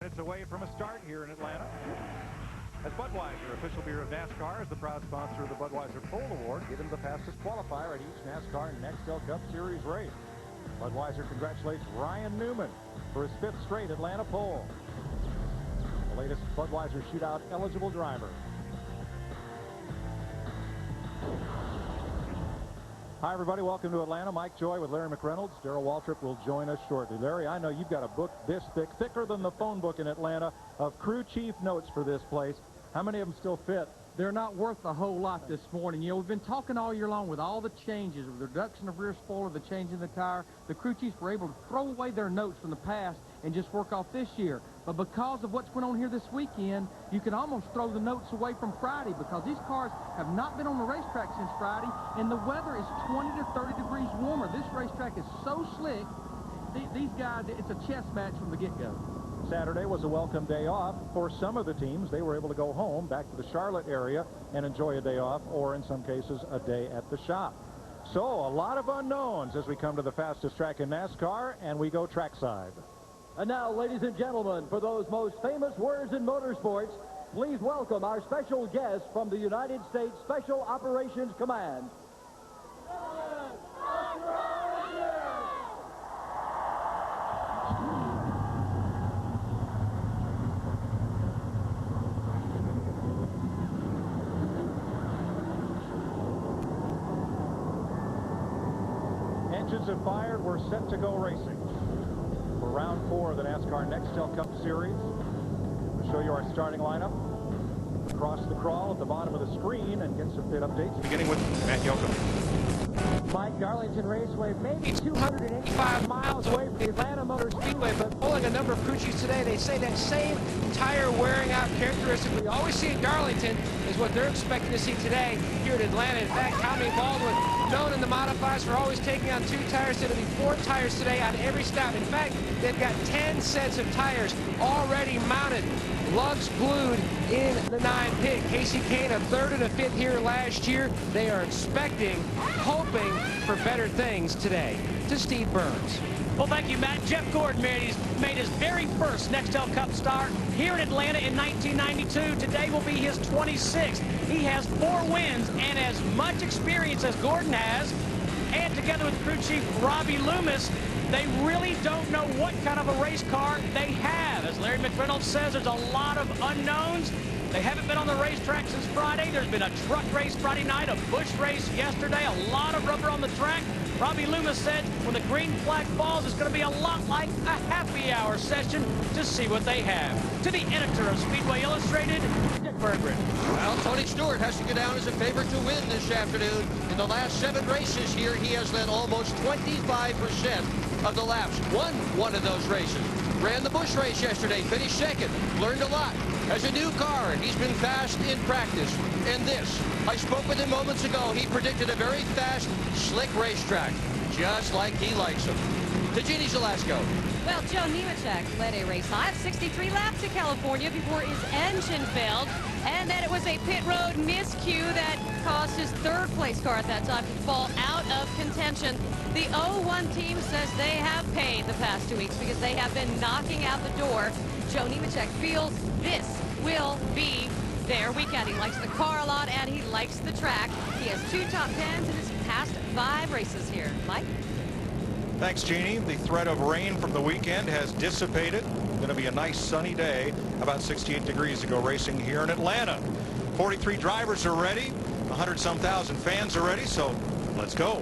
It's away from a start here in Atlanta. As Budweiser, official beer of NASCAR, is the proud sponsor of the Budweiser Pole Award, given the fastest qualifier at each NASCAR NEXTEL Cup Series race. Budweiser congratulates Ryan Newman for his 5th straight Atlanta pole. The latest Budweiser Shootout eligible driver. Hi, everybody. Welcome to Atlanta. Mike Joy with Larry McReynolds. Darrell Waltrip will join us shortly. Larry, I know you've got a book this thick, thicker than the phone book in Atlanta, of crew chief notes for this place. How many of them still fit? They're not worth a whole lot this morning. You know, we've been talking all year long with all the changes, with the reduction of rear spoiler, the change in the tire. The crew chiefs were able to throw away their notes from the past and just work off this year. But because of what's going on here this weekend, you can almost throw the notes away from Friday, because these cars have not been on the racetrack since Friday, and the weather is 20 to 30 degrees warmer. This racetrack is so slick. These guys, it's a chess match from the get-go. Saturday was a welcome day off for some of the teams. They were able to go home, back to the Charlotte area, and enjoy a day off, or in some cases, a day at the shop. So, a lot of unknowns as we come to the fastest track in NASCAR, and we go trackside. And now, ladies and gentlemen, for those most famous words in motorsports, please welcome our special guest from the United States Special Operations Command. Engines have fired. We're set to go racing for round 4 of the NASCAR NEXTEL Cup Series. We'll show you our starting lineup. Across the crawl at the bottom of the screen and get some pit updates. Beginning with Matt Yocum. Mike, Darlington Raceway, maybe 285 miles away from the Atlanta Motor Speedway, but Pulling a number of crew chiefs today, they say that same tire wearing out characteristic we always see in Darlington is what they're expecting to see today here at Atlanta. In fact, Tommy Baldwin, known in the modifiers for always taking on 2 tires, said it'll be 4 tires today on every stop. In fact, they've got 10 sets of tires already mounted, lugs glued in the 9 pit. Casey Kane, a 3rd and a 5th here last year. They are expecting, hoping for better things today. To Steve Burns. Well, thank you, Matt. Jeff Gordon made his very first NEXTEL Cup start here in Atlanta in 1992. Today will be his 26th. He has 4 wins and as much experience as Gordon has. And together with crew chief Robbie Loomis, they really don't know what kind of a race car they have. As Larry McReynolds says, there's a lot of unknowns. They haven't been on the racetrack since Friday. There's been a truck race Friday night, a bush race yesterday, a lot of rubber on the track. Robbie Loomis said when the green flag falls, it's going to be a lot like a happy hour session to see what they have. To the editor of Speedway Illustrated, Dick Berggren. Well, Tony Stewart has to go down as a favorite to win this afternoon. In the last 7 races here, he has led almost 25% of the laps. Won one of those races. Ran the bush race yesterday, finished 2nd. Learned a lot. Has a new car, and he's been fast in practice. And this, I spoke with him moments ago. He predicted a very fast, slick racetrack, just like he likes them. To Jeannie Zalasko. Well, Joe Nemechek led a race high of 63 laps in California before his engine failed. And then it was a pit road miscue that caused his 3rd place car at that time to fall out of contention. The 0-1 team says they have paid the past 2 weeks because they have been knocking out the door. Joe Nemechek feels this will be their weekend. He likes the car a lot and he likes the track. He has 2 top 10s in his past 5 races here. Mike? Thanks, Jeannie. The threat of rain from the weekend has dissipated. Going to be a nice sunny day. About 68 degrees to go racing here in Atlanta. 43 drivers are ready. 100-some thousand fans are ready, so let's go.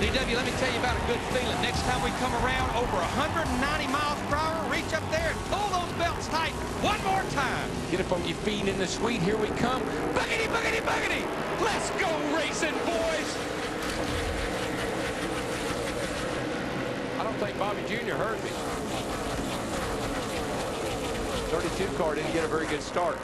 DW, let me tell you about a good feeling. Next time we come around, over 190 miles per hour, reach up there and pull those belts tight one more time. Get it from your feet in the suite. Here we come. Buggity, buggity, buggity. Let's go racing, boys. I don't think Bobby Jr. heard me. 32 car didn't get a very good start.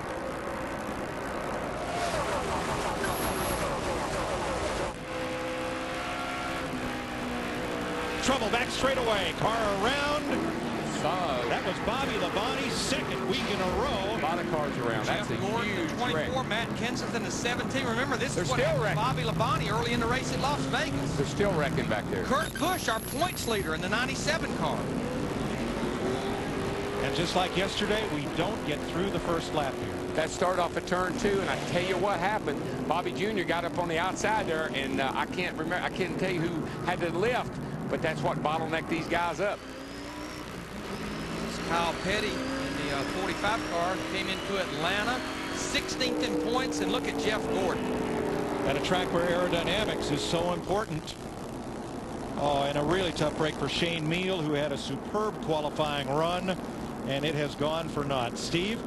Trouble back straight away. Car around. That was Bobby Labonte, 2nd week in a row. A lot of cars around. That's a huge 24, wreck. Matt Kensington is 17. Remember, this They're is what still happened to wrecking. Bobby Labonte early in the race at Las Vegas. They're still wrecking back there. Kurt Busch, our points leader in the 97 car. And just like yesterday, we don't get through the first lap here. That started off at turn 2, and I tell you what happened. Bobby Jr. got up on the outside there, and I can't tell you who had the lift, but that's what bottlenecked these guys up. It's Kyle Petty in the 45 car came into Atlanta, 16th in points, and look at Jeff Gordon. At a track where aerodynamics is so important. Oh, and a really tough break for Shane Meal, who had a superb qualifying run, and it has gone for naught. Steve?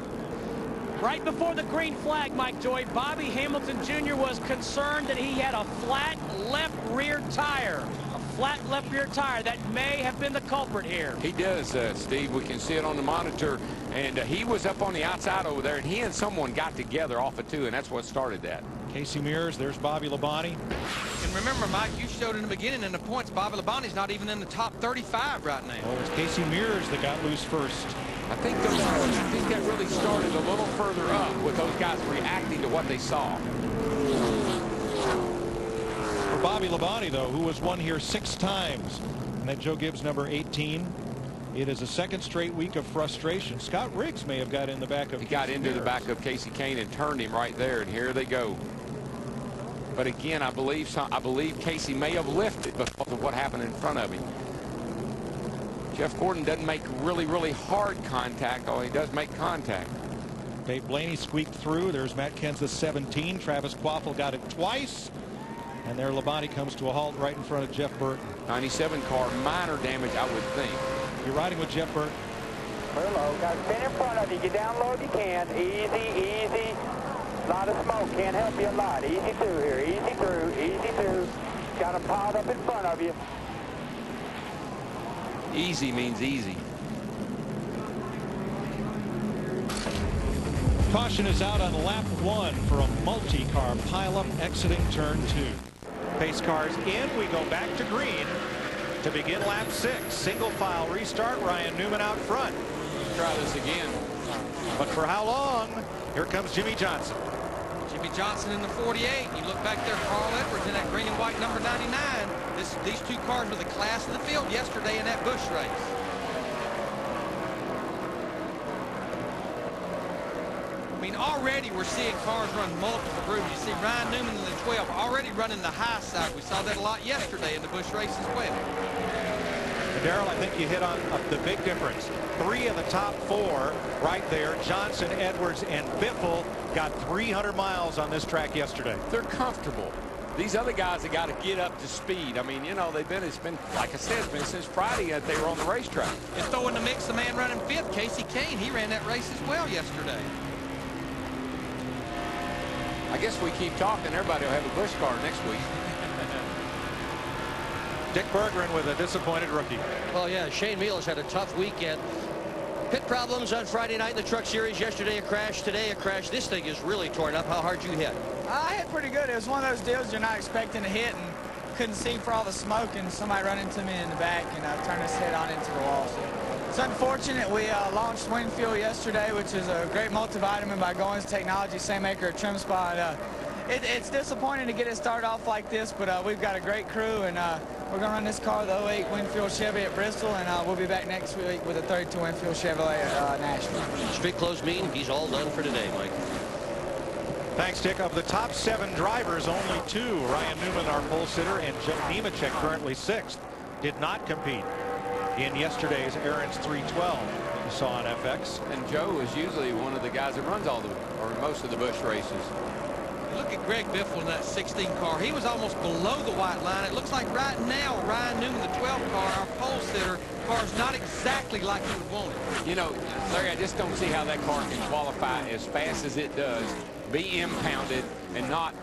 Right before the green flag, Mike Joy, Bobby Hamilton Jr. was concerned that he had a flat left rear tire. A flat left rear tire that may have been the culprit here. He does, Steve. We can see it on the monitor. And he was up on the outside over there, and he and someone got together off of 2, and that's what started that. Casey Mears, there's Bobby Labonte. And remember, Mike, you showed in the beginning in the points, Bobby Labonte's not even in the top 35 right now. Well, it was Casey Mears that got loose first. I think that really started a little further up with those guys reacting to what they saw. For Bobby Labonte, though, who has won here 6 times, and that Joe Gibbs number 18, it is a second straight week of frustration. Scott Riggs may have got in the back of He got into the back of Casey Kane and turned him right there, and here they go. But again, I believe Casey may have lifted because of what happened in front of him. Jeff Gordon doesn't make really hard contact, although he does make contact. Dave Blaney squeaked through. There's Matt Kenseth 17. Travis Quaffle got it twice. And there Labonte comes to a halt right in front of Jeff Burton. 97 car, minor damage, I would think. You're riding with Jeff Burton. We're low. Got to spin in front of you. Get down low if you can. Easy. A lot of smoke. Can't help you a lot. Easy through here. Easy through. Got them piled up in front of you. Easy means easy. Caution is out on lap 1 for a multi-car pileup exiting turn 2. Pace cars in. We go back to green to begin lap 6. Single file restart. Ryan Newman out front. Try this again. But for how long? Here comes Jimmy Johnson. Jimmy Johnson in the 48. You look back there, Carl Edwards in that green and white number 99. These 2 cars were the class of the field yesterday in that Busch race. I mean, already we're seeing cars run multiple grooves. You see Ryan Newman in the 12 already running the high side. We saw that a lot yesterday in the Busch race as well. Darrell, I think you hit on the big difference. 3 of the top 4 right there. Johnson, Edwards, and Biffle got 300 miles on this track yesterday. They're comfortable. These other guys have got to get up to speed. I mean, you know, it's been, like I said, it's been since Friday that they were on the racetrack. And throw in the mix the man running 5th, Casey Kane. He ran that race as well yesterday. I guess we keep talking. Everybody will have a Busch car next week. Dick Berggren with a disappointed rookie. Well, yeah, Shane Meal has had a tough weekend. Pit problems on Friday night in the Truck Series. Yesterday a crash, today a crash. This thing is really torn up. How hard you hit? I hit pretty good. It was one of those deals you're not expecting to hit and couldn't see for all the smoke, and somebody run into me in the back and turned his head on into the wall. So it's unfortunate. We launched Wind Fuel yesterday, which is a great multivitamin by Goins Technology, same maker of Trim Spot. It's disappointing to get it started off like this, but we've got a great crew, and we're going to run this car, the 08 Wind Fuel Chevy at Bristol, and we'll be back next week with a 32 Wind Fuel Chevrolet at Nashville. Street clothes mean he's all done for today, Mike. Thanks, Dick. Of the top 7 drivers, only 2, Ryan Newman, our pole sitter, and Joe Nemechek, currently 6th, did not compete in yesterday's Aaron's 312 you saw on FX. And Joe is usually one of the guys that runs most of the Busch races. Look at Greg Biffle in that 16 car. He was almost below the white line. It looks like right now Ryan Newman, the 12 car, our pole sitter, car's not exactly like he would want it. You know, Larry, I just don't see how that car can qualify as fast as it does, be impounded, and not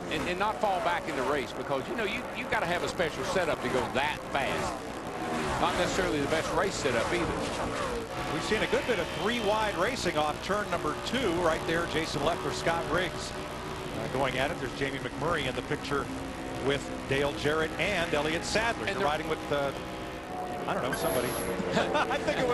fall back in the race, because you know you got to have a special setup to go that fast. Not necessarily the best race setup either. We've seen a good bit of 3 wide racing off turn number 2 right there. Jason Leffler, Scott Riggs going at it. There's Jamie McMurray in the picture with Dale Jarrett and Elliott Sadler. And riding with I don't know, somebody. I think it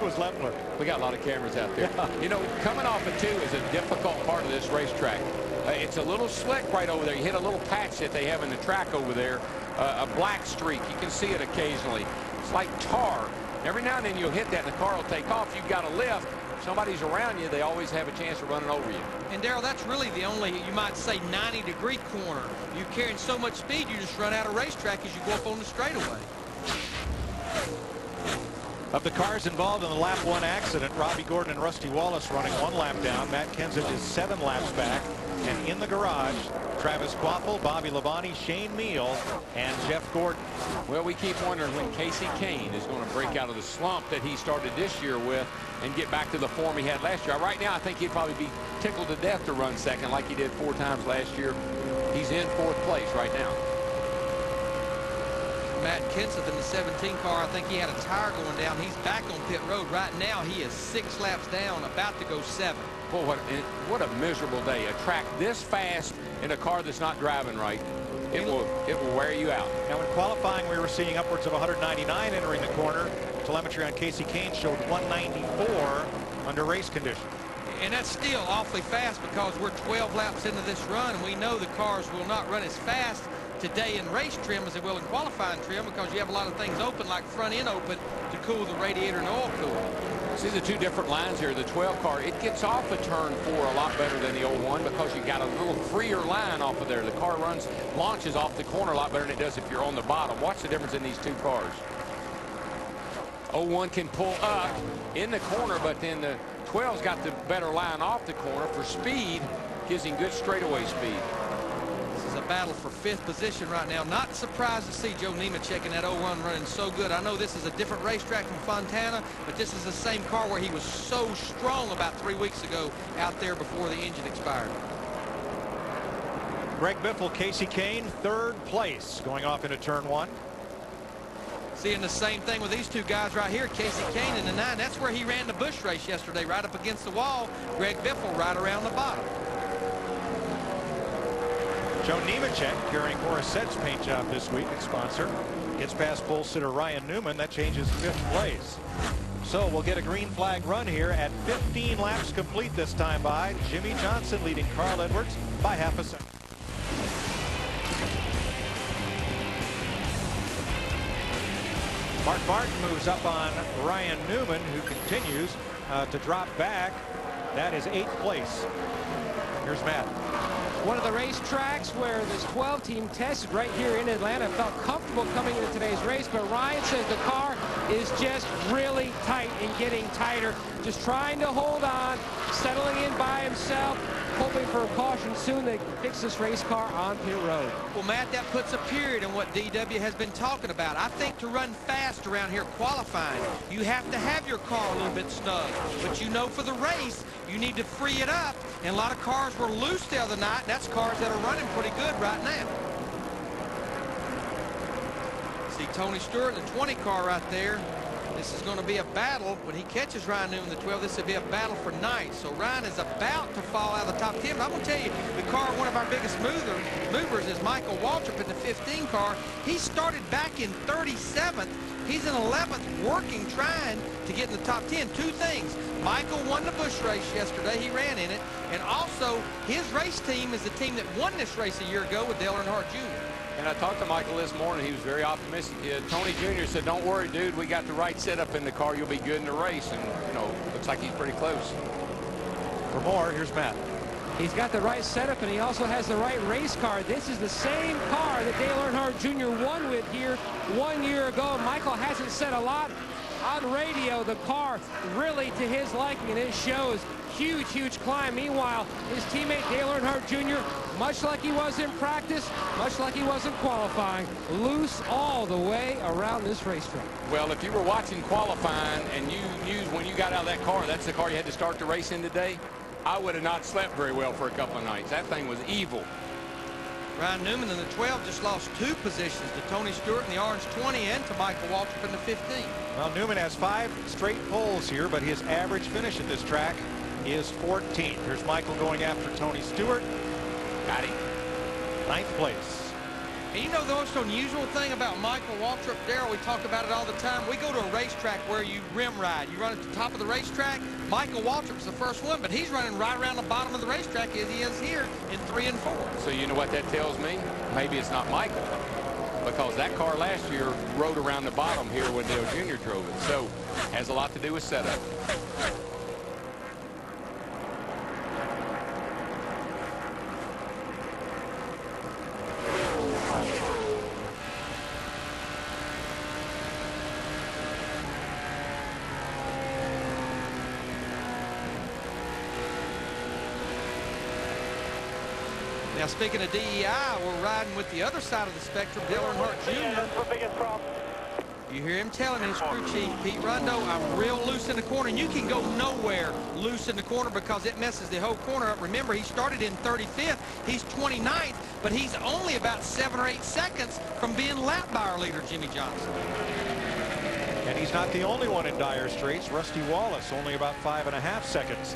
was Leffler. We got a lot of cameras out there. You know, coming off of 2 is a difficult part of this racetrack. It's a little slick right over there. You hit a little patch that they have in the track over there, a black streak. You can see it occasionally. It's like tar. Every now and then you'll hit that and the car will take off. You've got a lift. Somebody's around you, they always have a chance of running over you. And Darrell, that's really the only, you might say, 90-degree corner. You're carrying so much speed, you just run out of racetrack as you go up on the straightaway. Of the cars involved in the lap 1 accident, Robbie Gordon and Rusty Wallace running 1 lap down. Matt Kenseth is 7 laps back. And in the garage, Travis Quaffle, Bobby Labonte, Shane Meal, and Jeff Gordon. Well, we keep wondering when Casey Kane is going to break out of the slump that he started this year with and get back to the form he had last year. Right now, I think he'd probably be tickled to death to run second like he did 4 times last year. He's in 4th place right now. Matt Kenseth in the 17 car, I think he had a tire going down. He's back on pit road. Right now, he is 6 laps down, about to go 7. Boy, what a miserable day. A track this fast in a car that's not driving right, it will wear you out. Now, in qualifying, we were seeing upwards of 199 entering the corner. Telemetry on Casey Kane showed 194 under race conditions. And that's still awfully fast because we're 12 laps into this run, and we know the cars will not run as fast today in race trim as they will in qualifying trim because you have a lot of things open, like front end open, to cool the radiator and oil cooler. See the 2 different lines here. The 12 car, it gets off of turn 4 a lot better than the 01 because you got a little freer line off of there. The car launches off the corner a lot better than it does if you're on the bottom. Watch the difference in these 2 cars. 01 can pull up in the corner, but then the 12's got the better line off the corner for speed, gives him good straightaway speed. This is a battle for 5th position right now. Not surprised to see Joe Nemechek in that 01 running so good. I know this is a different racetrack from Fontana, but this is the same car where he was so strong about 3 weeks ago out there before the engine expired. Greg Biffle, Casey Kane, 3rd place going off into turn 1. Seeing the same thing with these 2 guys right here. Casey Kane in the 9. That's where he ran the Busch race yesterday, right up against the wall. Greg Biffle right around the bottom. Joe Nemechek carrying Morissette's paint job this week, its sponsor. Gets past pole sitter Ryan Newman. That changes 5th place. So we'll get a green flag run here at 15 laps complete this time by Jimmy Johnson leading Carl Edwards by half a second. Mark Martin moves up on Ryan Newman, who continues to drop back. That is 8th place. Here's Matt. One of the racetracks where this 12 team tested right here in Atlanta, felt comfortable coming into today's race, but Ryan says the car is just really tight and getting tighter, just trying to hold on, settling in by himself, hoping for a caution soon to fix this race car on pit road. Well, Matt, that puts a period in what DW has been talking about. I think to run fast around here qualifying, you have to have your car a little bit snug. But you know for the race, you need to free it up. And a lot of cars were loose the other night. That's cars that are running pretty good right now. See Tony Stewart in the 20 car right there. This is going to be a battle. When he catches Ryan Newman in the 12, this will be a battle for ninth. So Ryan is about to fall out of the top 10. But I'm going to tell you, the car, one of our biggest movers is Michael Waltrip in the 15 car. He started back in 37th. He's in 11th, working, trying to get in the top 10. 2 things. Michael won the Busch race yesterday. He ran in it. And also, his race team is the team that won this race a year ago with Dale Earnhardt Jr. And I talked to Michael this morning. He was very optimistic. Tony Jr. said, don't worry, dude. We got the right setup in the car. You'll be good in the race. And, you know, looks like he's pretty close. For more, here's Matt. He's got the right setup, and he also has the right race car. This is the same car that Dale Earnhardt Jr. won with here 1 year ago. Michael hasn't said a lot on radio. The car really to his liking, and it shows. Huge climb. Meanwhile, his teammate Dale Earnhardt Jr., much like he was in practice, much like he was in qualifying, loose all the way around this racetrack. Well, if you were watching qualifying and you knew when you got out of that car, that's the car you had to start the race in today, I would have not slept very well for a couple of nights. That thing was evil. Ryan Newman in the 12 just lost 2 positions to Tony Stewart in the orange 20 and to Michael Waltrip in the 15. Well, Newman has 5 straight poles here, but his average finish at this track is 14th. Here's Michael going after Tony Stewart. Got him. 9th place. And you know the most unusual thing about Michael Waltrip, Darrell, we talk about it all the time. We go to a racetrack where you rim ride. You run at the top of the racetrack. Michael Waltrip's the first one, but he's running right around the bottom of the racetrack as he is here in 3 and 4. So you know what that tells me? Maybe it's not Michael. because that car last year rode around the bottom here when Dale Jr. drove it. So has a lot to do with setup. Now, speaking of DEI, we're riding with the other side of the spectrum, Dale Earnhardt Jr. You hear him telling his crew chief, Pete Rundo, I'm real loose in the corner, and you can go nowhere loose in the corner because it messes the whole corner up. Remember, he started in 35th. He's 29th, but he's only about 7 or 8 seconds from being lapped by our leader, Jimmy Johnson. And he's not the only one in dire straits. Rusty Wallace only about 5.5 seconds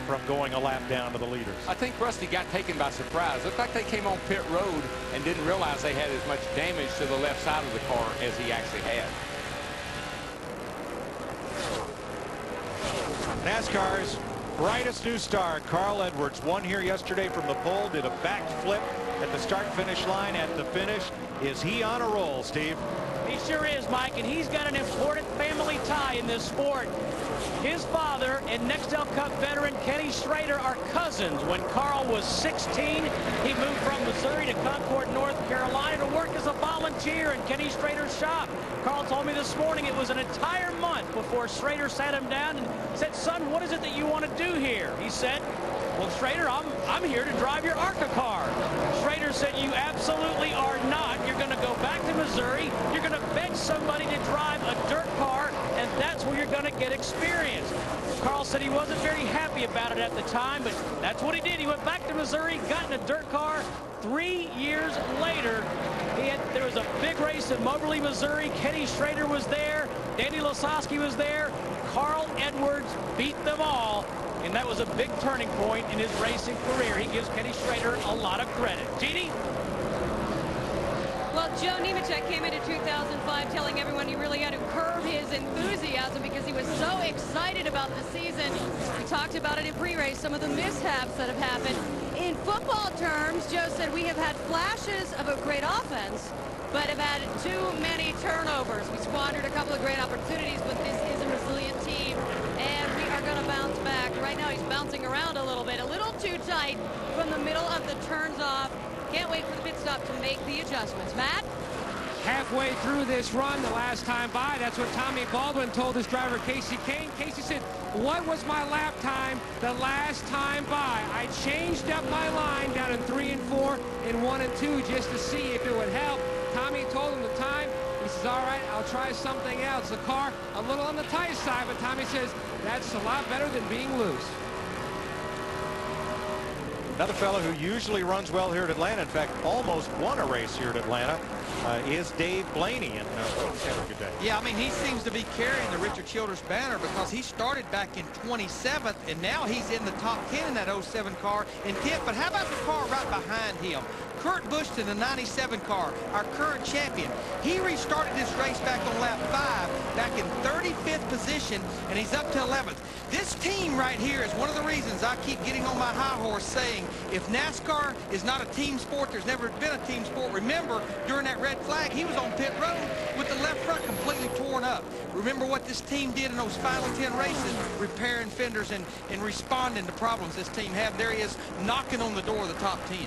from going a lap down to the leaders. I think Rusty got taken by surprise. Looked like they came on pit road and didn't realize they had as much damage to the left side of the car as he actually had. NASCAR's brightest new star, Carl Edwards, won here yesterday from the pole, did a backflip at the start-finish line. At the finish, is he on a roll, Steve? He sure is, Mike, and he's got an important family tie in this sport. His father and NEXTEL Cup veteran Kenny Schrader are cousins. When Carl was 16, he moved from Missouri to Concord, North Carolina to work as a volunteer in Kenny Schrader's shop. Carl told me this morning it was an entire month before Schrader sat him down and said, son, what is it that you want to do here? He said, well, Schrader, I'm here to drive your ARCA car. Schrader said, you absolutely are not. You're going to go back to Missouri. You're going to beg somebody to drive a dirt car, and that's where you're going to get experience. Carl said he wasn't very happy about it at the time, but that's what he did. He went back to Missouri, got in a dirt car. 3 years later, there was a big race in Moberly, Missouri. Kenny Schrader was there. Danny Losowski was there. Carl Edwards beat them all. And that was a big turning point in his racing career. He gives Kenny Schrader a lot of credit. Jeannie? Well, Joe Nemechek came into 2005 telling everyone he really had to curb his enthusiasm because he was so excited about the season. We talked about it in pre-race, some of the mishaps that have happened. In football terms, Joe said we have had flashes of a great offense, but have had too many turnovers. We squandered a couple of great opportunities, but this is a resilient team, and we are going to bounce back. Right now, he's bouncing around a little bit, a little too tight from the middle of the turns off. Can't wait for the pit stop to make the adjustments. Matt? Halfway through this run the last time by, that's what Tommy Baldwin told his driver Casey Kane. Casey said, what was my lap time the last time by? I changed up my line down in 3 and 4 and 1 and 2 just to see if it would help. Tommy told him the time. He says, all right, I'll try something else. The car a little on the tight side, but Tommy says that's a lot better than being loose. Another fellow who usually runs well here at Atlanta, in fact, almost won a race here at Atlanta, is Dave Blaney. And have a good day. Yeah, I mean, he seems to be carrying the Richard Childress banner because he started back in 27th, and now he's in the top 10 in that 07 car in 10th. But how about the car right behind him? Kurt Buschton, the 97 car, our current champion. He restarted this race back on lap 5, back in 35th position, and he's up to 11th. This team right here is one of the reasons I keep getting on my high horse saying, if NASCAR is not a team sport, there's never been a team sport. Remember, during that red flag, he was on pit road with the left front completely torn up. Remember what this team did in those final 10 races, repairing fenders and responding to problems this team had. There he is, knocking on the door of the top 10.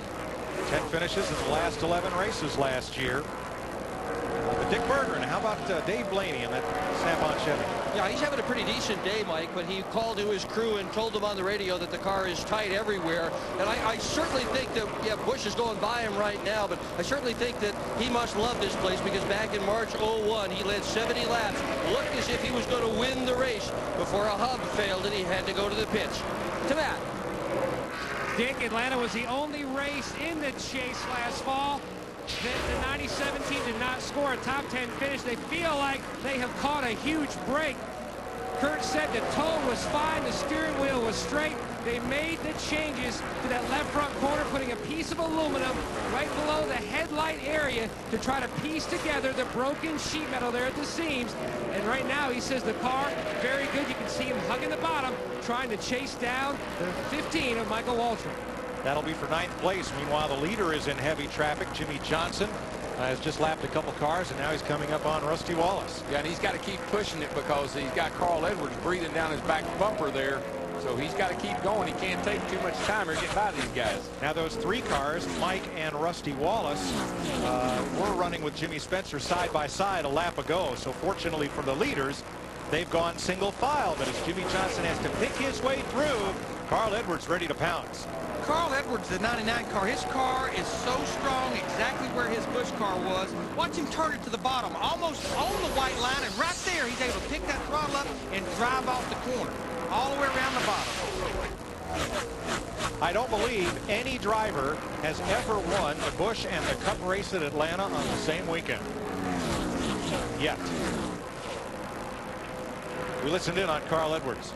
10 finishes in the last 11 races last year. Dick Berger, and how about Dave Blaney in that Snap-on Chevy? Yeah, he's having a pretty decent day, Mike, but he called to his crew and told them on the radio that the car is tight everywhere. And I certainly think that, yeah, Busch is going by him right now, but I certainly think that he must love this place because back in March 01, he led 70 laps, looked as if he was going to win the race before a hub failed and he had to go to the pits. To Matt. Dick, Atlanta was the only race in the chase last fall. The 97 team did not score a top 10 finish. They feel like they have caught a huge break. Kurt said the toe was fine, the steering wheel was straight. They made the changes to that left front corner, putting a piece of aluminum right below the headlight area to try to piece together the broken sheet metal there at the seams. And right now, he says the car, very good. You can see him hugging the bottom, trying to chase down the 15 of Michael Waltrip. That'll be for 9th place. Meanwhile, the leader is in heavy traffic. Jimmy Johnson Has just lapped a couple cars, and now he's coming up on Rusty Wallace. Yeah, and he's got to keep pushing it because he's got Carl Edwards breathing down his back bumper there. So he's got to keep going. He can't take too much time or get by these guys. Now those 3 cars, Mike and Rusty Wallace, were running with Jimmy Spencer side by side a lap ago. So fortunately for the leaders, they've gone single file. But as Jimmy Johnson has to pick his way through, Carl Edwards ready to pounce. Carl Edwards, the 99 car, his car is so strong exactly where his Busch car was. Watch him turn it to the bottom, almost on the white line, and right there he's able to pick that throttle up and drive off the corner, all the way around the bottom. I don't believe any driver has ever won the Busch and the Cup race at Atlanta on the same weekend. Yet. We listened in on Carl Edwards.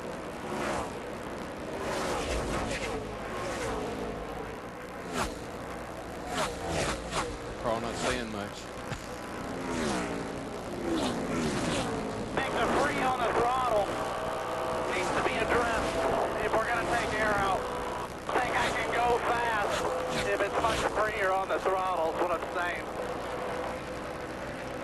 Carl not saying much. Things are free on the throttle. Needs to be addressed if we're going to take air out. I think I can go fast if it's much freer on the throttle is what I'm saying.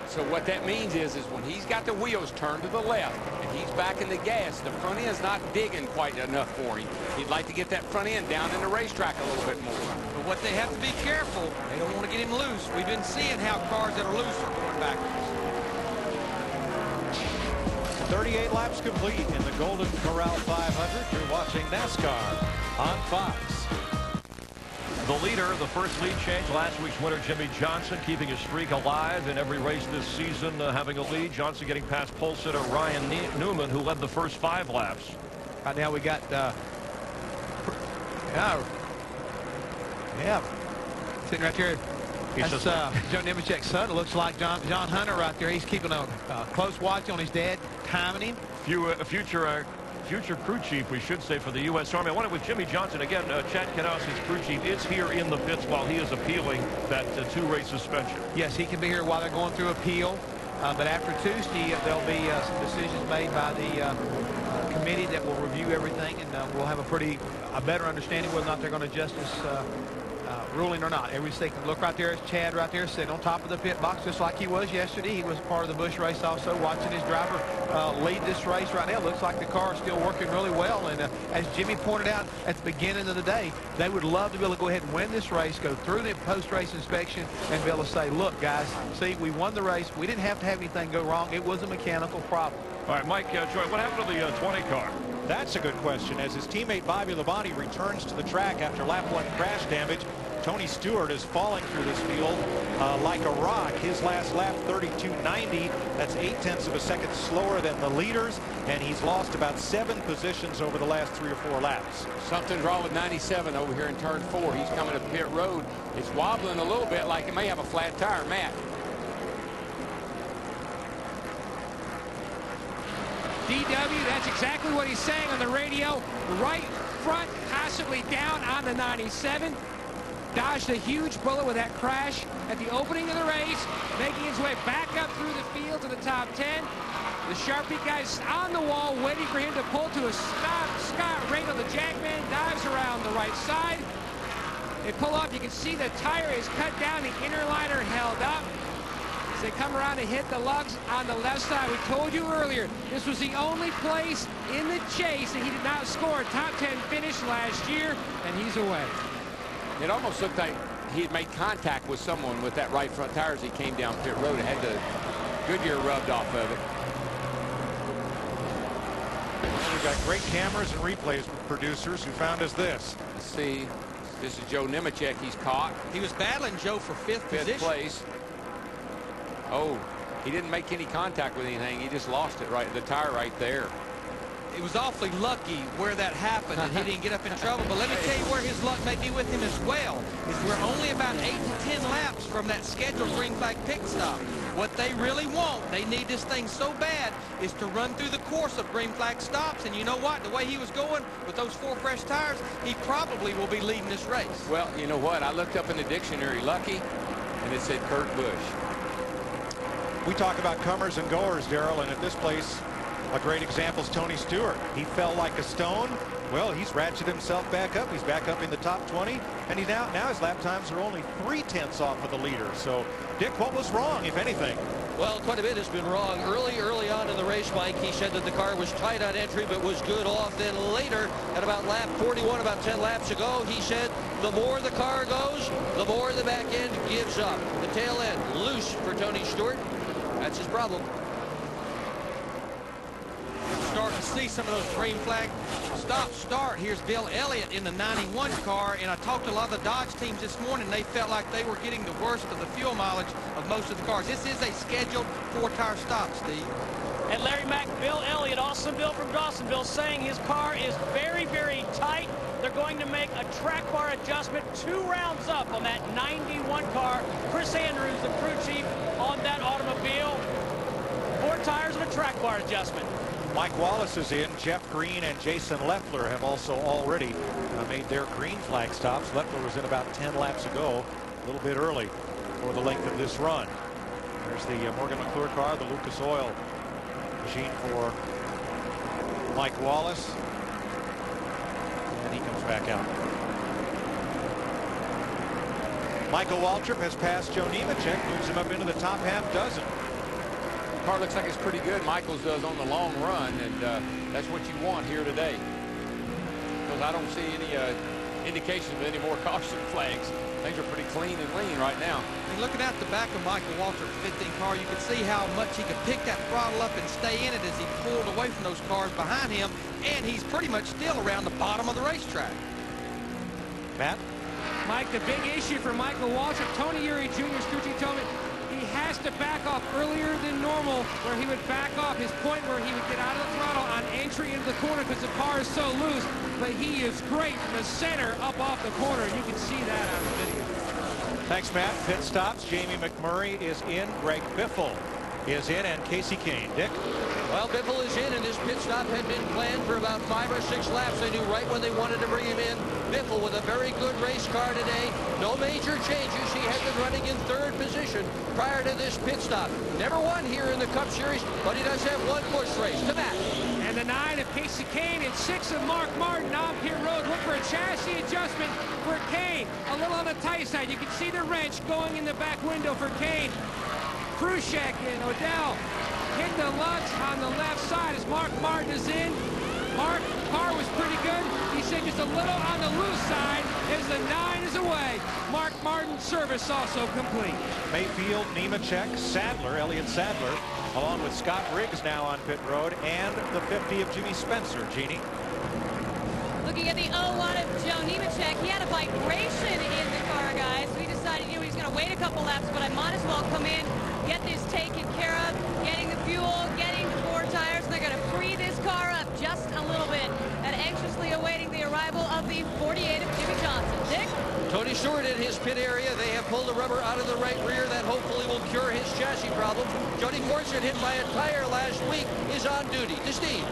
So what that means is when he's got the wheels turned to the left and he's backing the gas, the front end's not digging quite enough for him. He'd like to get that front end down in the racetrack a little bit more. But what they have to be careful, they don't want to get him loose. We've been seeing how cars that are loose are going backwards. 38 laps complete in the Golden Corral 500. You're watching NASCAR on Fox. The leader, the first lead change, last week's winner, Jimmy Johnson, keeping his streak alive in every race this season, having a lead. Johnson getting past pole sitter Ryan Newman, who led the first 5 laps. Right now we got, sitting right there. That's Joe Nemechek's son. It looks like John Hunter right there. He's keeping a close watch on his dad, timing him. Future crew chief, we should say, for the U.S. Army. I wanted with Jimmy Johnson again. Chad Knaus, his crew chief, is here in the pits while he is appealing that 2-race suspension. Yes, he can be here while they're going through appeal. But after Tuesday, there'll be some decisions made by the committee that will review everything, and we'll have a better understanding whether or not they're going to adjust this ruling or not. Every second. Look right there, it's Chad right there sitting on top of the pit box just like he was yesterday. He was part of the Busch race also, watching his driver lead this race right now. Looks like the car is still working really well, and as Jimmy pointed out at the beginning of the day, they would love to be able to go ahead and win this race, go through the post-race inspection, and be able to say, look guys, see, we won the race. We didn't have to have anything go wrong. It was a mechanical problem. All right, Mike, Joy, what happened to the 20 car? That's a good question. As his teammate Bobby Labonte returns to the track after lap 1 crash damage, Tony Stewart is falling through this field like a rock. His last lap, 32.90. That's 0.8 of a second slower than the leaders, and he's lost about 7 positions over the last 3 or 4 laps. Something's wrong with 97 over here in turn 4. He's coming to pit road. It's wobbling a little bit like it may have a flat tire. Matt. DW, that's exactly what he's saying on the radio. Right front possibly down on the 97. Dodged a huge bullet with that crash at the opening of the race, making his way back up through the field to the top 10. The Sharpie guy's on the wall waiting for him to pull to a stop. Scott Ringel, the Jackman, dives around the right side. They pull up. You can see the tire is cut down, the inner liner held up. As they come around and hit the lugs on the left side. We told you earlier, this was the only place in the chase that he did not score a top 10 finish last year, and he's away. It almost looked like he had made contact with someone with that right front tire as he came down pit road. It had the Goodyear rubbed off of it. We've got great cameras and replays producers who found us this. Let's see. This is Joe Nemechek. He's caught. He was battling Joe for fifth position. Place. Oh, he didn't make any contact with anything. He just lost it right, the tire right there. It was awfully lucky where that happened and he didn't get up in trouble. But let me tell you where his luck may be with him as well. Is we're only about 8 to 10 laps from that scheduled green flag pit stop. What they really want, they need this thing so bad, is to run through the course of green flag stops. And you know what? The way he was going with those 4 fresh tires, he probably will be leading this race. Well, you know what? I looked up in the dictionary, lucky, and it said Kurt Busch. We talk about comers and goers, Darrell, and at this place, a great example is Tony Stewart. He fell like a stone. Well, he's ratcheted himself back up. He's back up in the top 20, and now his lap times are only 0.3 off of the leader. So Dick, what was wrong, if anything? Well, quite a bit has been wrong. Early on in the race, Mike, he said that the car was tight on entry but was good off. Then later, at about lap 41, about 10 laps ago, he said the more the car goes, the more the back end gives up. The tail end loose for Tony Stewart. That's his problem. Starting to see some of those green flag stop-start. Here's Bill Elliott in the 91 car, and I talked to a lot of the Dodge teams this morning. They felt like they were getting the worst of the fuel mileage of most of the cars. This is a scheduled 4-tire stop, Steve. And Larry Mack, Bill Elliott, awesome Bill from Dawsonville, saying his car is very, very tight. They're going to make a track bar adjustment 2 rounds up on that 91 car. Chris Andrews, the crew chief on that automobile. 4 tires and a track bar adjustment. Mike Wallace is in. Jeff Green and Jason Leffler have also already made their green flag stops. Leffler was in about 10 laps ago, a little bit early for the length of this run. There's the Morgan McClure car, the Lucas Oil machine for Mike Wallace. And he comes back out. Michael Waltrip has passed Joe Nemechek, moves him up into the top half dozen. Car looks like it's pretty good. Michaels does on the long run, and that's what you want here today. Because I don't see any indication of any more caution flags. Things are pretty clean and lean right now. And looking at the back of Michael Waltrip's 15 car, you can see how much he could pick that throttle up and stay in it as he pulled away from those cars behind him, and he's pretty much still around the bottom of the racetrack. Matt? Mike, the big issue for Michael Waltrip, Tony Eury Jr. Stucci told me, he has to back off earlier than normal, where he would back off his point where he would get out of the throttle on entry into the corner because the car is so loose. But he is great from the center up off the corner. You can see that on the video. Thanks, Matt. Pit stops. Jamie McMurray is in. Greg Biffle is in, and Casey Kane. Dick? Well, Biffle is in, and his pit stop had been planned for about 5 or 6 laps. They knew right when they wanted to bring him in. Biffle with a very good race car today. No major changes. He had been running in 3rd position prior to this pit stop. Never won here in the Cup Series, but he does have 1 bush race. To Matt. And the 9 of Casey Kane and 6 of Mark Martin on pit road. Look for a chassis adjustment for Kane. A little on the tight side. You can see the wrench going in the back window for Kane. Khrushchev and Odell hit the lugs on the left side as Mark Martin is in. Mark, car was pretty good. He said just a little on the loose side as the 9 is away. Mark Martin's service also complete. Mayfield, Nemechek, Sadler, Elliott Sadler, along with Scott Riggs now on pit road, and the 50 of Jimmy Spencer. Jeannie? Looking at the 01 of Joe Nemechek, he had a vibration in the car, guys. So he decided, you know, he's going to wait a couple laps, but I might as well come in, get this taken care of, getting the fuel, getting the 4 tires, and they're going to free this car up just a little bit, and anxiously awaiting the arrival of the 48 of Jimmy Johnson. Dick? Tony Stewart in his pit area. They have pulled the rubber out of the right rear. That hopefully will cure his chassis problem. Jody Morrison, hit by a tire last week, is on duty. To Steve.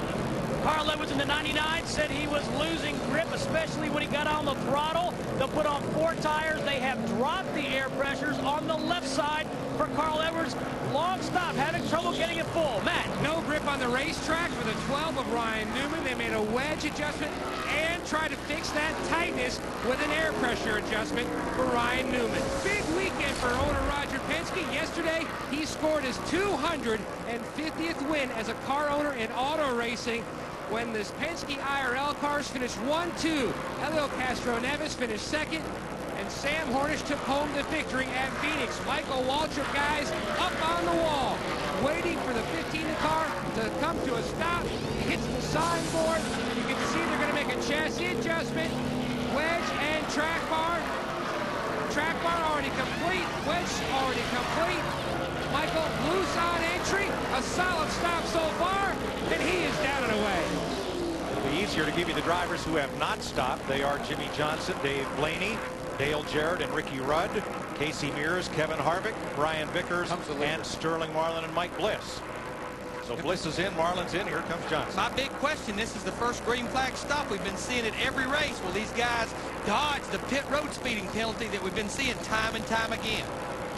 Carl Edwards in the 99 said he was losing grip, especially when he got on the throttle. They'll put on 4 tires. They have dropped the air pressures on the left side for Carl Edwards. Long stop, having trouble getting it full. Matt? No grip on the racetrack for the 12 of Ryan Newman. They made a wedge adjustment and tried to fix that tightness with an air pressure adjustment for Ryan Newman. Big weekend for owner Roger Penske. Yesterday, he scored his 250th win as a car owner in auto racing, when this Penske IRL cars finished 1-2. Helio Castro-Neves finished 2nd, and Sam Hornish took home the victory at Phoenix. Michael Waltrip, guys, up on the wall, waiting for the 15 car to come to a stop. He hits the signboard. You can see they're going to make a chassis adjustment. Wedge and track bar. Track bar already complete. Wedge already complete. Michael loose on entry. A solid stop so far, and he is down and away. It'll be easier to give you the drivers who have not stopped. They are Jimmy Johnson, Dave Blaney, Dale Jarrett, and Ricky Rudd, Casey Mears, Kevin Harvick, Brian Vickers, and Sterling Marlin and Mike Bliss. So Bliss is in, Marlin's in, here comes Johnson. My big question, this is the first green flag stop. We've been seeing it every race. Will these guys dodge the pit road speeding penalty that we've been seeing time and time again?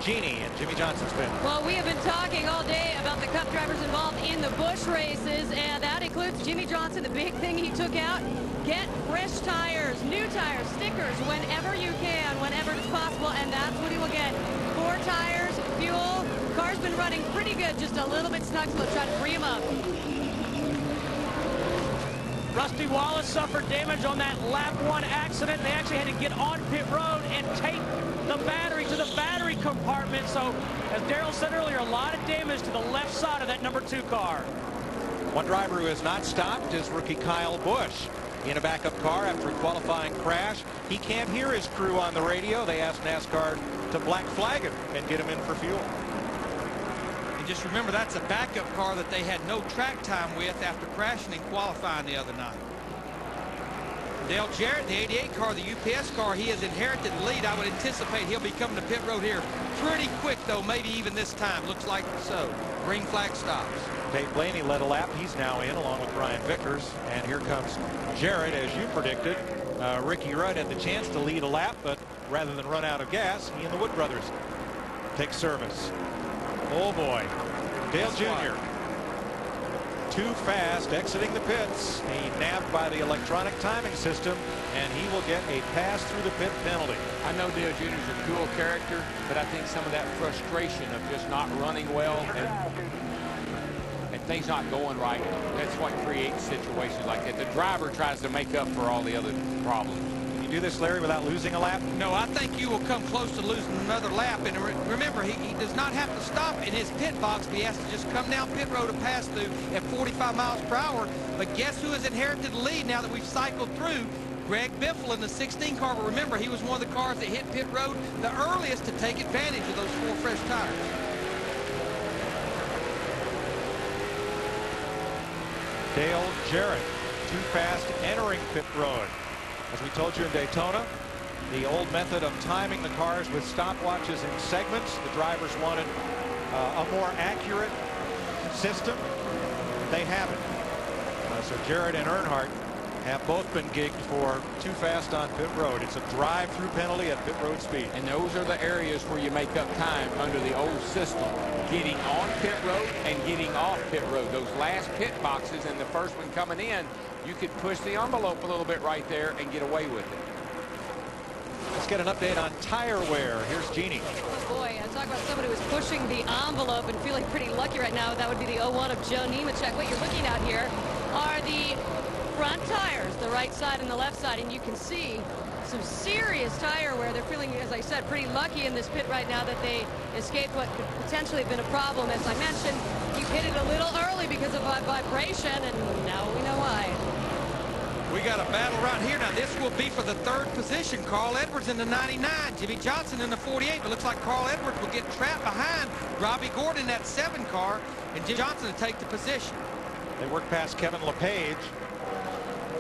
Jeannie and Jimmy Johnson's been. Well, we have been talking all day about the Cup drivers involved in the Busch races, and that includes Jimmy Johnson. The big thing he took out, get fresh tires, new tires, stickers, whenever you can, whenever it's possible, and that's what he will get. 4 tires, fuel. Car's been running pretty good, just a little bit snug, so they'll try to free him up. Rusty Wallace suffered damage on that lap 1 accident. They actually had to get on pit road and take the battery to the battery compartment. So, as Darrell said earlier, a lot of damage to the left side of that number 2 car. One driver who has not stopped is rookie Kyle Busch in a backup car after a qualifying crash. He can't hear his crew on the radio. They asked NASCAR to black flag him and get him in for fuel. And just remember, that's a backup car that they had no track time with after crashing in qualifying the other night. Dale Jarrett, the 88 car, the UPS car, he has inherited the lead. I would anticipate he'll be coming to pit road here pretty quick, though, maybe even this time. Looks like so. Green flag stops. Dave Blaney led a lap. He's now in along with Brian Vickers. And here comes Jarrett, as you predicted. Ricky Rudd had the chance to lead a lap, but rather than run out of gas, he and the Wood brothers take service. Oh boy, Dale Jr. too fast exiting the pits. He nabbed by the electronic timing system, and he will get a pass through the pit penalty. I know Dale Jr.'s a cool character, but I think some of that frustration of just not running well and things not going right, that's what creates situations like that. The driver tries to make up for all the other problems. Can you do this, Larry, without losing a lap? No, I think you will come close to losing another lap. And remember, he does not have to stop in his pit box, but he has to just come down pit road and pass through at 45 miles per hour. But guess who has inherited the lead now that we've cycled through? Greg Biffle in the 16 car. But remember, he was one of the cars that hit pit road the earliest to take advantage of those 4 fresh tires. Dale Jarrett too fast entering pit road. As we told you in Daytona, the old method of timing the cars with stopwatches in segments. The drivers wanted a more accurate system. They have it. So Jarrett and Earnhardt have both been gigged for too fast on pit road. It's a drive-through penalty at pit road speed. And those are the areas where you make up time under the old system. Getting on pit road and getting off pit road. Those last pit boxes and the first one coming in, you could push the envelope a little bit right there and get away with it. Let's get an update on tire wear. Here's Jeannie. Oh boy, I talk about somebody who's pushing the envelope and feeling pretty lucky right now. That would be the 01 of Joe Nemechek. What you're looking at here are the front tires, the right side and the left side, and you can see some serious tire wear. They're feeling, as I said, pretty lucky in this pit right now that they escaped what could potentially have been a problem. As I mentioned, you hit it a little early because of vibration, and now we know why. We got a battle right here. Now, this will be for the 3rd position. Carl Edwards in the 99, Jimmy Johnson in the 48. But it looks like Carl Edwards will get trapped behind Robbie Gordon in that 7 car, and Jimmy Johnson to take the position. They work past Kevin LePage.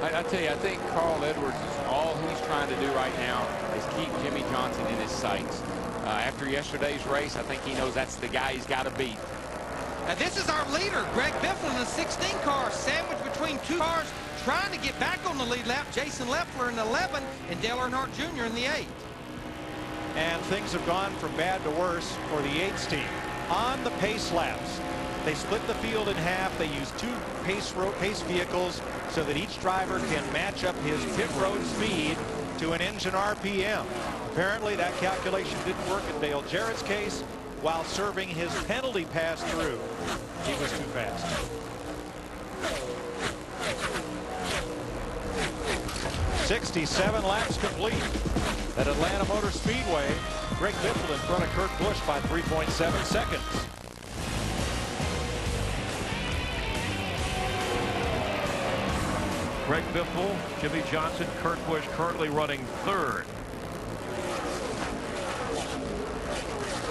I tell you, I think Carl Edwards is all he's trying to do right now is keep Jimmy Johnson in his sights. After yesterday's race, I think he knows that's the guy he's got to beat. Now, this is our leader, Greg Biffle in the 16 car, sandwiched between 2 cars, trying to get back on the lead lap. Jason Leffler in the 11 and Dale Earnhardt Jr. in the 8. And things have gone from bad to worse for the 8s team. On the pace laps, they split the field in half. They use 2 pace vehicles so that each driver can match up his pit road speed to an engine RPM. Apparently that calculation didn't work in Dale Jarrett's case while serving his penalty pass through. He was too fast. .67 laps complete at Atlanta Motor Speedway. Greg Biffle in front of Kurt Busch by 3.7 seconds. Greg Biffle, Jimmy Johnson, Kurt Busch currently running 3rd.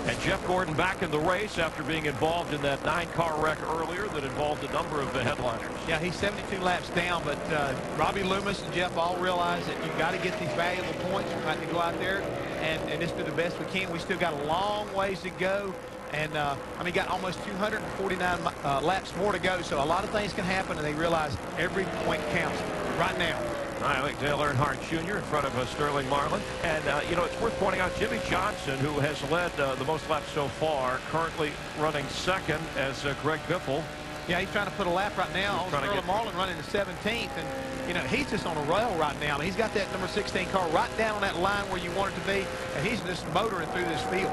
And Jeff Gordon back in the race after being involved in that 9-car wreck earlier that involved a number of the headliners. Yeah, he's 72 laps down, but Robbie Loomis and Jeff all realize that you've got to get these valuable points. We've got to go out there and just do the best we can. We still got a long ways to go. And, I mean, got almost 249 laps more to go, so a lot of things can happen, and they realize every point counts right now. I think Dale Earnhardt Jr. in front of Sterling Marlin. And, you know, it's worth pointing out Jimmy Johnson, who has led the most laps so far, currently running 2nd as Greg Biffle. Yeah, he's trying to put a lap right now. Sterling Marlin running the 17th, and, you know, he's just on a rail right now. He's got that number 16 car right down on that line where you want it to be, and he's just motoring through this field.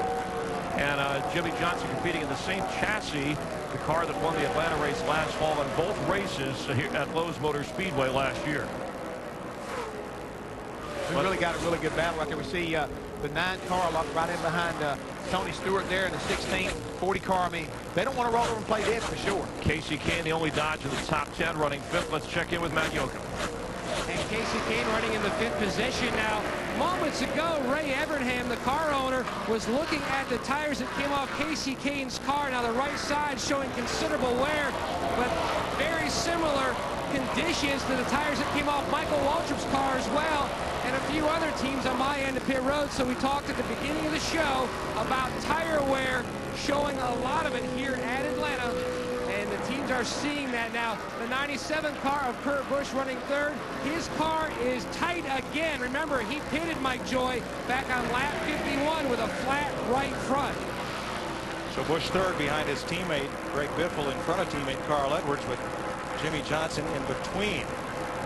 And Jimmy Johnson competing in the same chassis, the car that won the Atlanta race last fall in both races here at Lowe's Motor Speedway last year. We really got a really good battle right there. We see the 9 car right in behind Tony Stewart there in the 16, 40 car. I mean, they don't want to roll over and play dead for sure. Casey Kane, the only Dodge in the top 10, running 5th. Let's check in with Matt Yoakum. And Casey Kane running in the 5th position now. Moments ago, Ray Evernham, the car owner, was looking at the tires that came off Casey Kane's car. Now the right side showing considerable wear, but very similar conditions to the tires that came off Michael Waltrip's car as well, and a few other teams on my end of pit road. So we talked at the beginning of the show about tire wear, showing a lot of it here at Atlanta, and the teams are seeing that now. The 97 car of Kurt Busch running 3rd. His car is tight again. Remember, he pitted Mike Joy back on lap 51 with a flat right front. So Busch 3rd behind his teammate Greg Biffle, in front of teammate Carl Edwards, with Jimmy Johnson in between.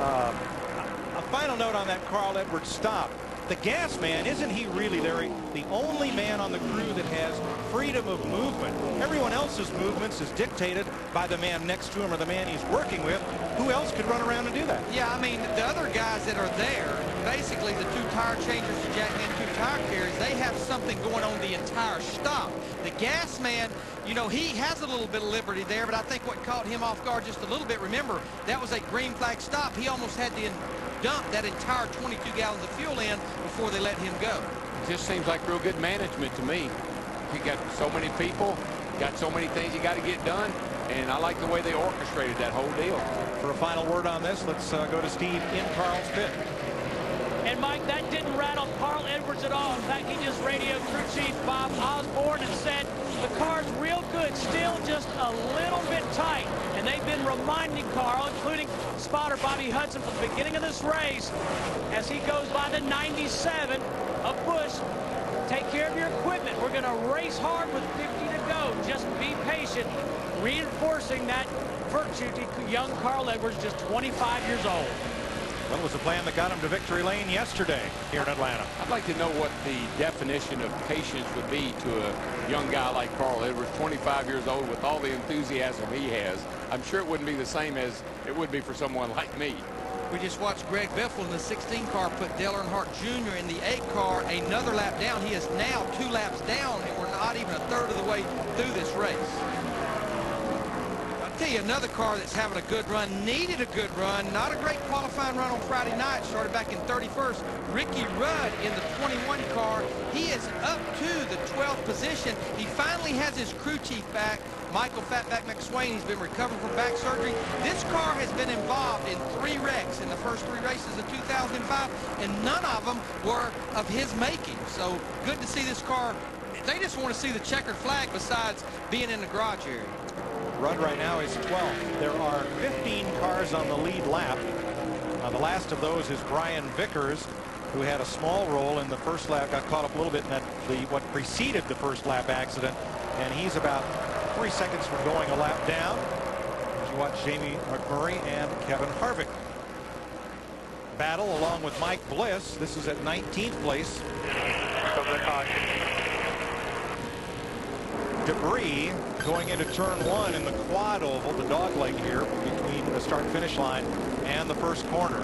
A final note on that Carl Edwards stop. The gas man, isn't he really, Larry, the only man on the crew that has freedom of movement? Everyone else's movements is dictated by the man next to him or the man he's working with. Who else could run around and do that? Yeah, I mean, the other guys that are there, basically the 2 tire changers, the jack and 2 tire carriers, they have something going on the entire stop. The gas man, you know, he has a little bit of liberty there, but I think what caught him off guard just a little bit, remember, that was a green flag stop. He almost had to dump that entire 22 gallons of fuel in before they let him go. It just seems like real good management to me. You got so many people, got so many things you got to get done, and I like the way they orchestrated that whole deal. For a final word on this, let's go to Steve in Carl's pit. And Mike, that didn't rattle Carl Edwards at all. In fact, he just radioed crew chief Bob Osborne and said the car's real good, still just a little bit tight. And they've been reminding Carl, including spotter Bobby Hudson from the beginning of this race, as he goes by the 97 of Busch, take care of your equipment. We're going to race hard with 50 to go. Just be patient, reinforcing that virtue to young Carl Edwards, just 25 years old. Well, it was a plan that got him to victory lane yesterday here in Atlanta. I'd like to know what the definition of patience would be to a young guy like Carl Edwards, 25 years old, with all the enthusiasm he has. I'm sure it wouldn't be the same as it would be for someone like me. We just watched Greg Biffle in the 16 car put Dale Earnhardt Jr. in the 8 car another lap down. He is now 2 laps down, and we're not even a third of the way through this race. I'll tell you, another car that's having a good run, needed a good run, not a great qualifying run on Friday night, started back in 31st. Ricky Rudd in the 21 car. He is up to the 12th position. He finally has his crew chief back, Michael Fatback McSwain. He's been recovering from back surgery. This car has been involved in 3 wrecks in the first 3 races of 2005, and none of them were of his making. So good to see this car. They just want to see the checkered flag besides being in the garage area. Rudd right now is 12th. There are 15 cars on the lead lap. The last of those is Brian Vickers, who had a small role in the first lap, got caught up a little bit in that what preceded the first lap accident, and he's about 3 seconds from going a lap down. As you watch Jamie McMurray and Kevin Harvick battle along with Mike Bliss. This is at 19th place. Debris going into turn 1 in the quad oval, the dog leg here between the start finish line and the first corner.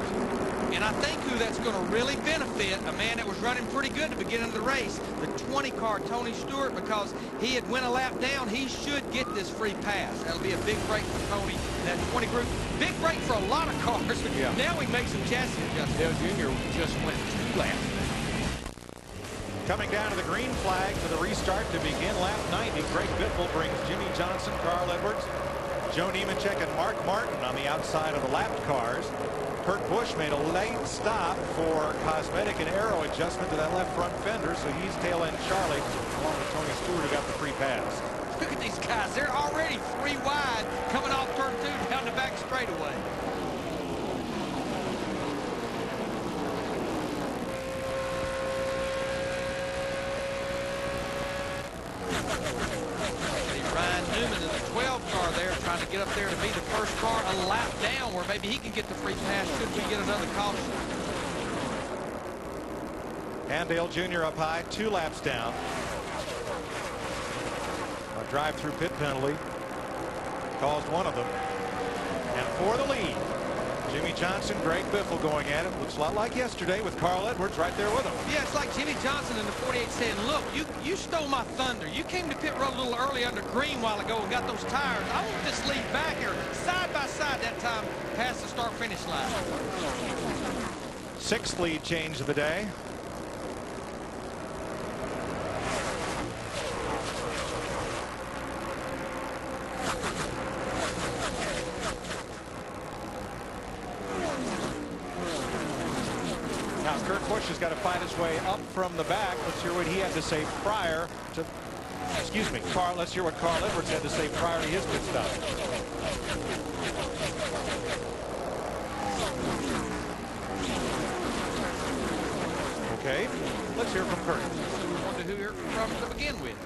And I think who that's going to really benefit, a man that was running pretty good at the beginning of the race, the 20 car, Tony Stewart, because he had went a lap down. He should get this free pass. That'll be a big break for Tony and that 20 group. Big break for a lot of cars. Yeah. Now we make some chassis adjustments. Dale Jr. just went 2 laps. Coming down to the green flag for the restart to begin lap 90. Greg Biffle brings Jimmy Johnson, Carl Edwards, Joe Nemechek, and Mark Martin on the outside of the lapped cars. Kurt Busch made a late stop for cosmetic and aero adjustment to that left front fender, so he's tail end Charlie along with Tony Stewart, who got the free pass. Look at these guys. They're already 3 wide coming off turn 2 down the back straightaway. Ryan Newman in the 12 car there, trying to get up there to be the first car a lap down, where maybe he can get the free pass should we get another caution. And Dale Jr. up high, 2 laps down. drive-through pit penalty caused one of them. And for the lead, Jimmy Johnson, Greg Biffle going at it. Looks a lot like yesterday with Carl Edwards right there with him. Yeah, it's like Jimmy Johnson in the 48 saying, look, you stole my thunder. You came to pit road a little early under green a while ago and got those tires. I want this lead back here side by side that time past the start-finish line. 6th lead change of the day. Now Kurt Busch has got to find his way up from the back. Let's hear what he had to say prior to, excuse me, Carl. Let's hear what Carl Edwards had to say prior to his pit stop. Okay, let's hear from Kurt. Wonder who you're from to begin with.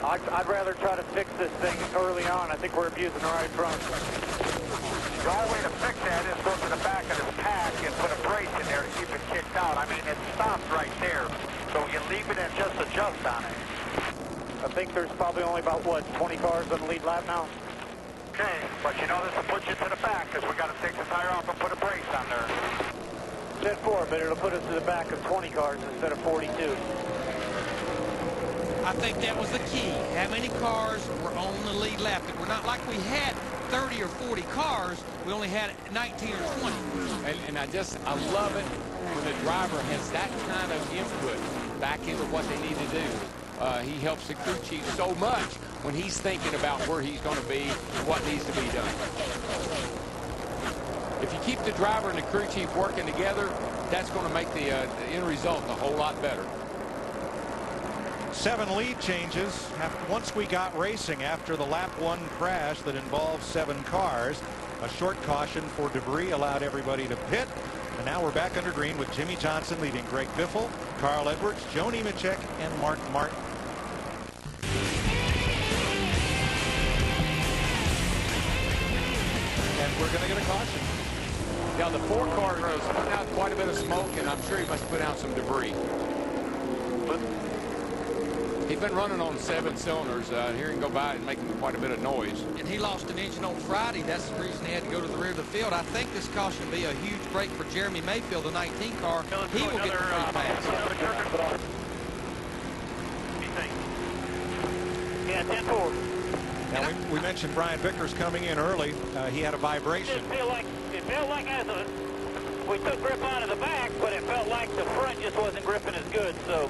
I'd rather try to fix this thing early on. I think we're abusing the right front. The only way to fix that is go to the back of this pack and put a brace in there to keep it kicked out. I mean, it stops right there, so you leave it and just adjust on it. I think there's probably only about, what, 20 cars on the lead lap now? Okay, but you know this will put you to the back because we got to take the tire off and put a brace on there. Said 4, but it'll put us to the back of 20 cars instead of 42. I think that was the key. How many cars were on the lead lap? We're not like we had 30 or 40 cars. We only had 19 or 20. And I love it when the driver has that kind of input back into what they need to do. He helps the crew chief so much when he's thinking about where he's going to be and what needs to be done. If you keep the driver and the crew chief working together, that's going to make the end result a whole lot better. 7 lead changes once we got racing after the lap 1 crash that involved 7 cars. A short caution for debris allowed everybody to pit. And now we're back under green with Jimmy Johnson leading Greg Biffle, Carl Edwards, Joe Nemechek, and Mark Martin. And we're going to get a caution. Now the 4 car is putting out quite a bit of smoke, and I'm sure he must put out some debris. He's been running on 7 cylinders. Here and go by and making quite a bit of noise. And he lost an engine on Friday. That's the reason he had to go to the rear of the field. I think this caution will be a huge break for Jeremy Mayfield, the 19 car. He will get the free pass. Yeah, 10-4. Now we mentioned Brian Vickers coming in early. He had a vibration. It felt like we took grip out of the back, but it felt like the front just wasn't gripping as good. So.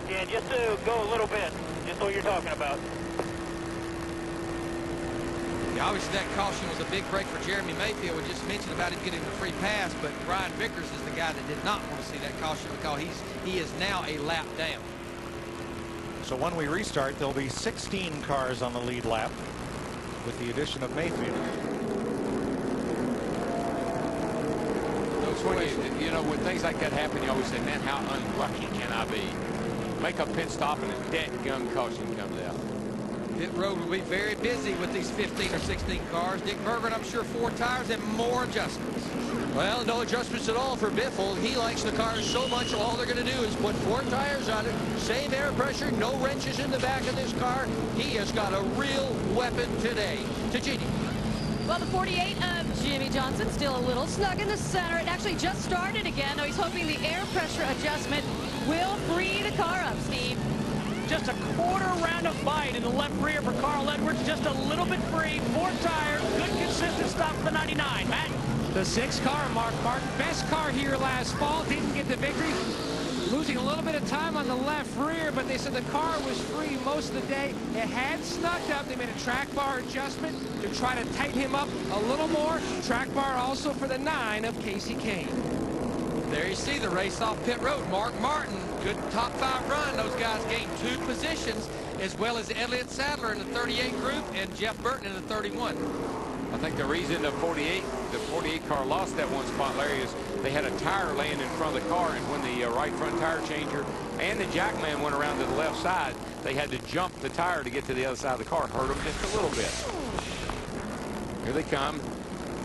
Yeah, just to go a little bit, just what you're talking about. Yeah, obviously that caution was a big break for Jeremy Mayfield. We just mentioned about him getting the free pass, but Brian Vickers is the guy that did not want to see that caution because he is now a lap down. So when we restart, there'll be 16 cars on the lead lap with the addition of Mayfield. You know, when things like that happen, you always say, man, how unlucky can I be? Make a pit stop and a dead gun caution comes out. Pit road will be very busy with these 15 or 16 cars. Dick Berger, I'm sure 4 tires and more adjustments. Well, no adjustments at all for Biffle. He likes the cars so much, all they're going to do is put 4 tires on it, same air pressure, no wrenches in the back of this car. He has got a real weapon today. To Jeannie. Well, the 48 of Jimmy Johnson still a little snug in the center. It actually just started again, though he's hoping the air pressure adjustment will free the car up, Steve. Just a quarter round of bite in the left rear for Carl Edwards. Just a little bit free. 4 tires. Good, consistent stop for the 99. Matt? The 6 car, Mark Martin. Best car here last fall. Didn't get the victory. Losing a little bit of time on the left rear, but they said the car was free most of the day. It had snuck up. They made a track bar adjustment to try to tighten him up a little more. Track bar also for the 9 of Casey Kane. There you see the race off pit road. Mark Martin, good top 5 run. Those guys gained 2 positions, as well as Elliott Sadler in the 38 group and Jeff Burton in the 31. I think the reason the 48 car lost that one spot, Larry, is they had a tire laying in front of the car, and when the right front tire changer and the jackman went around to the left side, they had to jump the tire to get to the other side of the car. Hurt them just a little bit. Here they come.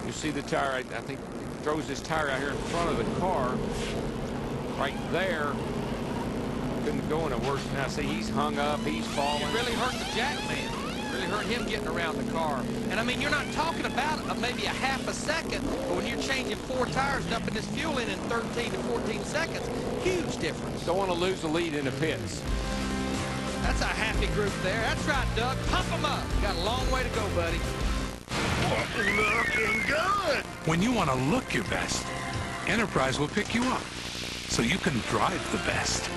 You see the tire, I think, throws this tire out here in front of the car right there. couldn't go any worse. Now, see, he's hung up, he's falling. It really hurt the jack man. Really hurt him getting around the car. And I mean, you're not talking about maybe a half a second, but when you're changing 4 tires, dumping this fuel in 13 to 14 seconds, huge difference. Don't want to lose the lead in the pits. That's a happy group there. That's right, Doug. Pump them up. You got a long way to go, buddy. Looking good. When you want to look your best, Enterprise will pick you up so you can drive the best.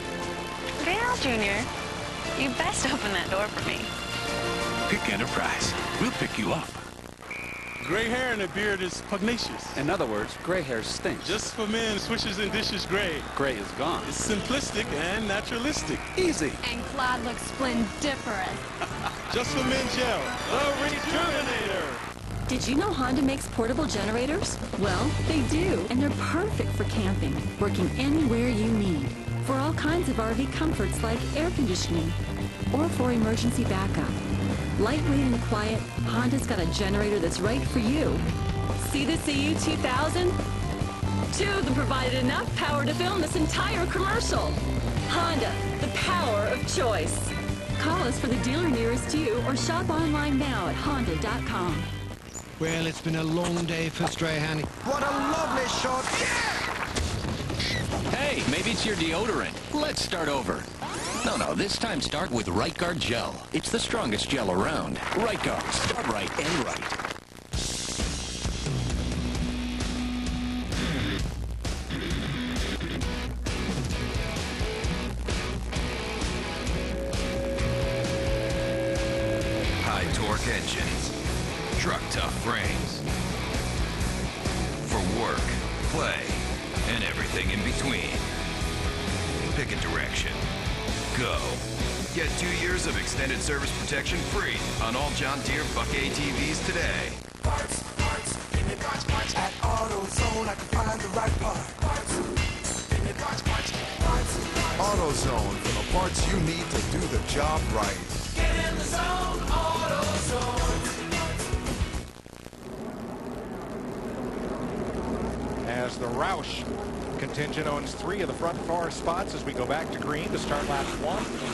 Dale Jr., you best open that door for me. Pick Enterprise. We'll pick you up. Gray hair in the beard is pugnacious. In other words, gray hair stinks. Just for men, switches and dishes gray. Gray is gone. It's simplistic and naturalistic. Easy. And Claude looks splendiferous. Just for men gel. The Rejuvenator. Did you know Honda makes portable generators? Well, they do, and they're perfect for camping, working anywhere you need. For all kinds of RV comforts like air conditioning, or for emergency backup. Lightweight and quiet, Honda's got a generator that's right for you. See the CU 2000? 2 of them provided enough power to film this entire commercial. Honda, the power of choice. Call us for the dealer nearest you or shop online now at honda.com. Well, it's been a long day for Strahan. What a lovely shot. Hey, maybe it's your deodorant. Let's start over. No, this time start with Right Guard Gel. It's the strongest gel around. Right Guard. Start right and right. High torque engines. Truck tough frames. For work, play, and everything in between. Pick a direction. Go. Get 2 years of extended service protection free on all John Deere Buck ATVs today. Parts, give me parts. At AutoZone, I can find the right part. Parts, give me parts. AutoZone, for the parts you need to do the job right. Get in the zone, AutoZone. As the Roush contingent owns 3 of the front 4 spots as we go back to green to start lap 1:23.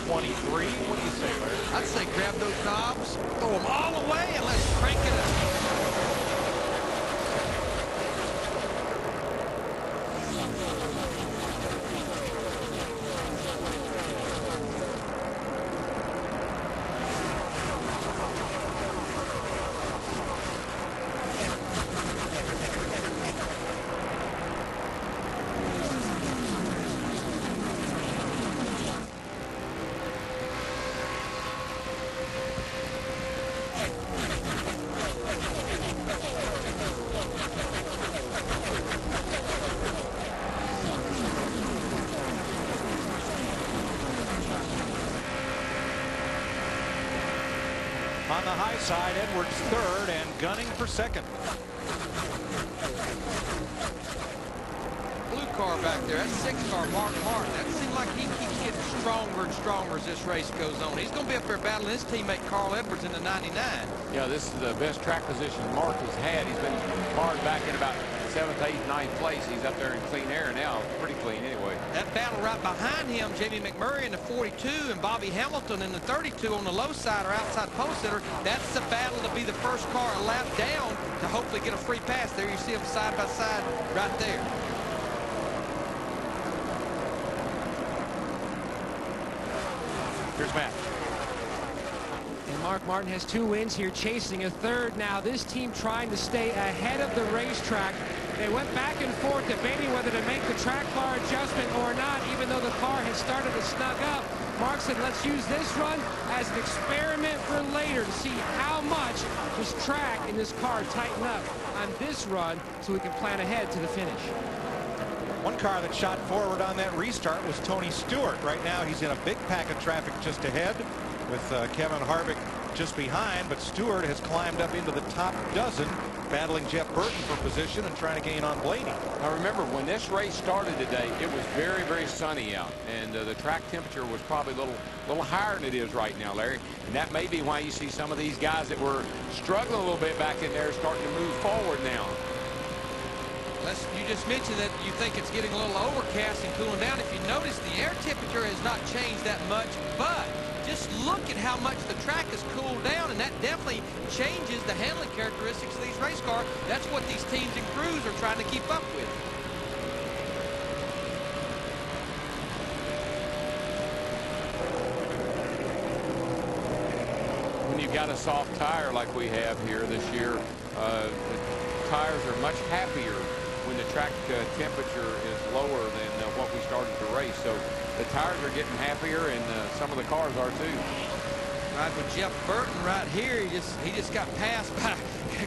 What do you say, Larry? I'd say grab those knobs, throw them all away, and let's crank it up. On the high side, Edwards third and gunning for second. Blue car back there, that's 6 car, Mark Martin. That seems like he keeps getting stronger and stronger as this race goes on. He's going to be up there battling his teammate Carl Edwards in the 99. Yeah, this is the best track position Mark has had. He's been hard back in about 7th, 8th, 9th place. He's up there in clean air now. Pretty clean anyway. That battle right behind him, Jamie McMurray in the 42 and Bobby Hamilton in the 32 on the low side or outside pole sitter. That's the battle to be the first car a lap down to hopefully get a free pass. There you see them side by side right there. Here's Matt. And Mark Martin has 2 wins here, chasing a third now. This team trying to stay ahead of the racetrack. They went back and forth debating whether to make the track bar adjustment or not, even though the car had started to snug up. Mark said, let's use this run as an experiment for later to see how much this track and this car tighten up on this run so we can plan ahead to the finish. One car that shot forward on that restart was Tony Stewart. Right now he's in a big pack of traffic just ahead with Kevin Harvick just behind, but Stewart has climbed up into the top dozen, battling Jeff Burton for position and trying to gain on Blaney. Now remember, when this race started today, it was very, very sunny out, and the track temperature was probably a little higher than it is right now, Larry. And that may be why you see some of these guys that were struggling a little bit back in there starting to move forward now. You just mentioned that you think it's getting a little overcast and cooling down. If you notice, the air temperature has not changed that much, but just look at how much the track has cooled down, and that definitely changes the handling characteristics of these race cars. That's what these teams and crews are trying to keep up with. When you've got a soft tire like we have here this year, the tires are much happier when the track temperature is lower than what we started to race. So the tires are getting happier, and some of the cars are too. Right with Jeff Burton right here, he just got passed by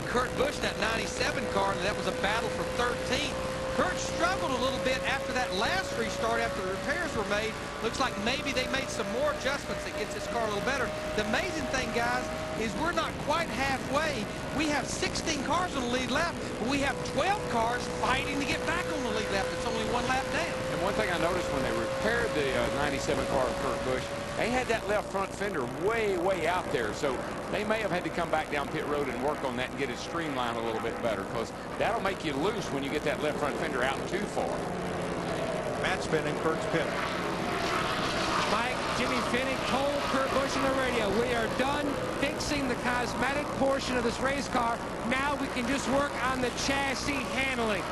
Kurt Busch, that 97 car, and that was a battle for 13th. Kurt struggled a little bit after that last restart after the repairs were made. Looks like maybe they made some more adjustments that gets this car a little better. The amazing thing, guys, is we're not quite halfway. We have 16 cars on the lead lap, but we have 12 cars fighting to get back on the lead lap. It's only one lap down. And one thing I noticed when they repaired the 97 car of Kurt Busch, they had that left front fender way out there. So they may have had to come back down pit road and work on that and get it streamlined a little bit better, because that'll make you loose when you get that left front fender out too far. Matt spinning, Kurt's pinning. Mike, Jimmy Finnick told Kurt Busch on the radio, we are done fixing the cosmetic portion of this race car. Now we can just work on the chassis handling.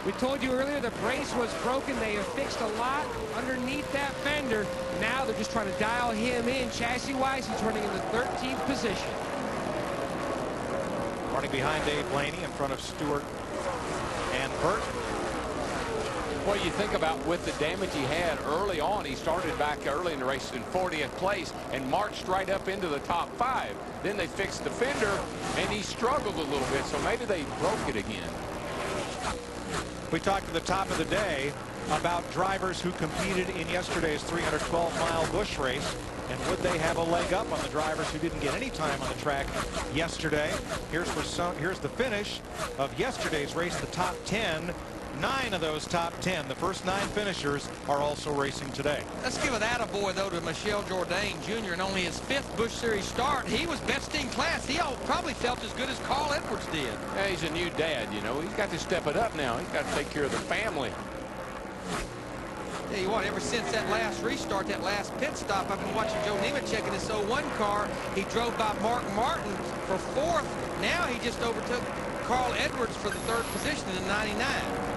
We told you earlier the brace was broken. They have fixed a lot underneath that fender. Now they're just trying to dial him in. Chassis-wise, he's running in the 13th position. Running behind Dave Blaney in front of Stewart and Burton. Well, you think about with the damage he had early on, he started back early in the race in 40th place and marched right up into the top 5. Then they fixed the fender, and he struggled a little bit, so maybe they broke it again. We talked at the top of the day about drivers who competed in yesterday's 312-mile Busch race, and would they have a leg up on the drivers who didn't get any time on the track yesterday. Here's the finish of yesterday's race, the top 10. 9 of those top 10, the first 9 finishers, are also racing today. Let's give an attaboy, though, to Michel Jourdain Jr. in only his 5th Busch Series start. He was best in class. He probably felt as good as Carl Edwards did. Yeah, he's a new dad, you know. He's got to step it up now. He's got to take care of the family. Tell you what, ever since that last restart, that last pit stop, I've been watching Joe Nemechek in his 01 car. He drove by Mark Martin for 4th. Now he just overtook Carl Edwards for the 3rd position in the 99.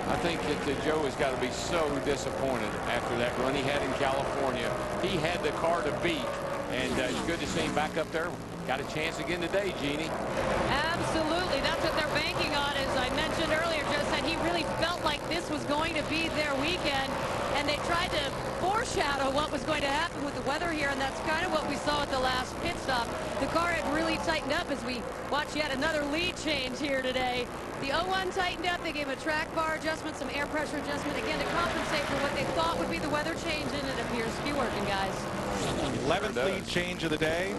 I think that Joe has got to be so disappointed after that run he had in California. He had the car to beat, and it's good to see him back up there. Got a chance again today, Jeannie. Absolutely. That's what they're banking on. As I mentioned earlier, Joe said he really felt like this was going to be their weekend, and they tried to foreshadow what was going to happen with the weather here, and that's kind of what we saw at the last pit stop. The car had really tightened up as we watch yet another lead change here today. The 01 tightened up. They gave a track bar adjustment, some air pressure adjustment, again, to compensate for what they thought would be the weather change, and it appears to be working, guys. 11th lead change of the day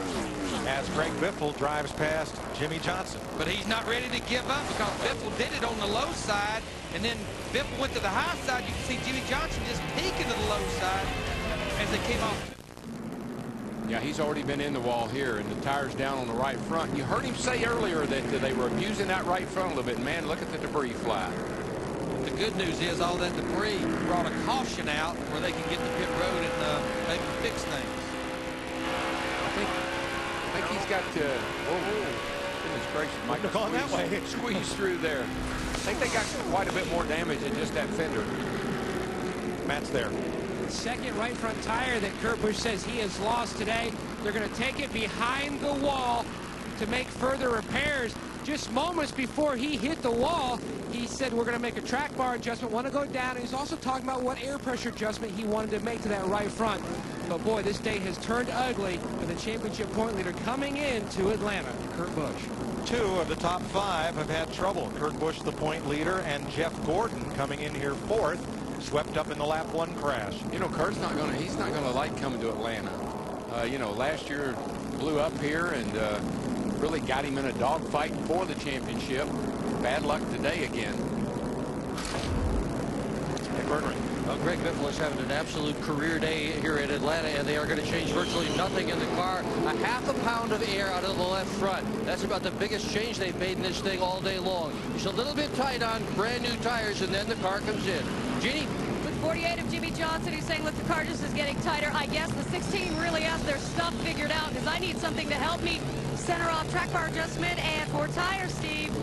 as Greg Biffle drives past Jimmy Johnson. But he's not ready to give up, because Biffle did it on the low side, and then Biffle went to the high side. You can see Jimmy Johnson just peeking to the low side as they came off. Yeah, he's already been in the wall here, and the tire's down on the right front. You heard him say earlier that they were abusing that right front a little bit. Man, look at the debris fly. The good news is all that debris brought a caution out where they can get to pit road and maybe fix things. I think he's got to. Goodness gracious, Mike! Gone that way. Squeeze through there. I think they got quite a bit more damage than just that fender. Matt's there. Second right front tire that Kurt Busch says he has lost today. They're going to take it behind the wall to make further repairs. Just moments before he hit the wall, he said we're going to make a track bar adjustment, want to go down. And he's also talking about what air pressure adjustment he wanted to make to that right front. But boy, this day has turned ugly with the championship point leader coming into Atlanta, Kurt Busch. 2 of the top 5 have had trouble. Kurt Busch, the point leader, and Jeff Gordon coming in here 4th. Swept up in the lap 1 crash. You know, Kurt's not going to. He's not going to like coming to Atlanta. You know, last year blew up here and really got him in a dogfight for the championship. Bad luck today again. Hey, Bernard, Well, Greg Biffle is having an absolute career day here in Atlanta, and they are going to change virtually nothing in the car. A half a pound of air out of the left front. That's about the biggest change they've made in this thing all day long. He's a little bit tight on brand new tires, and then the car comes in. Jeannie? With 48 of Jimmy Johnson, he's saying, look, the car just is getting tighter. I guess the 16 really has their stuff figured out, because I need something to help me center off track bar adjustment and four tires, Steve.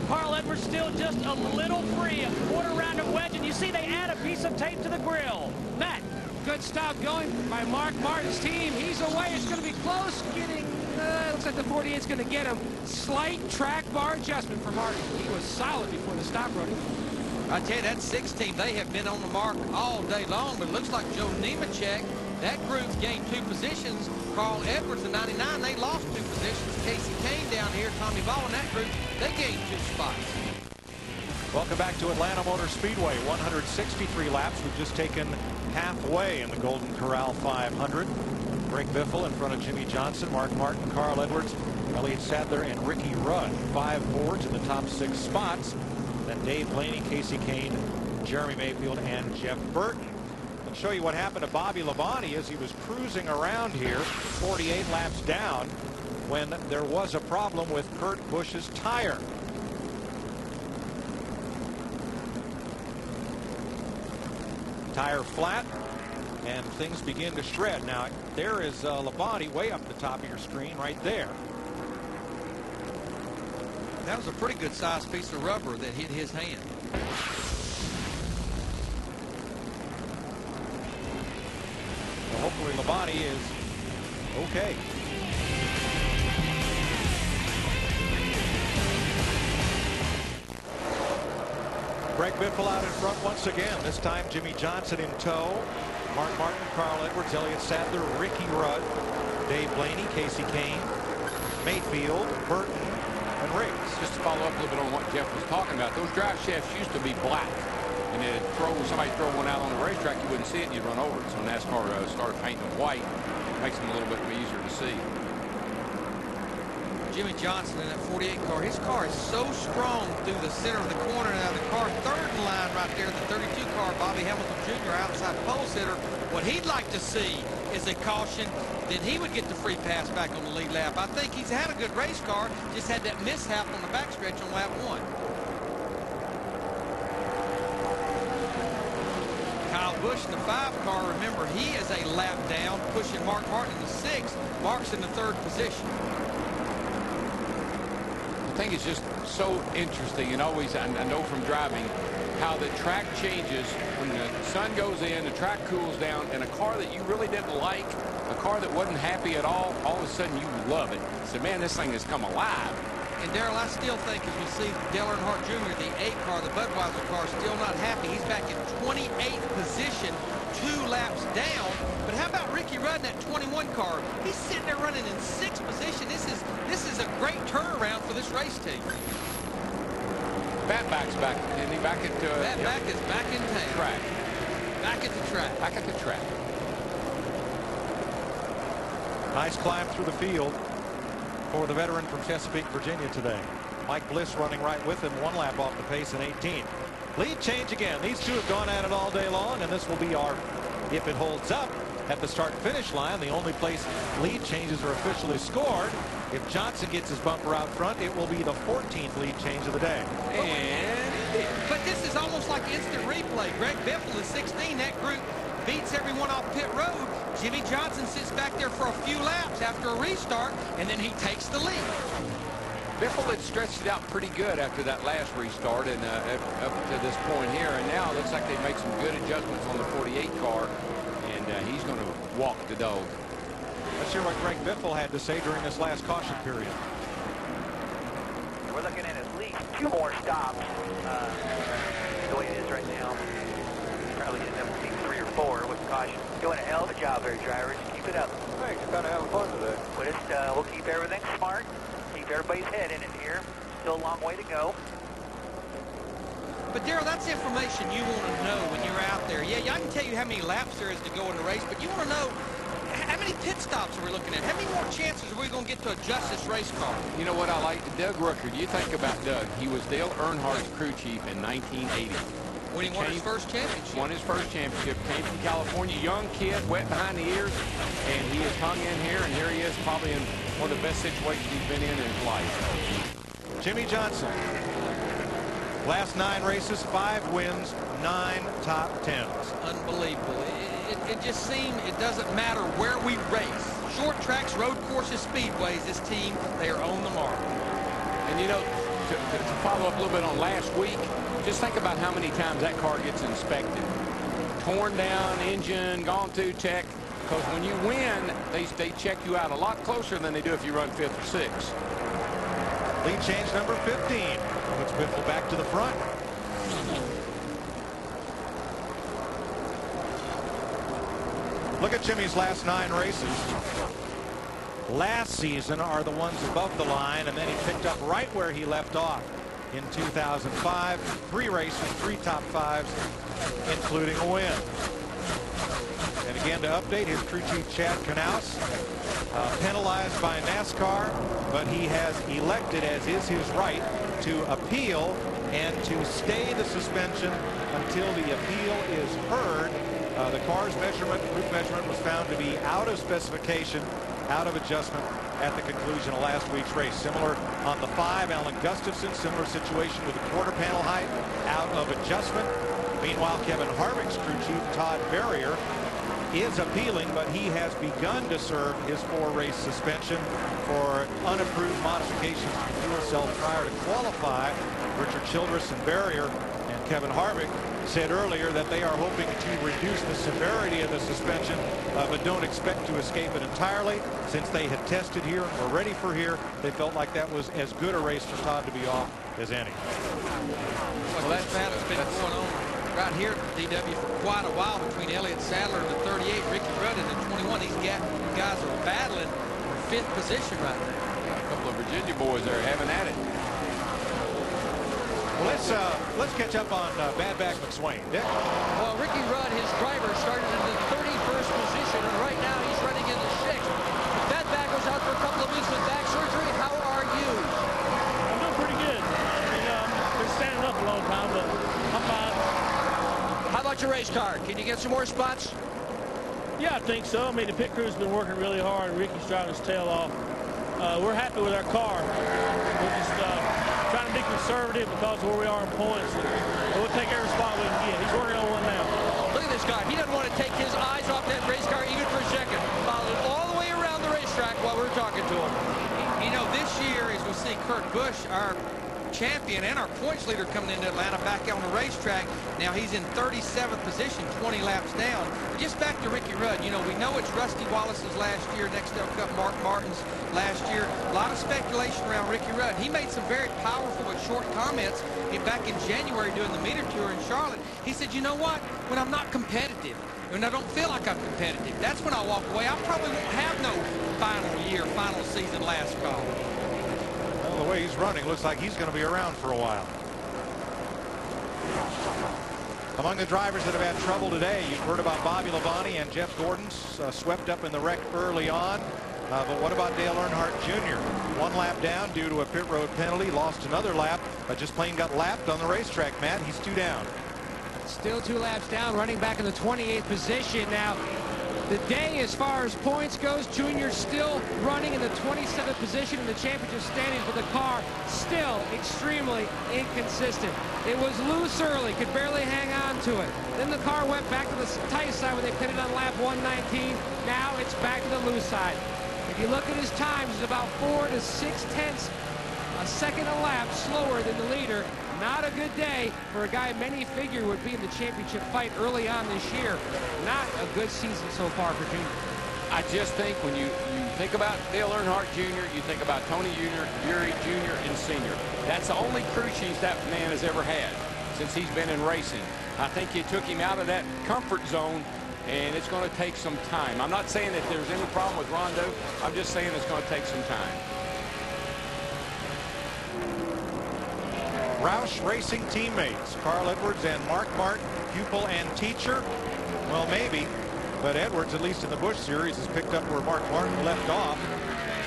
Carl Edwards still just a little free. A quarter round of wedge, and you see they add a piece of tape to the grill. Matt. Good stop going by Mark Martin's team. He's away. It's going to be close. Looks like the 48 is going to get him. Slight track bar adjustment for Martin. He was solid before the stop running. I tell you, that 6 team, they have been on the mark all day long, but it looks like Joe Nemechek, that group gained 2 positions. Carl Edwards, the 99, they lost 2 positions. Casey Kane down here, Tommy Ball in that group, they gained 2 spots. Welcome back to Atlanta Motor Speedway. 163 laps. We've just taken halfway in the Golden Corral 500. Greg Biffle in front of Jimmy Johnson, Mark Martin, Carl Edwards, Elliott Sadler, and Ricky Rudd. 5 Fords in the top 6 spots. Then Dave Blaney, Casey Kane, Jeremy Mayfield, and Jeff Burton. I'll show you what happened to Bobby Labonte as he was cruising around here 48 laps down when there was a problem with Kurt Busch's tire. Tire flat, and things begin to shred. Now, there is Labonte way up the top of your screen right there. That was a pretty good sized piece of rubber that hit his hand. Well, hopefully Labonte is okay. Greg Biffle out in front once again. This time Jimmy Johnson in tow. Mark Martin, Carl Edwards, Elliott Sadler, Ricky Rudd, Dave Blaney, Casey Kane, Mayfield, Burton, and Riggs. Just to follow up a little bit on what Jeff was talking about, those drive shafts used to be black. And then somebody throw one out on the racetrack, you wouldn't see it and you'd run over it. So NASCAR started painting them white. Makes them a little bit easier to see. Jimmy Johnson in that 48 car, his car is so strong through the center of the corner. Now the car third in line right there, the 32 car, Bobby Hamilton Jr. outside pole sitter. What he'd like to see is a caution that he would get the free pass back on the lead lap. I think he's had a good race car, just had that mishap on the backstretch on lap 1. Kyle Busch in the 5 car, remember, he is a lap down, pushing Mark Martin in the 6th. Mark's in the 3rd position. I think it's just so interesting, and always I know from driving how the track changes when the sun goes in, the track cools down, and a car that you really didn't like, a car that wasn't happy at all of a sudden you love it. So man, this thing has come alive. And Darrell, I still think as we see Dale Earnhardt Jr., the 8 car, the Budweiser car, still not happy. He's back in 28th position, 2 laps down. But how about Ricky Rudd in that 21 car? He's sitting there running in 6th position. This is a great turnaround for this race team. Fatback's back, isn't he? Back at Fatback is back in town. Track. Back at the track. Back at the track. Nice climb through the field for the veteran from Chesapeake, Virginia today. Mike Bliss running right with him, 1 lap off the pace in 18. Lead change again. These two have gone at it all day long, and this will be our, if it holds up, at the start finish line, the only place lead changes are officially scored. If Johnson gets his bumper out front, it will be the 14th lead change of the day. But this is almost like instant replay. Greg Biffle is 16. That group beats everyone off pit road. Jimmy Johnson sits back there for a few laps after a restart, and then he takes the lead. Biffle had stretched it out pretty good after that last restart and up to this point here, and now it looks like they've made some good adjustments on the 48 car, and he's going to walk the dog. Let's hear what Greg Biffle had to say during this last caution period. We're looking at least 2 more stops the way it is right now. Probably end up being 3 or 4 with caution. Doing a hell of a job there, drivers. Keep it up. Thanks. Kind of having fun today. We'll keep everything smart. Keep everybody's head in it here. Still a long way to go. But Darrell, that's information you want to know when you're out there. Yeah, I can tell you how many laps there is to go in the race, but you want to know how many pit stops are we looking at? How many more chances are we going to get to adjust this race car? You know what I like? Doug Rooker. You think about Doug. He was Dale Earnhardt's crew chief in 1980. When he won his first championship. Won his first championship. Came from California, young kid, wet behind the ears, and he has hung in here, and here he is probably in one of the best situations he's been in his life. Jimmy Johnson. Last 9 races, 5 wins, 9 top 10s. Unbelievable. It just seems it doesn't matter where we race. Short tracks, road courses, speedways, this team, they are on the mark. And you know, to follow up a little bit on last week, just think about how many times that car gets inspected. Torn down, engine, gone through check. Because when you win, they check you out a lot closer than they do if you run 5th or 6th. Lead change number 15. Puts Biffle back to the front. Look at Jimmy's last 9 races. Last season are the ones above the line, and then he picked up right where he left off in 2005. 3 races, 3 top 5s, including a win. And again, to update, his crew chief Chad Knaus, penalized by NASCAR, but he has elected, as is his right, to appeal and to stay the suspension until the appeal is heard. The car's measurement, group measurement, was found to be out of specification, out of adjustment at the conclusion of last week's race. Similar on the 5, Alan Gustafson, similar situation with the quarter panel height, out of adjustment. Meanwhile, Kevin Harvick's crew chief Todd Berrier is appealing, but he has begun to serve his 4-race suspension for unapproved modifications to the fuel cell prior to qualify. Richard Childress and Berrier and Kevin Harvick said earlier that they are hoping to reduce the severity of the suspension, but don't expect to escape it entirely. Since they had tested here and were ready for here, they felt like that was as good a race for Todd to be off as any. Well, that battle's been going on right here at DW for quite a while between Elliott Sadler and the 38, Ricky Rudd and the 21. These guys are battling for 5th position right now. A couple of Virginia boys there having at it. Well, let's catch up on Bad Back McSwain. Dick? Well, Ricky Rudd, his driver, started in the 31st position, and right now he's running in the 6th. Bad Back was out for a couple of weeks with back surgery. How are you? I'm doing pretty good. I've been standing up a long time, but I'm fine. How about your race car? Can you get some more spots? Yeah, I think so. I mean, the pit crew's been working really hard, and Ricky's driving his tail off. We're happy with our car. We're just trying to be conservative because of where we are in points. We'll take every spot we can get. He's working on one now. Look at this guy. He doesn't want to take his eyes off that race car even for a second. Followed it all the way around the racetrack while we're talking to him. You know, this year, as we see Kurt Busch, our champion and our points leader coming into Atlanta back on the racetrack. Now he's in 37th position, 20 laps down. But just back to Ricky Rudd, you know, we know it's Rusty Wallace's last year, NEXTEL Cup, Mark Martin's last year. A lot of speculation around Ricky Rudd. He made some very powerful but short comments back in January doing the meter tour in Charlotte. He said, you know what, when I'm not competitive, when I don't feel like I'm competitive, that's when I walk away. I probably won't have no final season last call. Well, the way he's running, looks like he's going to be around for a while. Among the drivers that have had trouble today, you've heard about Bobby Labonte and Jeff Gordon swept up in the wreck early on. But what about Dale Earnhardt Jr.? 1 lap down due to a pit road penalty, lost another lap, but just plain got lapped on the racetrack. Matt, he's 2 down. Still 2 laps down, running back in the 28th position. Now, the day as far as points goes, Junior still running in the 27th position in the championship standings, but the car still extremely inconsistent. It was loose early, could barely hang on to it. Then the car went back to the tight side when they pitted on lap 119. Now it's back to the loose side. If you look at his times, it's about 4 to 6 tenths a second a lap slower than the leader. Not a good day for a guy many figured would be in the championship fight early on this year. Not a good season so far for Junior. I just think when you think about Dale Earnhardt Jr., you think about Tony Jr., Bury Jr., and Sr. That's the only crew chief that man has ever had since he's been in racing. I think you took him out of that comfort zone, and it's going to take some time. I'm not saying that there's any problem with Rondo. I'm just saying it's going to take some time. Roush Racing teammates, Carl Edwards and Mark Martin, pupil and teacher. Well, maybe, but Edwards, at least in the Busch Series, has picked up where Mark Martin left off.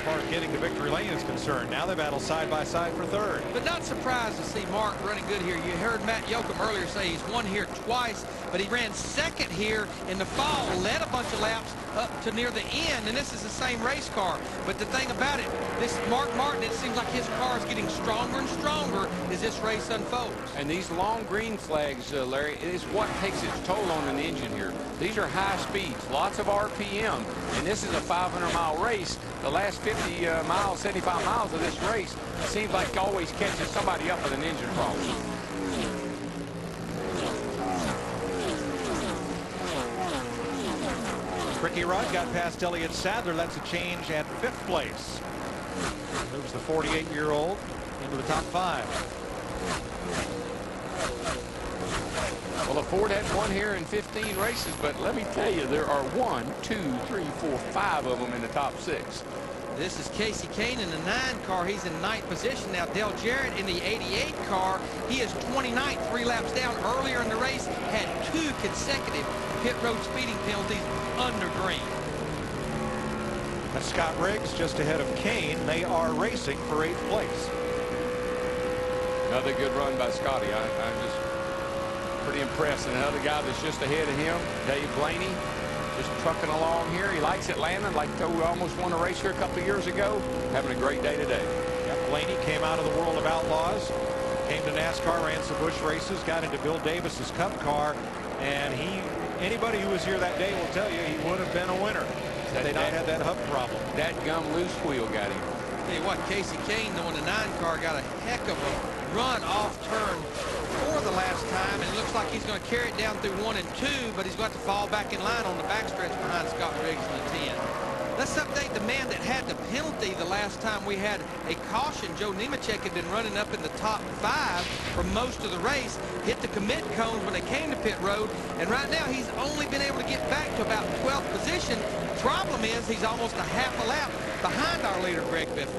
far as getting to victory lane is concerned. Now they battle side by side for third. But not surprised to see Mark running good here. You heard Matt Yoakum earlier say he's won here twice, but he ran second here in the fall, led a bunch of laps up to near the end, and this is the same race car. But the thing about it, this Mark Martin, it seems like his car is getting stronger and stronger as this race unfolds. And these long green flags, Larry, is what takes its toll on an engine here. These are high speeds, lots of RPM, and this is a 500-mile race. The last 50 miles, 75 miles of this race seems like always catches somebody up with an engine problem. Ricky Rudd got past Elliott Sadler. That's a change at 5th place. Moves the 48-year-old into the top 5. Well, the Ford had won here in 15 races, but let me tell you, there are 1, 2, 3, 4, 5 of them in the top 6. This is Casey Kane in the 9 car. He's in 9th position. Now, Dale Jarrett in the 88 car. He is 29th, 3 laps down. Earlier in the race, had 2 consecutive pit road speeding penalties under green. That's Scott Riggs just ahead of Kane. They are racing for 8th place. Another good run by Scotty. I'm just pretty impressed. And another guy that's just ahead of him, Dave Blaney, just trucking along here. He likes Atlanta, like we almost won a race here a couple of years ago. Having a great day today. Yep, Blaney came out of the World of Outlaws, came to NASCAR, ran some Busch races, got into Bill Davis's Cup car, and anybody who was here that day will tell you he would have been a winner had they not had that hub problem. That gum loose wheel got him. Tell you what, Casey Kane, though, in the 9 car, got a heck of a run off turn 4 the last time, and it looks like he's going to carry it down through 1 and 2, but he's going to fall back in line on the backstretch behind Scott Riggs in the 10. Let's update the man that had the penalty the last time we had a caution. Joe Nemechek had been running up in the top 5 for most of the race, hit the commit cones when they came to pit road, and right now he's only been able to get back to about 12th position. Problem is he's almost a half a lap behind our leader, Greg Biffle.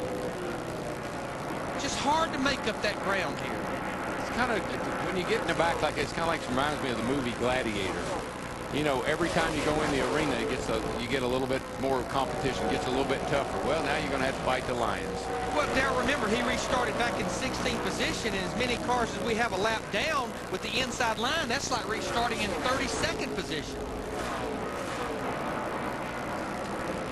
Just hard to make up that ground here. It's kind of, when you get in the back like it's kind of like reminds me of the movie Gladiator. You know, every time you go in the arena, you get a little bit more competition, gets a little bit tougher. Well, now you're going to have to fight the Lions. Well, Darrell, remember, he restarted back in 16th position, and as many cars as we have a lap down with the inside line, that's like restarting in 32nd position.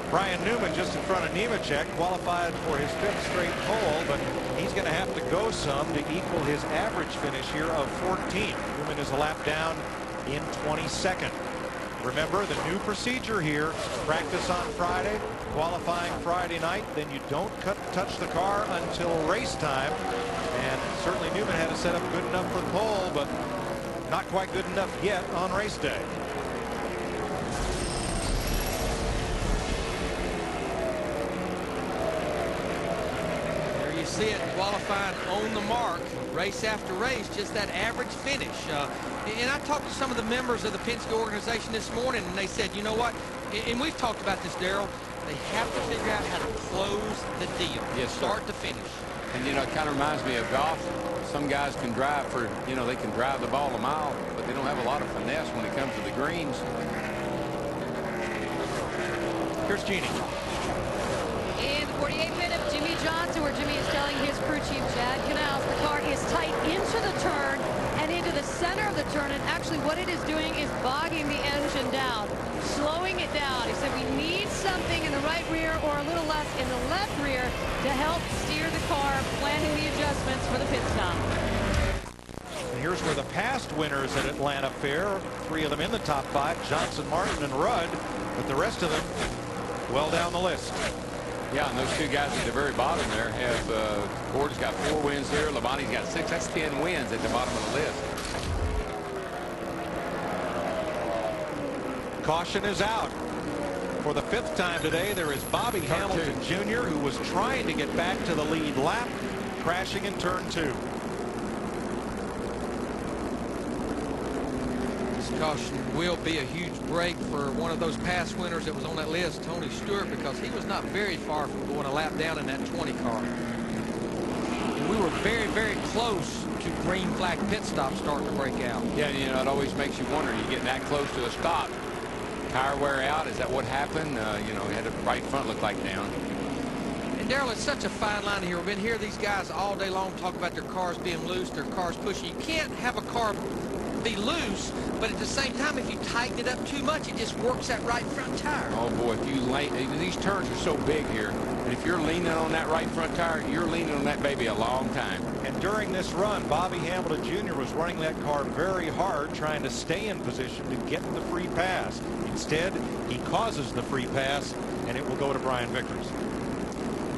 Brian Newman just in front of Nemechek, qualified for his 5th straight pole, but he's going to have to go some to equal his average finish here of 14. Newman is a lap down in 22nd. Remember the new procedure here: practice on Friday, qualifying Friday night, then you don't touch the car until race time. And certainly Newman had it set up good enough for pole, but not quite good enough yet on race day. You see it qualifying on the mark, race after race, just that average finish. And I talked to some of the members of the Penske organization this morning, and they said, you know what, and we've talked about this, Darrell, they have to figure out how to close the deal, yes, start to finish. And, you know, it kind of reminds me of golf. Some guys can drive for, you know, they can drive the ball a mile, but they don't have a lot of finesse when it comes to the greens. Here's Jeannie. In the 48th minute, Jimmy Johnson, where Jimmy is telling his crew chief, Chad Canals, the car is tight into the turn and into the center of the turn. And actually what it is doing is bogging the engine down, slowing it down. He said we need something in the right rear or a little less in the left rear to help steer the car, planning the adjustments for the pit stop. And here's where the past winners at Atlanta Fair, 3 of them in the top 5, Johnson, Martin, and Rudd, but the rest of them well down the list. Yeah, and those 2 guys at the very bottom there have, Gordon's got 4 wins there, Labonte's got 6. That's 10 wins at the bottom of the list. Caution is out. For the 5th time today, there is Bobby Hamilton Jr., who was trying to get back to the lead lap, crashing in turn 2. Caution will be a huge break for one of those past winners that was on that list, Tony Stewart, because he was not very far from going a lap down in that 20 car. And we were very, very close to green flag pit stop starting to break out. Yeah, you know, it always makes you wonder, you get that close to a stop. Tire wear out, is that what happened? You know, he had the right front look like down. Darrell, it's such a fine line here. We've been hearing these guys all day long talk about their cars being loose, their cars pushing. You can't have a car be loose, but at the same time, if you tighten it up too much, it just works that right front tire. Oh boy, if you these turns are so big here, and if you're leaning on that right front tire, you're leaning on that baby a long time. And during this run, Bobby Hamilton Jr. was running that car very hard, trying to stay in position to get the free pass. Instead, he causes the free pass, and it will go to Brian Vickers.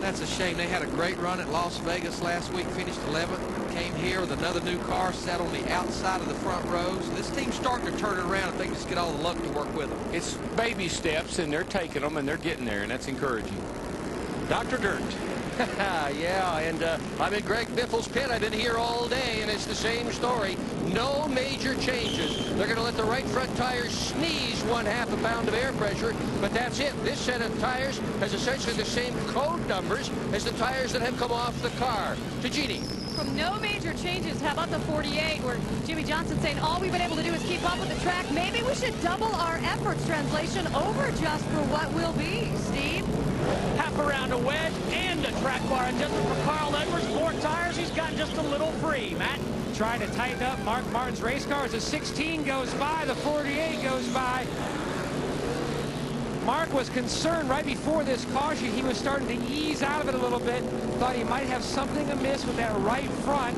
That's a shame. They had a great run at Las Vegas last week, finished 11th, came here with another new car, sat on the outside of the front rows. This team's starting to turn it around if they can just get all the luck to work with them. It's baby steps, and they're taking them, and they're getting there, and that's encouraging. Dr. Dirt. Yeah, and I'm in Greg Biffle's pit. I've been here all day, and it's the same story. No major changes. They're going to let the right front tires sneeze 1/2 a pound of air pressure, but that's it. This set of tires has essentially the same code numbers as the tires that have come off the car. To Jeannie. From no major changes, how about the 48, where Jimmy Johnson saying all we've been able to do is keep up with the track. Maybe we should double our efforts. Translation, overadjust for what will be. Steve? Half around a wedge and a track bar adjustment for Carl Edwards. 4 tires, he's got just a little free. Matt? Trying to tighten up Mark Martin's race car as the 16 goes by, the 48 goes by. Mark was concerned right before this caution. He was starting to ease out of it a little bit. Thought he might have something amiss with that right front.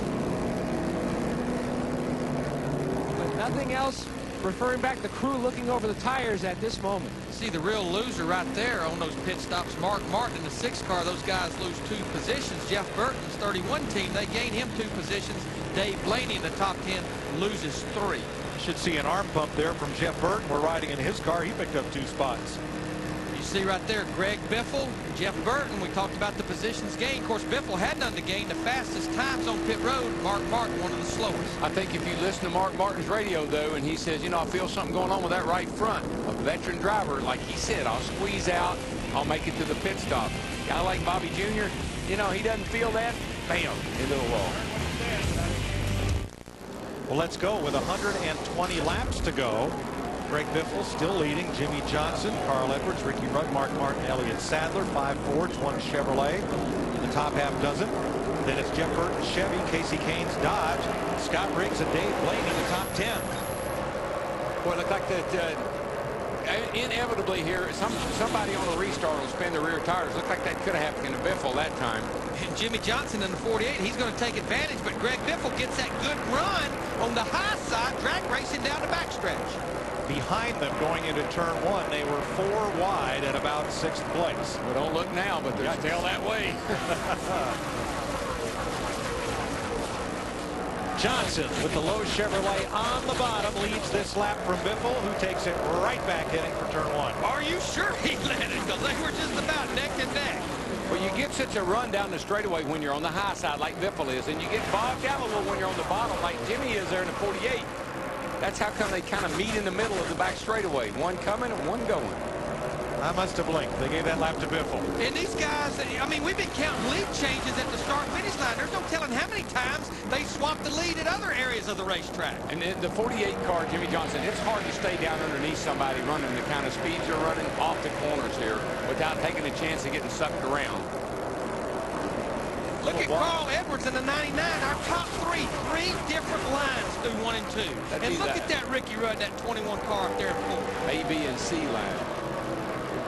But nothing else, referring back to the crew looking over the tires at this moment. See the real loser right there on those pit stops. Mark Martin in the 6 car. Those guys lose 2 positions. Jeff Burton's 31 team, they gain him 2 positions. Dave Blaney in the top 10 loses 3. Should see an arm pump there from Jeff Burton. We're riding in his car. He picked up 2 spots. You see right there, Greg Biffle, Jeff Burton. We talked about the positions gained. Of course, Biffle had none to gain. The fastest times on pit road. Mark Martin, one of the slowest. I think if you listen to Mark Martin's radio, though, and he says, you know, I feel something going on with that right front. A veteran driver, like he said, I'll squeeze out. I'll make it to the pit stop. Guy like Bobby Jr., you know, he doesn't feel that. Bam, into the wall. Well, let's go with 120 laps to go. Greg Biffle still leading. Jimmy Johnson, Carl Edwards, Ricky Rudd, Mark Martin, Elliott Sadler, 5 Fords, 1 Chevrolet. The top half dozen. Then it's Jeff Burton, Chevy, Casey Kane's Dodge, Scott Riggs, and Dave Blaney in the top 10. Boy, it looked like that inevitably here, somebody on a restart will spin the rear tires. Looked like that could have happened to Biffle that time. And Jimmy Johnson in the 48, he's going to take advantage, but Greg Biffle gets that good run on the high side, drag racing down the backstretch. Behind them going into turn 1, they were 4 wide at about 6th place. Well, don't look now, but they're still that way. Johnson with the low Chevrolet on the bottom leads this lap from Biffle, who takes it right back heading for turn 1. Are you sure he led it? Because they were just about neck and neck. Well, you get such a run down the straightaway when you're on the high side like Biffle is, and you get bogged down a little when you're on the bottom like Jimmy is there in the 48. That's how come they kind of meet in the middle of the back straightaway. One coming and one going. I must have blinked. They gave that lap to Biffle. And these guys, I mean, we've been counting lead changes at the start-finish line. There's no telling how many times they swapped the lead at other areas of the racetrack. And in the 48 car, Jimmy Johnson, it's hard to stay down underneath somebody running the kind of speeds you're running off the corners here without taking a chance of getting sucked around. Look at Carl Edwards in the 99. Our top 3 different lines through 1 and 2. And look at that Ricky Rudd, that 21 car up there in 4. A, B, and C line.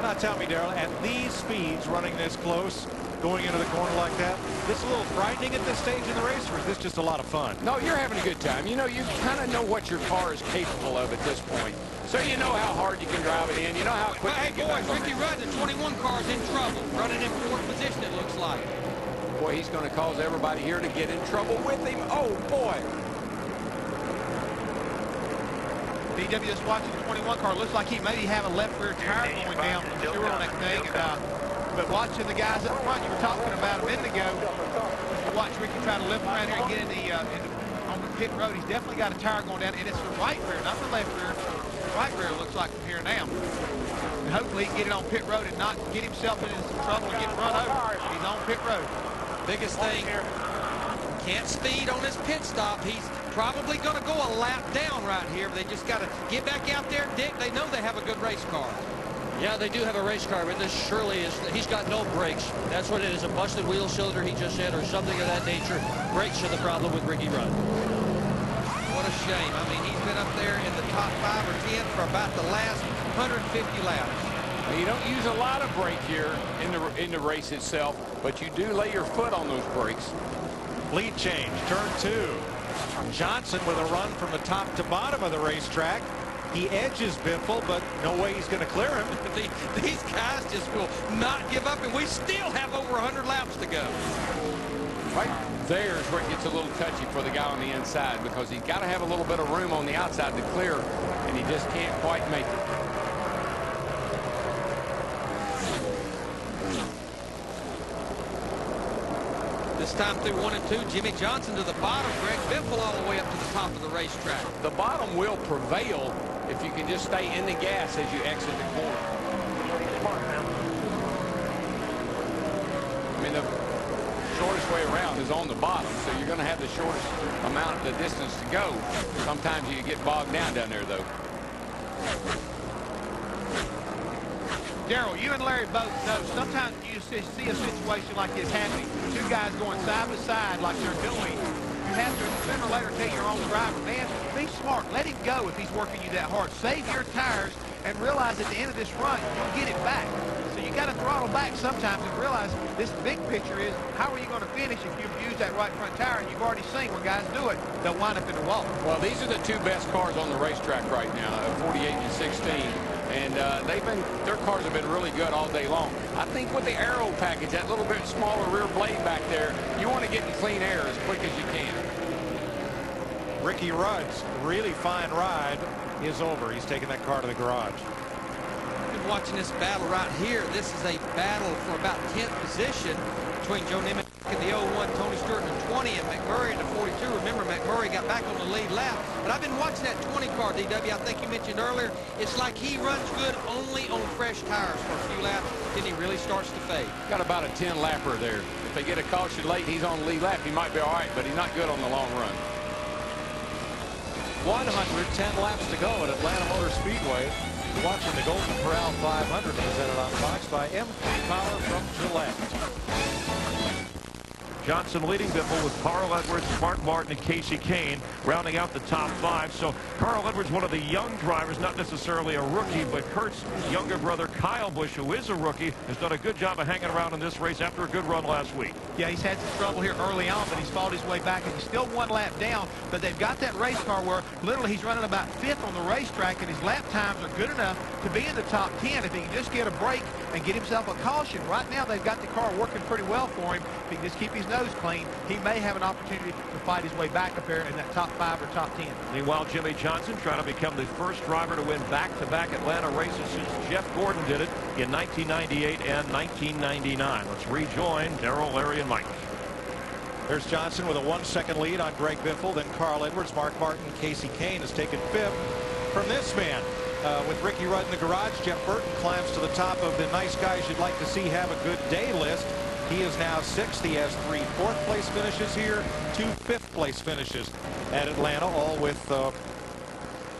Now tell me, Darrell, at these speeds, running this close, going into the corner like that, this a little frightening at this stage in the race, or is this just a lot of fun? No, you're having a good time. You know, you kind of know what your car is capable of at this point. So you know how hard you can drive it in. You know how quick hey, boys, Ricky Rudd, the 21 car is in trouble. Running in 4th position, it looks like. Boy, he's going to cause everybody here to get in trouble with him. Oh, boy. DW is watching the 21 car. Looks like he maybe have a left rear tire going down for sure on that thing. But watching the guys up front, you were talking about a minute ago, you watch Ricky try to lift around here and get in on the pit road. He's definitely got a tire going down, and it's the right rear, not the left rear. The right rear looks like from here now. And hopefully he can get it on pit road and not get himself into some trouble and get run over. He's on pit road. Biggest thing, can't speed on this pit stop. He's probably going to go a lap down right here. They just got to get back out there. Dick, they know they have a good race car. Yeah, they do have a race car, but this surely is, he's got no brakes. That's what it is, a busted wheel cylinder, he just said, or something of that nature. Brakes are the problem with Ricky Rudd. What a shame. I mean, he's been up there in the top 5 or 10 for about the last 150 laps. You don't use a lot of brake here in the race itself, but you do lay your foot on those brakes. Lead change, turn 2. Johnson with a run from the top to bottom of the racetrack. He edges Biffle, but no way he's going to clear him. These guys just will not give up, and we still have over 100 laps to go. Right there's where it gets a little touchy for the guy on the inside, because he's got to have a little bit of room on the outside to clear, and he just can't quite make it. This time through 1 and 2, Jimmy Johnson to the bottom, Greg Biffle all the way up to the top of the racetrack. The bottom will prevail if you can just stay in the gas as you exit the corner. I mean, the shortest way around is on the bottom, so you're going to have the shortest amount of the distance to go. Sometimes you get bogged down there, though. Darrell, you and Larry both know sometimes you see a situation like this happening, two guys going side by side like they're doing. You have to sooner or later tell your own driver, man, be smart. Let him go if he's working you that hard. Save your tires and realize at the end of this run, you'll get it back. So you got to throttle back sometimes and realize this big picture is how are you going to finish if you've used that right front tire, and you've already seen when guys do it, they'll wind up in the wall. Well, these are the two best cars on the racetrack right now, 48 and 16. And their cars have been really good all day long. I think with the aero package, that little bit smaller rear blade back there, you want to get in clean air as quick as you can. Ricky Rudd's really fine ride is over. He's taking that car to the garage. Been watching this battle right here. This is a battle for about 10th position between Joe Nemechek in the 01, Tony Stewart in the 20, and McMurray in the 42. Remember, McMurray got back on the lead lap. But I've been watching that 20 car, DW. I think you mentioned earlier, it's like he runs good only on fresh tires for a few laps, then he really starts to fade. Got about a 10 lapper there. If they get a caution late, he's on the lead lap. He might be all right, but he's not good on the long run. 110 laps to go at Atlanta Motor Speedway. You're watching the Golden Corral 500 presented on Fox by M3 Power from Gillette. Johnson leading Biffle with Carl Edwards, Mark Martin, and Casey Kane rounding out the top 5. So Carl Edwards, one of the young drivers, not necessarily a rookie, but Kurt's younger brother Kyle Busch, who is a rookie, has done a good job of hanging around in this race after a good run last week. Yeah, he's had some trouble here early on, but he's fought his way back, and he's still 1 lap down. But they've got that race car where literally he's running about 5th on the racetrack, and his lap times are good enough to be in the top 10 if he can just get a break and get himself a caution. Right now, they've got the car working pretty well for him. If he can just keep his nose clean, he may have an opportunity to fight his way back up there in that top 5 or top 10. Meanwhile, Jimmy Johnson trying to become the first driver to win back-to-back Atlanta races since Jeff Gordon did it in 1998 and 1999. Let's rejoin Darrell, Larry, and Mike. There's Johnson with a 1-second lead on Greg Biffle. Then Carl Edwards, Mark Martin, Casey Kane has taken 5th from this man. With Ricky Rudd in the garage, Jeff Burton climbs to the top of the nice guys you'd like to see have a good day list. He is now 6th. He has 3 4th-place finishes here, 2 5th-place finishes at Atlanta, all with,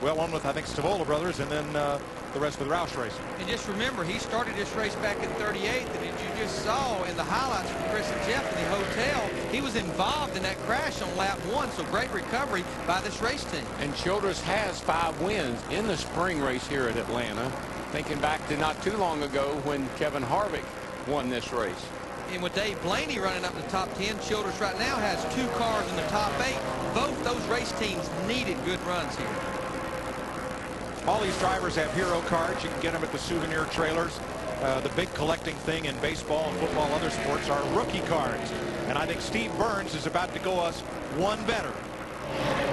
well, one with, I think, Stavola brothers, and then the rest with Roush Racing. And just remember, he started this race back in 38th, and as you just saw in the highlights from Chris and Jeff in the hotel, he was involved in that crash on lap 1, so great recovery by this race team. And Childress has 5 wins in the spring race here at Atlanta, thinking back to not too long ago when Kevin Harvick won this race. And with Dave Blaney running up in the top 10, Childress right now has 2 cars in the top 8. Both those race teams needed good runs here. All these drivers have hero cards. You can get them at the souvenir trailers. The big collecting thing in baseball and football, other sports, are rookie cards. And I think Steve Burns is about to go us one better.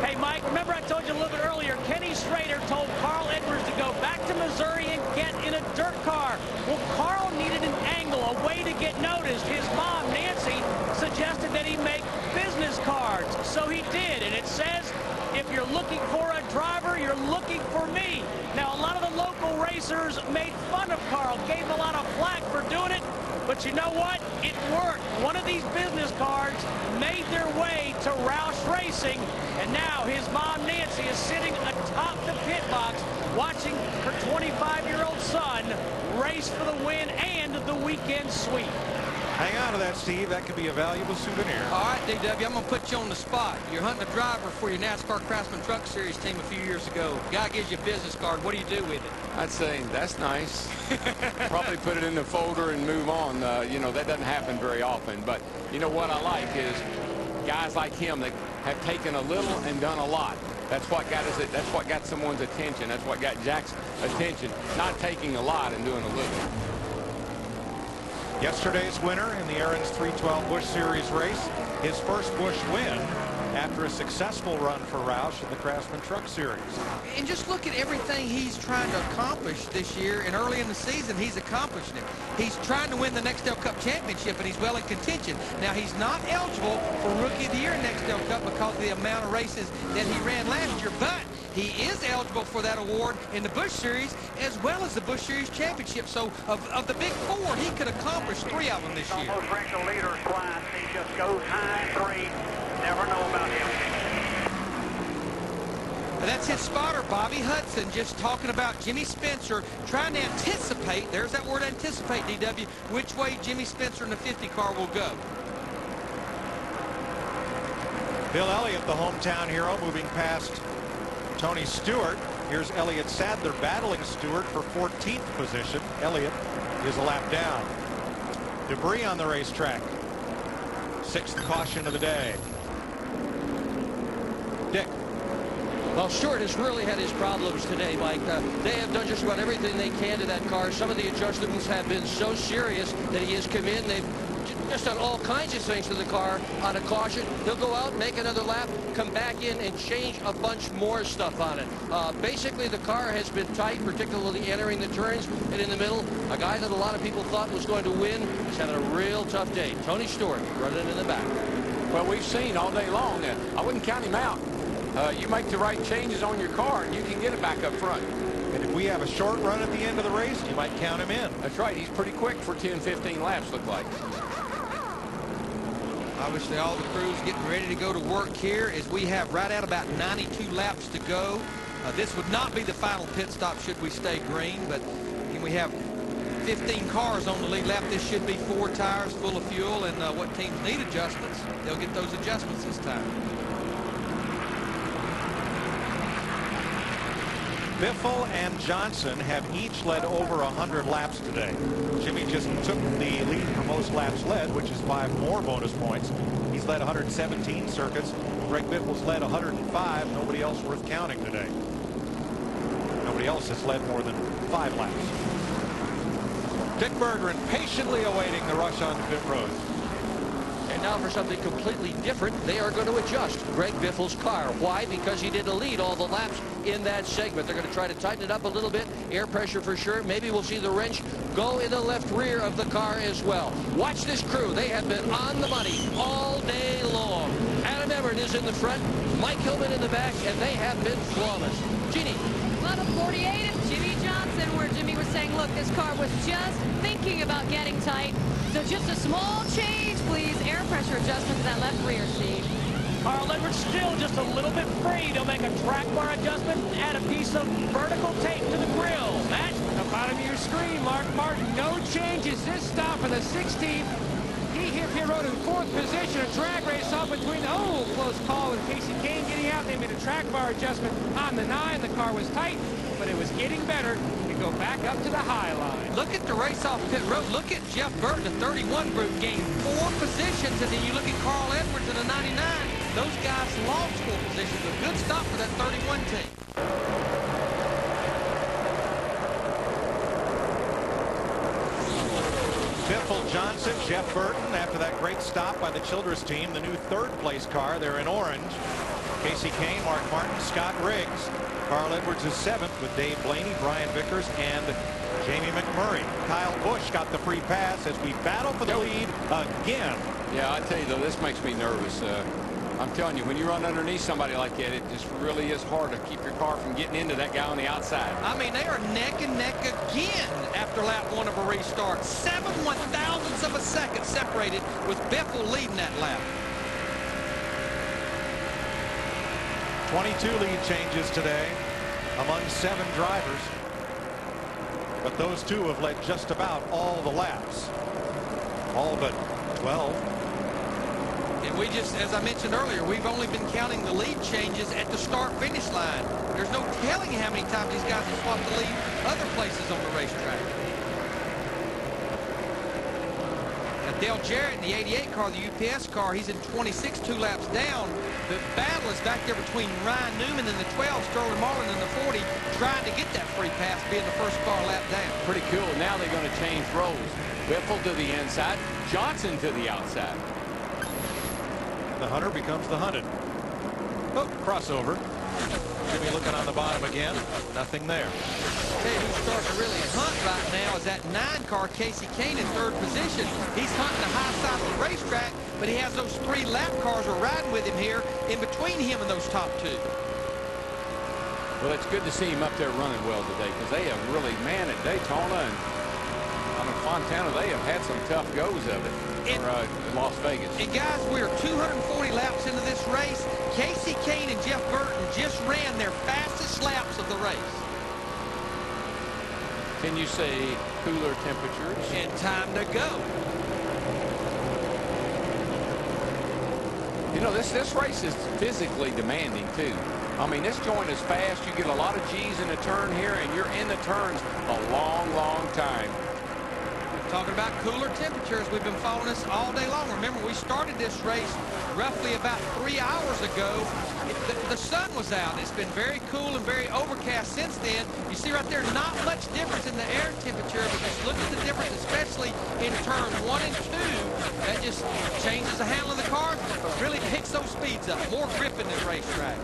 Hey, Mike, remember I told you a little bit earlier, Kenny Schrader told Carl Edwards to go back to Missouri and get in a dirt car. Well, Carl needed an angle, a way to get noticed. His mom, Nancy, suggested that he make business cards. So he did, and it says, if you're looking for a driver, you're looking for me. Now, a lot of the local racers made fun of Carl, gave him a lot of flack for doing it. But you know what? It worked. One of these business cards made their way to Roush Racing, and now his mom, Nancy, is sitting atop the pit box watching her 25-year-old son race for the win and the weekend sweep. Hang on to that, Steve. That could be a valuable souvenir. All right, DW, I'm going to put you on the spot. You're hunting a driver for your NASCAR Craftsman Truck Series team a few years ago. Guy gives you a business card. What do you do with it? I'd say, that's nice. Probably put it in the folder and move on. You know, that doesn't happen very often. But, you know, what I like is guys like him that have taken a little and done a lot. That's what got us. That's what got someone's attention. That's what got Jack's attention. Not taking a lot and doing a little. Yesterday's winner in the Aaron's 312 Busch Series race, his first Busch win after a successful run for Roush in the Craftsman Truck Series. And just look at everything he's trying to accomplish this year, and early in the season he's accomplishing it. He's trying to win the NEXTEL Cup Championship, and he's well in contention. Now, he's not eligible for Rookie of the Year in NEXTEL Cup because of the amount of races that he ran last year, but he is eligible for that award in the Busch Series as well as the Busch Series Championship. So of the big four, he could accomplish 3 of them this year. Almost ranked the leader twice. He just goes high in 3. Never know about him. That's his spotter, Bobby Hudson, just talking about Jimmy Spencer, trying to anticipate, there's that word anticipate, DW, which way Jimmy Spencer in the 50 car will go. Bill Elliott, the hometown hero, moving past Tony Stewart. Here's Elliott Sadler battling Stewart for 14th position. Elliott is a lap down. Debris on the racetrack. 6th caution of the day. Dick. Well, Stewart has really had his problems today, Mike. They have done just about everything they can to that car. Some of the adjustments have been so serious that he has come in. They've just done all kinds of things to the car on a caution. He'll go out, make another lap, come back in and change a bunch more stuff on it. Basically, the car has been tight, particularly entering the turns and in the middle. A guy that a lot of people thought was going to win is having a real tough day. Tony Stewart running in the back. Well, we've seen all day long that I wouldn't count him out. You make the right changes on your car and you can get it back up front. And if we have a short run at the end of the race, you might count him in. That's right. He's pretty quick for 10, 15 laps, look like. Obviously, all the crews getting ready to go to work here as we have right at about 92 laps to go. This would not be the final pit stop should we stay green, but we have 15 cars on the lead lap. This should be 4 tires full of fuel, and what teams need adjustments, they'll get those adjustments this time. Biffle and Johnson have each led over 100 laps today. Jimmy just took the lead for most laps led, which is 5 more bonus points. He's led 117 circuits. Greg Biffle's led 105. Nobody else worth counting today. Nobody else has led more than 5 laps. Dick Berggren patiently awaiting the rush onto pit road. And now for something completely different, they are going to adjust Greg Biffle's car. Why? Because he didn't lead all the laps in that segment. They're going to try to tighten it up a little bit. Air pressure for sure. Maybe we'll see the wrench go in the left rear of the car as well. Watch this crew. They have been on the money all day long. Adam Everett is in the front, Mike Hillman in the back, and they have been flawless. Jeannie. Bottom 48 of Jimmy Johnson, where Jimmy was saying, look, this car was just thinking about getting tight. So just a small change, please. Air pressure adjustment to that left rear seat. Carl Edwards still just a little bit free. He'll make a track bar adjustment and add a piece of vertical tape to the grill. Matt, at the bottom of your screen, Mark Martin, no changes this stop for the 16th. He hit pit road in 4th position. A drag race off between, close call with Casey Kane getting out. They made a track bar adjustment on the 9. The car was tight, but it was getting better to go back up to the high line. Look at the race off pit road. Look at Jeff Burton, the 31 group, gained 4 positions, and then you look at Carl Edwards in the 99. Those guys lost 4 positions. A good stop for that 31 team. Biffle, Johnson, Jeff Burton, after that great stop by the Childress team, the new 3rd place car, they're in orange. Casey Kane, Mark Martin, Scott Riggs. Carl Edwards is 7th with Dave Blaney, Brian Vickers, and Jamie McMurray. Kyle Busch got the free pass as we battle for the lead again. Yeah, I tell you though, this makes me nervous. I'm telling you, when you run underneath somebody like that, it just really is hard to keep your car from getting into that guy on the outside. I mean, they are neck and neck again after lap 1 of a restart. 7 1/1000ths of a second separated with Biffle leading that lap. 22 lead changes today among 7 drivers. But those two have led just about all the laps. All but 12. And we just, as I mentioned earlier, we've only been counting the lead changes at the start-finish line. There's no telling how many times these guys have swapped the lead other places on the racetrack. Now, Dale Jarrett in the 88 car, the UPS car, he's in 26, 2 laps down. The battle is back there between Ryan Newman in the 12, Sterling Marlin in the 40, trying to get that free pass, being the first car lap down. Pretty cool. Now they're going to change roles. Biffle to the inside, Johnson to the outside. The hunter becomes the hunted. Oh, crossover. Jimmy looking on the bottom again. Nothing there. Tell you who's starting to really hunt right now is that 9 car, Casey Kane, in 3rd position. He's hunting the high side of the racetrack, but he has those 3 lap cars are riding with him here in between him and those top 2. Well, it's good to see him up there running well today, because they have really, man, at Daytona and Fontana, they have had some tough goes of it in Las Vegas. And guys, we're 240 laps into this race. Casey Kane and Jeff Burton just ran their fastest laps of the race. Can you say cooler temperatures? And time to go. You know, this race is physically demanding, too. I mean, this joint is fast. You get a lot of G's in a turn here, and you're in the turns a long, long time. Talking about cooler temperatures, we've been following this all day long. Remember, we started this race roughly about 3 hours ago. The sun was out. It's been very cool and very overcast since then. You see right there, not much difference in the air temperature, but just look at the difference, especially in turn 1 and 2. That just changes the handle of the car, but really picks those speeds up. More grip in this racetrack.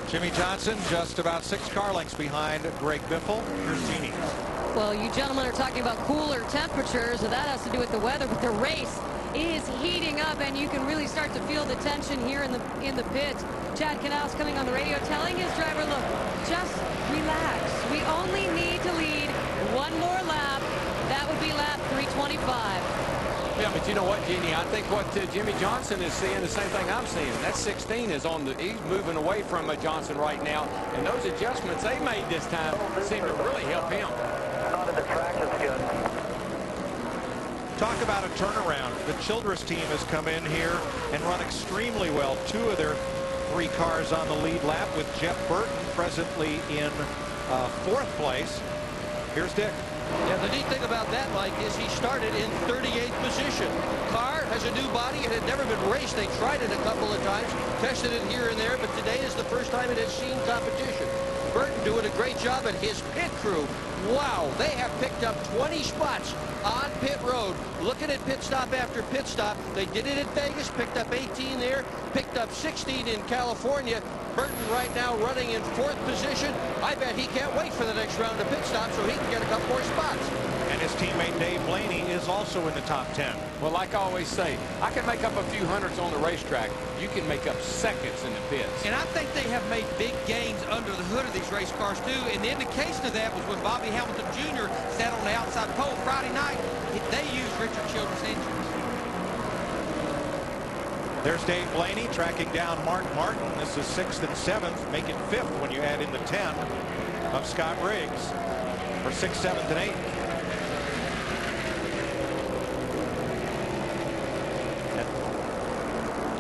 Jimmy Johnson just about 6 car lengths behind Greg Biffle. Here's Jeannie. Well, you gentlemen are talking about cooler temperatures, so that has to do with the weather, but the race is heating up, and you can really start to feel the tension here in the pits. Chad Knaus coming on the radio telling his driver, look, just relax. We only need to lead 1 more lap. That would be lap 325. Yeah, but you know what, Jeannie? I think what Jimmy Johnson is seeing, the same thing I'm seeing. That 16 is he's moving away from Johnson right now, and those adjustments they made this time seem to really help him. Talk about a turnaround. The Childress team has come in here and run extremely well. 2 of their 3 cars on the lead lap, with Jeff Burton presently in 4th place. Here's Dick. Yeah, the neat thing about that, Mike, is he started in 38th position. Car has a new body. It had never been raced. They tried it a couple of times, tested it here and there, but today is the first time it has seen competition. Burton doing a great job, and his pit crew, wow, they have picked up 20 spots on pit road. Looking at pit stop after pit stop. They did it at Vegas, picked up 18 there, picked up 16 in California. Burton right now running in 4th position. I bet he can't wait for the next round of pit stop so he can get a couple more spots. And his teammate Dave Blaney is also in the top 10. Well, like I always say, I can make up a few hundreds on the racetrack. You can make up seconds in the pits. And I think they have made big gains under the hood of these race cars, too. And the indication of that was when Bobby Hamilton Jr. sat on the outside pole Friday night. They used Richard Childress engines. There's Dave Blaney tracking down Mark Martin. This is 6th and 7th, make it 5th when you add in the 10 of Scott Riggs for 6th, 7th, and 8th.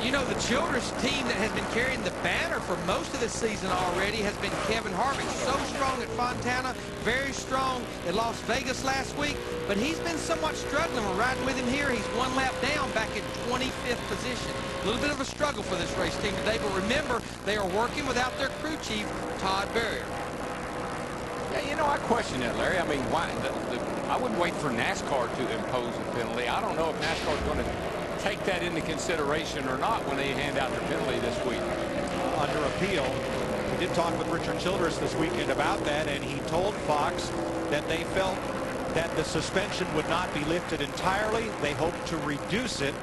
You know, the Childress team that has been carrying the banner for most of the season already has been Kevin Harvick. So strong at Fontana, very strong at Las Vegas last week, but he's been somewhat struggling. We're riding with him here. He's 1 lap down, back in 25th position. A little bit of a struggle for this race team today, but remember, they are working without their crew chief, Todd Berrier. Yeah, you know, I question that, Larry. I mean, why? I wouldn't wait for NASCAR to impose a penalty. I don't know if NASCAR is going to take that into consideration or not when they hand out their penalty this week. Under appeal. We did talk with Richard Childress this weekend about that, and he told Fox that they felt that the suspension would not be lifted entirely. They hoped to reduce it,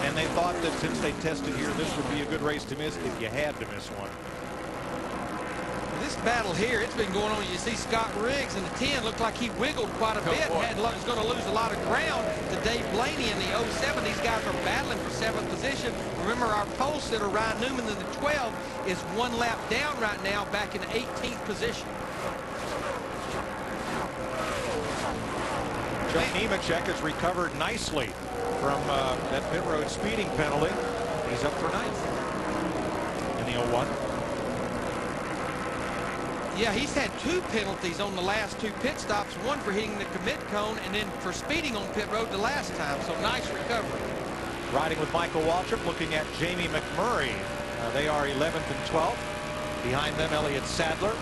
and they thought that since they tested here, this would be a good race to miss if you had to miss one. This battle here, it's been going on. You see Scott Riggs in the 10 looked like he wiggled quite a bit. Was going to lose a lot of ground to Dave Blaney in the 07. These guys are battling for 7th position. Remember, our pole sitter, Ryan Newman, in the 12 is 1 lap down right now, back in 18th position. Joe Nemechek has recovered nicely from that pit road speeding penalty. He's up for 9th in the 01. Yeah, he's had 2 penalties on the last 2 pit stops, one for hitting the commit cone and then for speeding on pit road the last time. So nice recovery. Riding with Michael Waltrip, looking at Jamie McMurray. They are 11th and 12th. Behind them, Elliott Sadler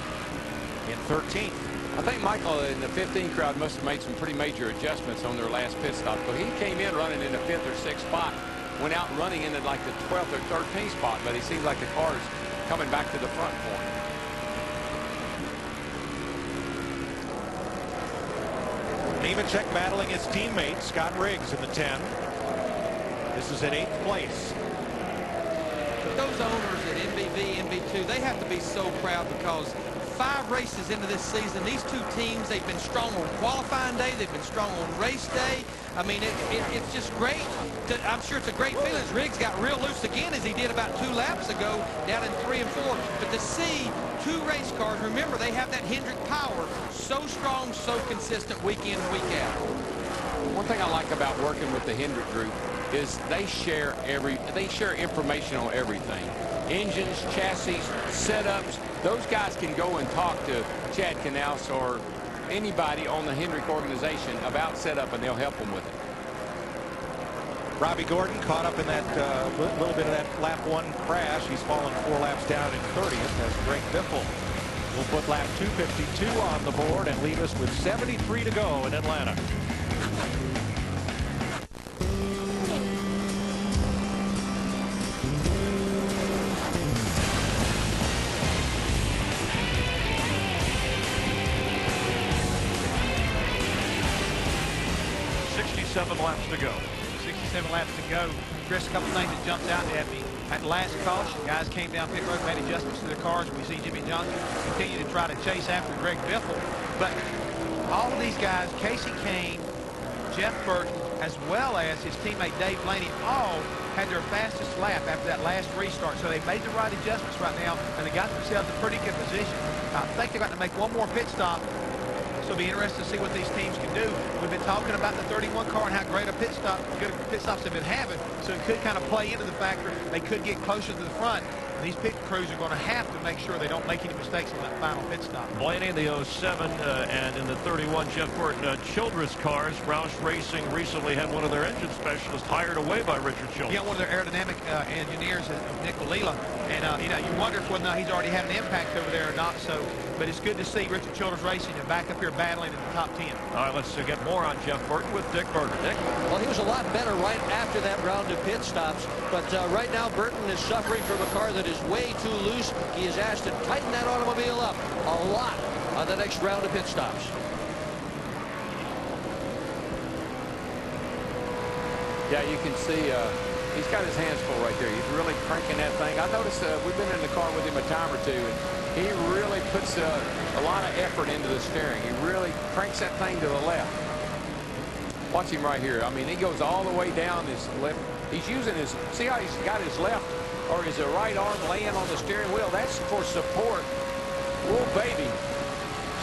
in 13th. I think Michael in the 15 crowd must have made some pretty major adjustments on their last pit stop. But he came in running in the 5th or 6th spot, went out running into like the 12th or 13th spot, but he seems like the car's coming back to the front for him. Nemechek battling his teammate Scott Riggs in the 10. This is at 8th place. Those owners at NBV, NB2, they have to be so proud because 5 races into this season, these 2 teams, they've been strong on qualifying day, they've been strong on race day. I mean, it's just great. I'm sure it's a great feeling. Riggs got real loose again as he did about 2 laps ago down in 3 and 4. But to see 2 race cars, remember they have that Hendrick power, so strong, so consistent week in and week out. One thing I like about working with the Hendrick group is they share information on everything. Engines, chassis, setups. Those guys can go and talk to Chad Knaus or anybody on the Hendrick organization about setup, and they'll help them with it. Robbie Gordon caught up in that little bit of that lap 1 crash. He's fallen 4 laps down in 30th as Greg Biffle will put lap 252 on the board and leave us with 73 to go in Atlanta. Laps to go. 67 laps to go. Chris, a couple things that jumped out at me. At the last caution, guys came down pit road, made adjustments to their cars. We see Jimmy Johnson continue to try to chase after Greg Biffle. But all of these guys, Casey Kane, Jeff Burton, as well as his teammate Dave Blaney, all had their fastest lap after that last restart. So they made the right adjustments right now, and they got themselves in pretty good position. I think they're going to make one more pit stop. So it'll be interesting to see what these teams can do. We've been talking about the 31 car and how great a good pit stops they've been having. So it could kind of play into the factor they could get closer to the front. These pit crews are going to have to make sure they don't make any mistakes on that final pit stop. Blaney in the 07 and in the 31 Jeff Burton Childress cars. Roush Racing recently had one of their engine specialists hired away by Richard Childress. Yeah, one of their aerodynamic engineers, Nick Walila. And, you know, you wonder if whether or not he's already had an impact over there or not. So, but it's good to see Richard Childress Racing and back up here battling in the top 10. All right, let's get more on Jeff Burton with Dick Berger. Dick? Well, he was a lot better right after that round of pit stops. But right now, Burton is suffering from a car that is way too loose. He is asked to tighten that automobile up a lot on the next round of pit stops. Yeah, you can see he's got his hands full right there. He's really cranking that thing. I noticed we've been in the car with him a time or two, and he really puts a lot of effort into the steering. He really cranks that thing to the left. Watch him right here. I mean, he goes all the way down his left. He's using his, see how he's got his left or his right arm laying on the steering wheel? That's for support. Oh, baby.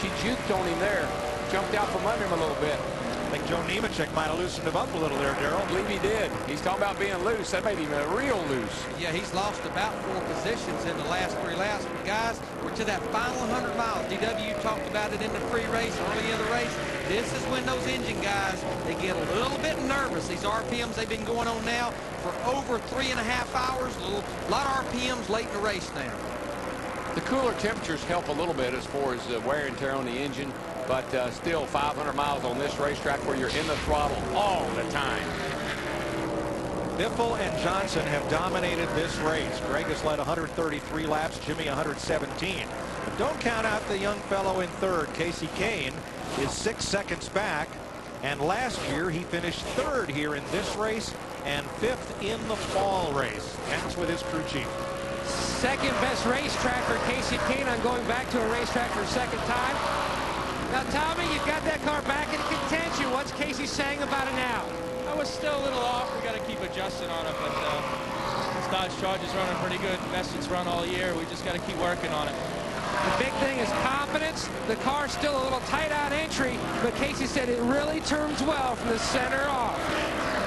She juked on him there. Jumped out from under him a little bit. I think Joe Nemechek might have loosened him up a little there, Darrell. I believe he did. He's talking about being loose. That made him real loose. Yeah, he's lost about 4 positions in the last 3 laps. But guys, we're to that final 100 miles. DW talked about it in the pre-race, early in the race. This is when those engine guys, they get a little bit nervous. These RPMs they've been going on now for over 3.5 hours. A lot of RPMs late in the race now. The cooler temperatures help a little bit as far as wear and tear on the engine, but still 500 miles on this racetrack where you're in the throttle all the time. Biffle and Johnson have dominated this race. Greg has led 133 laps, Jimmy 117. But don't count out the young fellow in third. Casey Kane is 6 seconds back, and last year he finished third here in this race and 5th in the fall race. That's with his crew chief. Second best racetrack for Casey Kane on going back to a racetrack for a second time. Now, Tommy, you've got that car back in contention. What's Casey saying about it now? I was still a little off. We got to keep adjusting on it, but this Dodge Charge is running pretty good. Best it's run all year. We just got to keep working on it. The big thing is confidence. The car's still a little tight on entry, but Casey said it really turns well from the center off.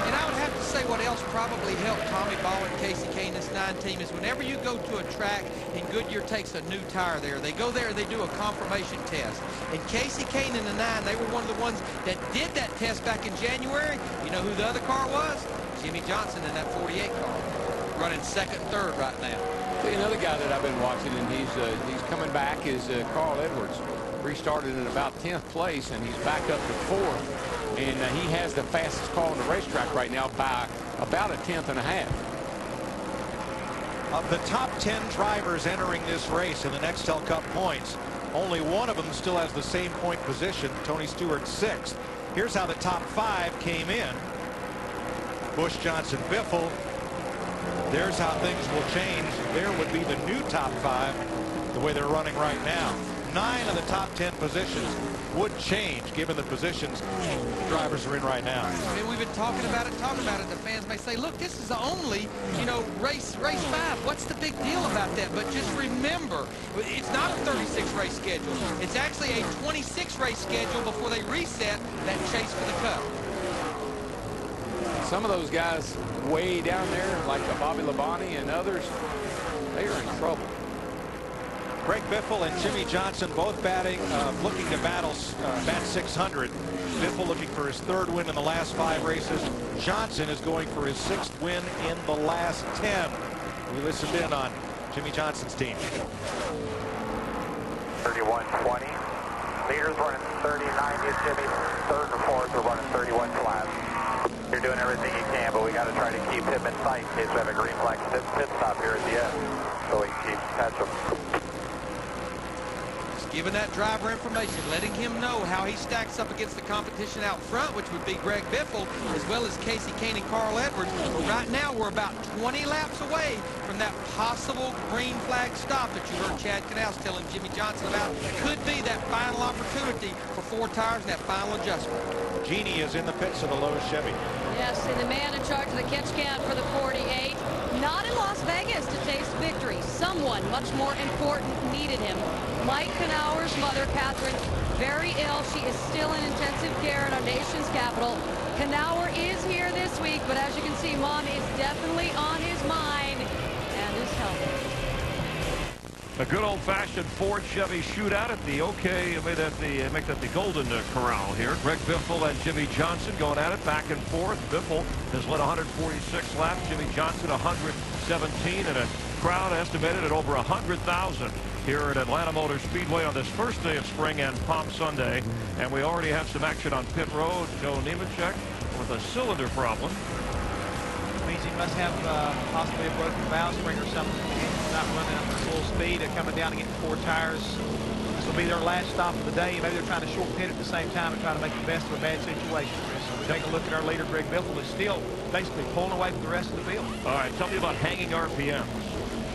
And I would have to say what else probably helped Tommy Ball and Casey Kane, this 9 team, is whenever you go to a track and Goodyear takes a new tire there, they go there and they do a confirmation test. And Casey Kane in the 9, they were one of the ones that did that test back in January. You know who the other car was? Jimmy Johnson in that 48 car, running second, third right now. Another guy that I've been watching, and he's coming back, is Carl Edwards. Restarted in about 10th place, and he's back up to 4th. And he has the fastest car on the racetrack right now by about a 10th and a half. Of the top 10 drivers entering this race in the NEXTEL Cup points, only one of them still has the same point position, Tony Stewart 6th. Here's how the top 5 came in. Busch, Johnson, Biffle. There's how things will change. There would be the new top 5 the way they're running right now. 9 of the top 10 positions would change given the positions the drivers are in right now. I mean, we've been talking about it. The fans may say, look, this is the only, race 5. What's the big deal about that? But just remember, it's not a 36 race schedule. It's actually a 26 race schedule before they reset that chase for the Cup. Some of those guys way down there, like Bobby Labonte and others, they are in trouble. Greg Biffle and Jimmy Johnson both batting, looking to bat 600. Biffle looking for his 3rd win in the last 5 races. Johnson is going for his 6th win in the last 10. We listened in on Jimmy Johnson's team. 31:20. Leaders running 30:90. Jimmy 3rd and 4th are running 31 flat. You're doing everything you can, but we got to try to keep him in sight in case we have a green flag pit stop here at the end, so we can catch him. Giving that driver information, letting him know how he stacks up against the competition out front, which would be Greg Biffle, as well as Casey Kane and Carl Edwards. But right now, we're about 20 laps away from that possible green flag stop that you heard Chad Canals telling Jimmy Johnson about. Could be that final opportunity for 4 tires and that final adjustment. Jeannie is in the pits of the Lowe's Chevy. Yes, and the man in charge of the catch can for the 48. Not in Las Vegas to taste victory. Someone much more important needed him. Mike Knauer's mother, Catherine, very ill. She is still in intensive care in our nation's capital. Knauer is here this week, but as you can see, Mom is definitely on his mind and his health. A good old-fashioned Ford Chevy shootout at the make that the Golden Corral here. Greg Biffle and Jimmy Johnson going at it back and forth. Biffle has led 146 laps. Jimmy Johnson 117, and a crowd estimated at over 100,000 here at Atlanta Motor Speedway on this first day of spring and Palm Sunday. And we already have some action on pit road. Joe Nemechek with a cylinder problem. Means he must have possibly a broken valve spring or something. He's not running up at full speed. They're coming down to get 4 tires. This will be their last stop of the day. Maybe they're trying to short pit at the same time and try to make the best of a bad situation. So we take a look at our leader, Greg Biffle, is still basically pulling away from the rest of the field. All right, tell me about hanging RPM.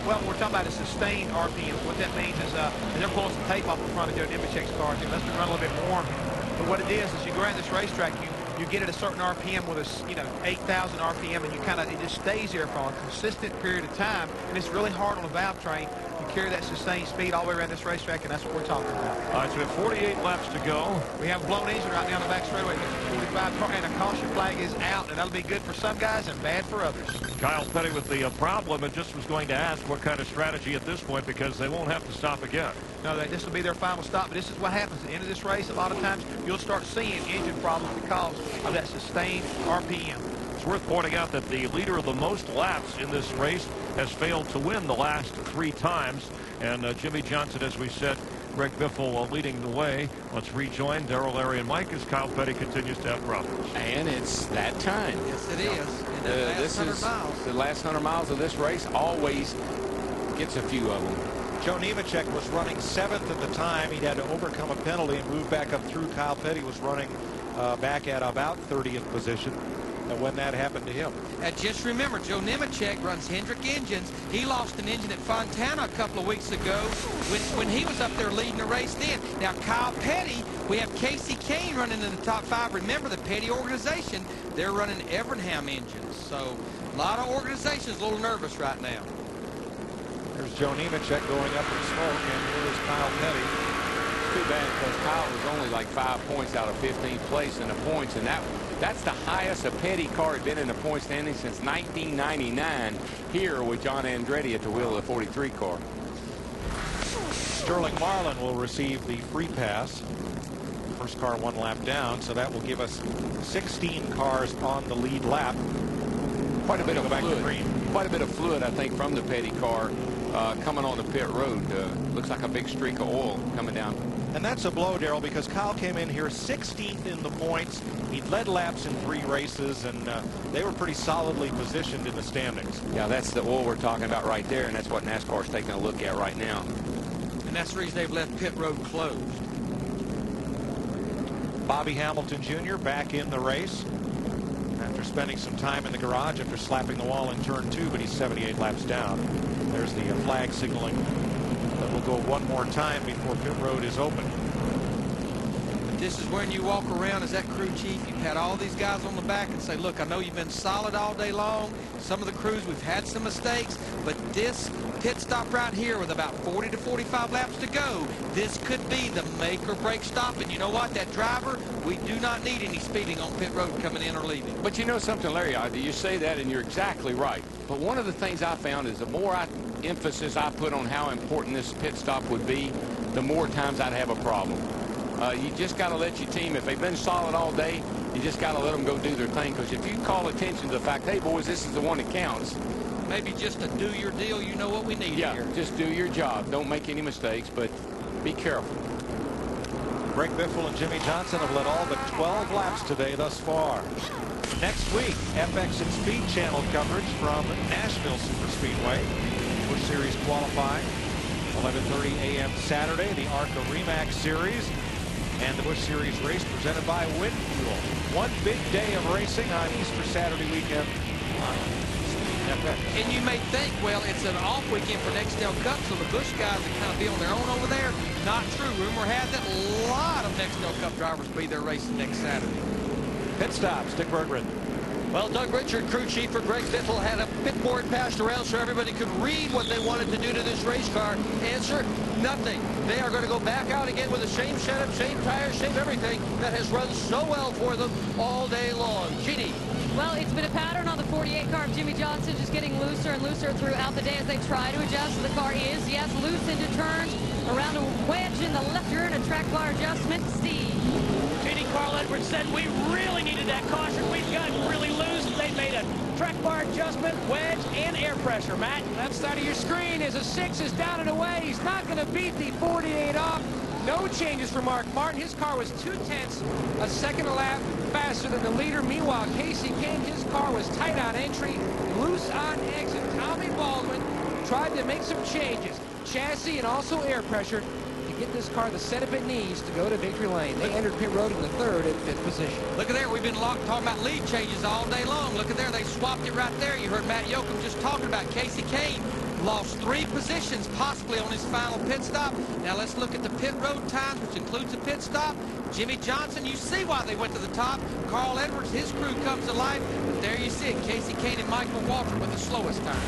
Well, we're talking about a sustained RPM. What that means is they're pulling some tape off the front of Joe Nemechek's car. It must be running a little bit warm. But what it is you go around this racetrack, you get at a certain RPM with a 8,000 RPM, and it just stays there for a consistent period of time, and it's really hard on a valve train to carry that sustained speed all the way around this racetrack, and that's what we're talking about. All right, so we have 48 laps to go. We have a blown engine right now on the back straightaway. 45 car, and a caution flag is out, and that'll be good for some guys and bad for others. Kyle Petty with the problem, and just was going to ask what kind of strategy at this point, because they won't have to stop again. No, this will be their final stop, but this is what happens at the end of this race. A lot of times you'll start seeing engine problems because of that sustained RPM. It's worth pointing out that the leader of the most laps in this race has failed to win the last 3 times. And Jimmy Johnson, as we said, Greg Biffle leading the way. Let's rejoin Darrell, Larry, and Mike as Kyle Petty continues to have problems. And it's that time. Yes, it is. This is the last 100 miles of this race. Always gets a few of them. Joe Nemechek was running 7th at the time. He'd had to overcome a penalty and move back up through. Kyle Petty was running back at about 30th position. when that happened to him. And just remember, Joe Nemechek runs Hendrick engines. He lost an engine at Fontana a couple of weeks ago when he was up there leading the race then. Now, Kyle Petty, we have Casey Kane running in the top 5. Remember, the Petty organization, they're running Evernham engines. So, a lot of organizations a little nervous right now. There's Joe Nemechek going up in smoke, and here is Kyle Petty. Too bad because Kyle was only like 5 points out of 15th place in the points, and that's the highest a Petty car had been in the point standing since 1999 here with John Andretti at the wheel of the 43 car. Sterling Marlin will receive the free pass. First car 1 lap down, so that will give us 16 cars on the lead lap. Quite a bit of fluid. Quite a bit of fluid, I think, from the Petty car coming on the pit road. Looks like a big streak of oil coming down. And that's a blow, Darrell, because Kyle came in here 16th in the points. He led laps in 3 races, and they were pretty solidly positioned in the standings. Yeah, that's the oil we're talking about right there, and that's what NASCAR is taking a look at right now. And that's the reason they've left pit road closed. Bobby Hamilton Jr. back in the race after spending some time in the garage after slapping the wall in turn 2, but he's 78 laps down. There's the flag signaling that will go one more time before pit road is open. But this is when you walk around as that crew chief. You've had all these guys on the back and say, look, I know you've been solid all day long. Some of the crews, we've had some mistakes, but this pit stop right here with about 40 to 45 laps to go, this could be the make or break stop. And you know what? That driver, we do not need any speeding on pit road coming in or leaving. But you know something, Larry, you say that and you're exactly right. But one of the things I found is the more emphasis I put on how important this pit stop would be, the more times I'd have a problem. You just got to let your team, if they've been solid all day, you just got to let them go do their thing. Because if you call attention to the fact, hey, boys, this is the one that counts. Maybe just to do your deal, you know what we need here. Just do your job. Don't make any mistakes, but be careful. Greg Biffle and Jimmy Johnson have led all but 12 laps today thus far. Next week, FX and Speed Channel coverage from Nashville Superspeedway. Busch Series qualifying, 11:30 a.m. Saturday, the ARCA REMAX Series, and the Busch Series race presented by Windfuel. One big day of racing on Easter Saturday weekend. And you may think, well, it's an off weekend for NEXTEL Cup, so the Busch guys will kind of be on their own over there. Not true. Rumor has it a lot of NEXTEL Cup drivers will be there racing next Saturday. Pit stops, Dick Berggren. Well, Doug Richard, crew chief for Greg Biffle, had a pit board passed around so everybody could read what they wanted to do to this race car. Answer, nothing. They are going to go back out again with the same setup, same tires, same everything that has run so well for them all day long. GD. Well, it's been a pattern on the 48 car of Jimmy Johnson, just getting looser and looser throughout the day as they try to adjust. The car is, yes, loose into turns, around a wedge in the left rear and a track bar adjustment. Steve. JD Carl Edwards said we really needed that caution. We've gotten really loose. They made a track bar adjustment, wedge, and air pressure, Matt. Left side of your screen is a 6 is down and away. He's not going to beat the 48 off. No changes for Mark Martin. His car was 2/10 a second a lap faster than the leader. Meanwhile, Casey Kane, his car was tight on entry, loose on exit. Tommy Baldwin tried to make some changes, chassis and also air pressure, to get this car the setup it needs to go to victory lane. They entered pit road in the 3rd and 5th position. Look at there. We've been talking about lead changes all day long. Look at there. They swapped it right there. You heard Matt Yoakum just talking about Casey Kane. Lost 3 positions possibly on his final pit stop. Now let's look at the pit road times, which includes the pit stop. Jimmy Johnson, you see why they went to the top. Carl Edwards, his crew comes to life. But there you see it. Casey Kane and Michael Walter with the slowest time.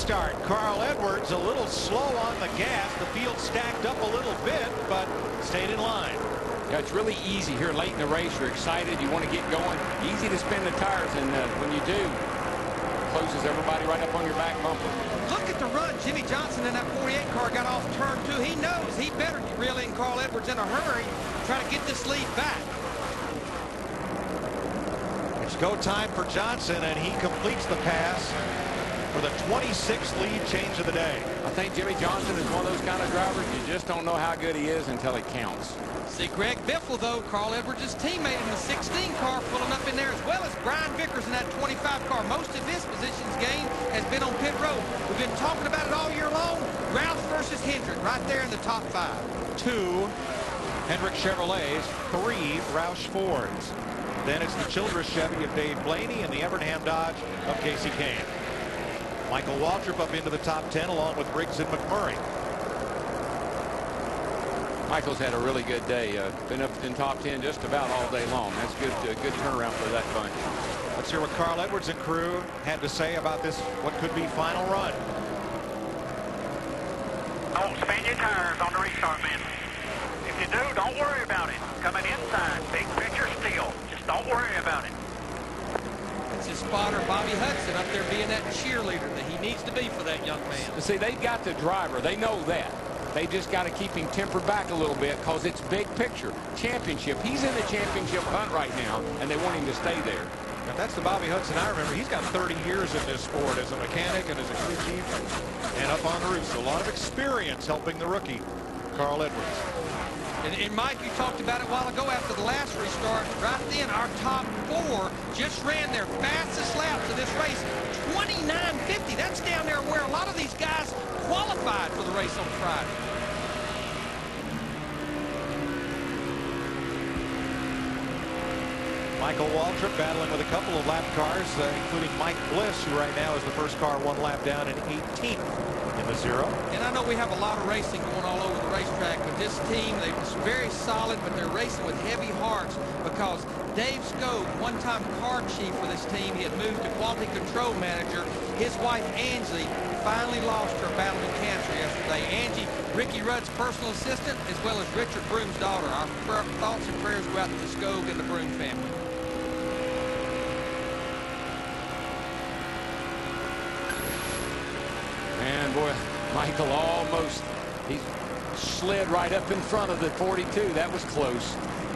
restart. Carl Edwards a little slow on the gas. The field stacked up a little bit, but stayed in line. Yeah, it's really easy here late in the race. You're excited. You want to get going. Easy to spin the tires, and when you do, closes everybody right up on your back bumper. Look at the run. Jimmy Johnson in that 48 car got off turn 2. He knows he better reel in Carl Edwards in a hurry, try to get this lead back. It's go time for Johnson, and he completes the pass for the 26th lead change of the day. I think Jimmy Johnson is one of those kind of drivers. You just don't know how good he is until it counts. See Greg Biffle, though, Carl Edwards' teammate in the 16 car, pulling up in there, as well as Brian Vickers in that 25 car. Most of his positions gained has been on pit road. We've been talking about it all year long. Roush versus Hendrick right there in the top 5. 2 Hendrick Chevrolets, 3 Roush Fords. Then it's the Childress Chevy of Dave Blaney and the Evernham Dodge of Casey Kane. Michael Waltrip up into the top 10 along with Briggs and McMurray. Michael's had a really good day. Been up in top 10 just about all day long. That's good turnaround for that bunch. Let's hear what Carl Edwards and crew had to say about this, what could be final run. Don't spin your tires on the restart, man. If you do, don't worry about it. Coming inside, big picture still. Just don't worry about it. It's his spotter, Bobby Hudson, up there being that cheerleader that he needs to be for that young man. See, they've got the driver. They know that. They just got to keep him tempered back a little bit because it's big picture. Championship. He's in the championship hunt right now, and they want him to stay there. Now, that's the Bobby Hudson I remember. He's got 30 years in this sport as a mechanic and as a crew chief and up on the roof. So a lot of experience helping the rookie, Carl Edwards. And Mike, you talked about it a while ago after the last restart. Right then, our top 4 just ran their fastest laps of this race, 29.50. That's down there where a lot of these guys qualified for the race on Friday. Michael Waltrip battling with a couple of lap cars, including Mike Bliss, who right now is the first car 1 lap down and 18th in the 0. And I know we have a lot of racing going all over the racetrack, but this team, they're very solid, but they're racing with heavy hearts because Dave Skog, one-time car chief for this team, he had moved to quality control manager. His wife, Angie, finally lost her battle with cancer yesterday. Angie, Ricky Rudd's personal assistant, as well as Richard Broom's daughter. Our thoughts and prayers go out to the Skog and the Broom family. And boy, Michael almost, he slid right up in front of the 42. That was close.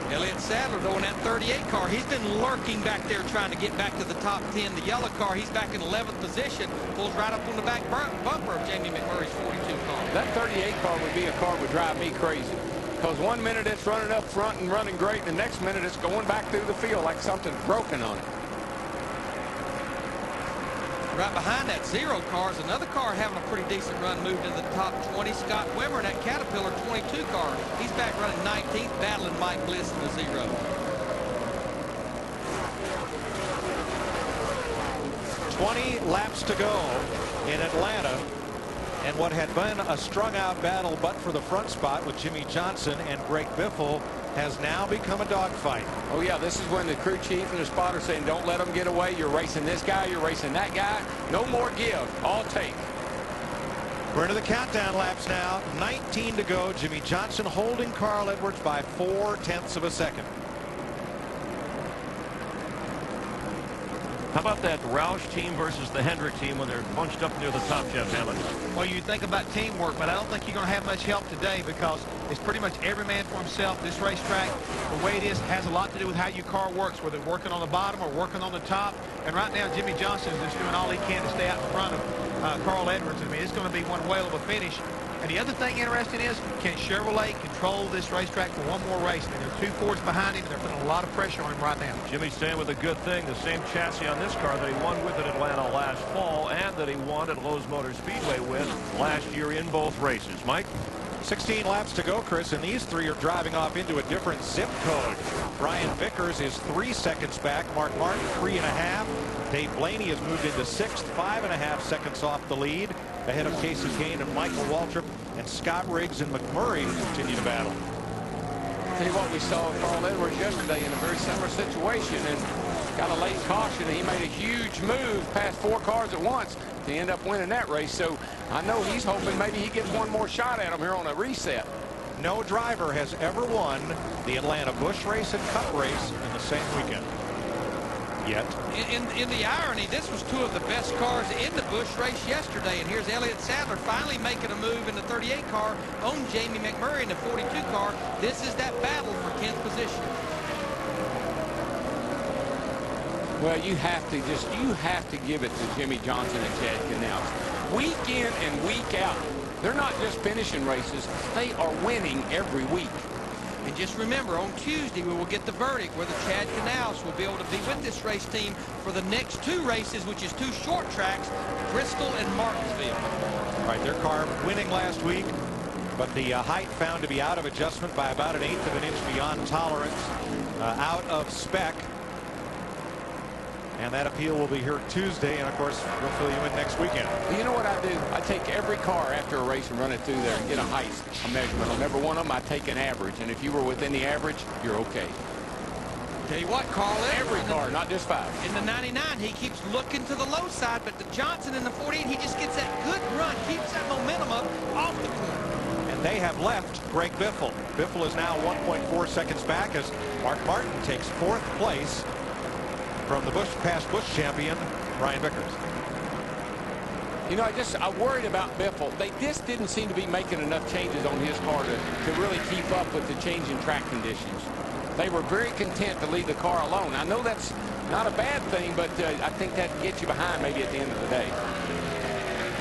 Elliott Sadler, though, in that 38 car, he's been lurking back there trying to get back to the top 10. The yellow car, he's back in 11th position, pulls right up on the back bumper of Jamie McMurray's 42 car. That 38 car would be a car that would drive me crazy. Because one minute it's running up front and running great, and the next minute it's going back through the field like something's broken on it. Right behind that 0 car is another car having a pretty decent run, moved into the top 20. Scott Wimmer in that Caterpillar 22 car. He's back running 19th, battling Mike Bliss in the 0. "20 laps to go in Atlanta, and what had been a strung-out battle but for the front spot with Jimmy Johnson and Greg Biffle has now become a dogfight. Oh, yeah, this is when the crew chief and the spotter saying, don't let them get away. You're racing this guy. You're racing that guy. No more give. All take. We're into the countdown laps now. 19 to go. Jimmy Johnson holding Carl Edwards by 0.4 of a second. How about that Roush team versus the Hendrick team when they're bunched up near the top, Jeff Hammond? Well, you think about teamwork, but I don't think you're going to have much help today because it's pretty much every man for himself. This racetrack, the way it is, has a lot to do with how your car works, whether working on the bottom or working on the top. And right now, Jimmy Johnson is just doing all he can to stay out in front of Carl Edwards. I mean, it's going to be one whale of a finish. And the other thing interesting is, can Chevrolet control this racetrack for one more race? I mean, there are 2 Fords behind him, and they're putting a lot of pressure on him right now. Jimmy's staying with a good thing. The same chassis on this car that he won with at Atlanta last fall and that he won at Lowe's Motor Speedway with last year in both races. Mike? 16 laps to go, Chris, and these 3 are driving off into a different zip code. Brian Vickers is 3 seconds back. Mark Martin, 3.5. Dave Blaney has moved into 6th, 5.5 seconds off the lead, ahead of Casey Kane and Michael Waltrip, and Scott Riggs and McMurray continue to battle. Tell you what, we saw Carl Edwards yesterday in a very similar situation, and got a late caution, and he made a huge move past 4 cars at once to end up winning that race. So I know he's hoping maybe he gets one more shot at him here on a reset. No driver has ever won the Atlanta Busch race and Cup race in the same weekend yet. In the irony, this was 2 of the best cars in the Busch race yesterday, and here's Elliott Sadler finally making a move in the 38 car on Jamie McMurray in the 42 car. This is that battle for 10th position. Well, you have to give it to Jimmy Johnson and Chad Canals. Week in and week out, they're not just finishing races, they are winning every week. And just remember, on Tuesday, we will get the verdict whether Chad Canals will be able to be with this race team for the next 2 races, which is 2 short tracks, Bristol and Martinsville. All right, their car winning last week, but the height found to be out of adjustment by about 1/8 of an inch beyond tolerance, out of spec. And that appeal will be here Tuesday, and of course, we'll fill you in next weekend. You know what I do? I take every car after a race and run it through there and get a height measurement. On every one of them, I take an average, and if you were within the average, you're okay. Tell you what, Carl, every car, not just 5. In the 99, he keeps looking to the low side, but the Johnson in the 48, he just gets that good run, keeps that momentum up off the corner. And they have left Greg Biffle. Biffle is now 1.4 seconds back as Mark Martin takes 4th place from the past Busch champion, Ryan Vickers. You know, I worried about Biffle. They just didn't seem to be making enough changes on his car to really keep up with the changing track conditions. They were very content to leave the car alone. I know that's not a bad thing, but I think that gets you behind maybe at the end of the day.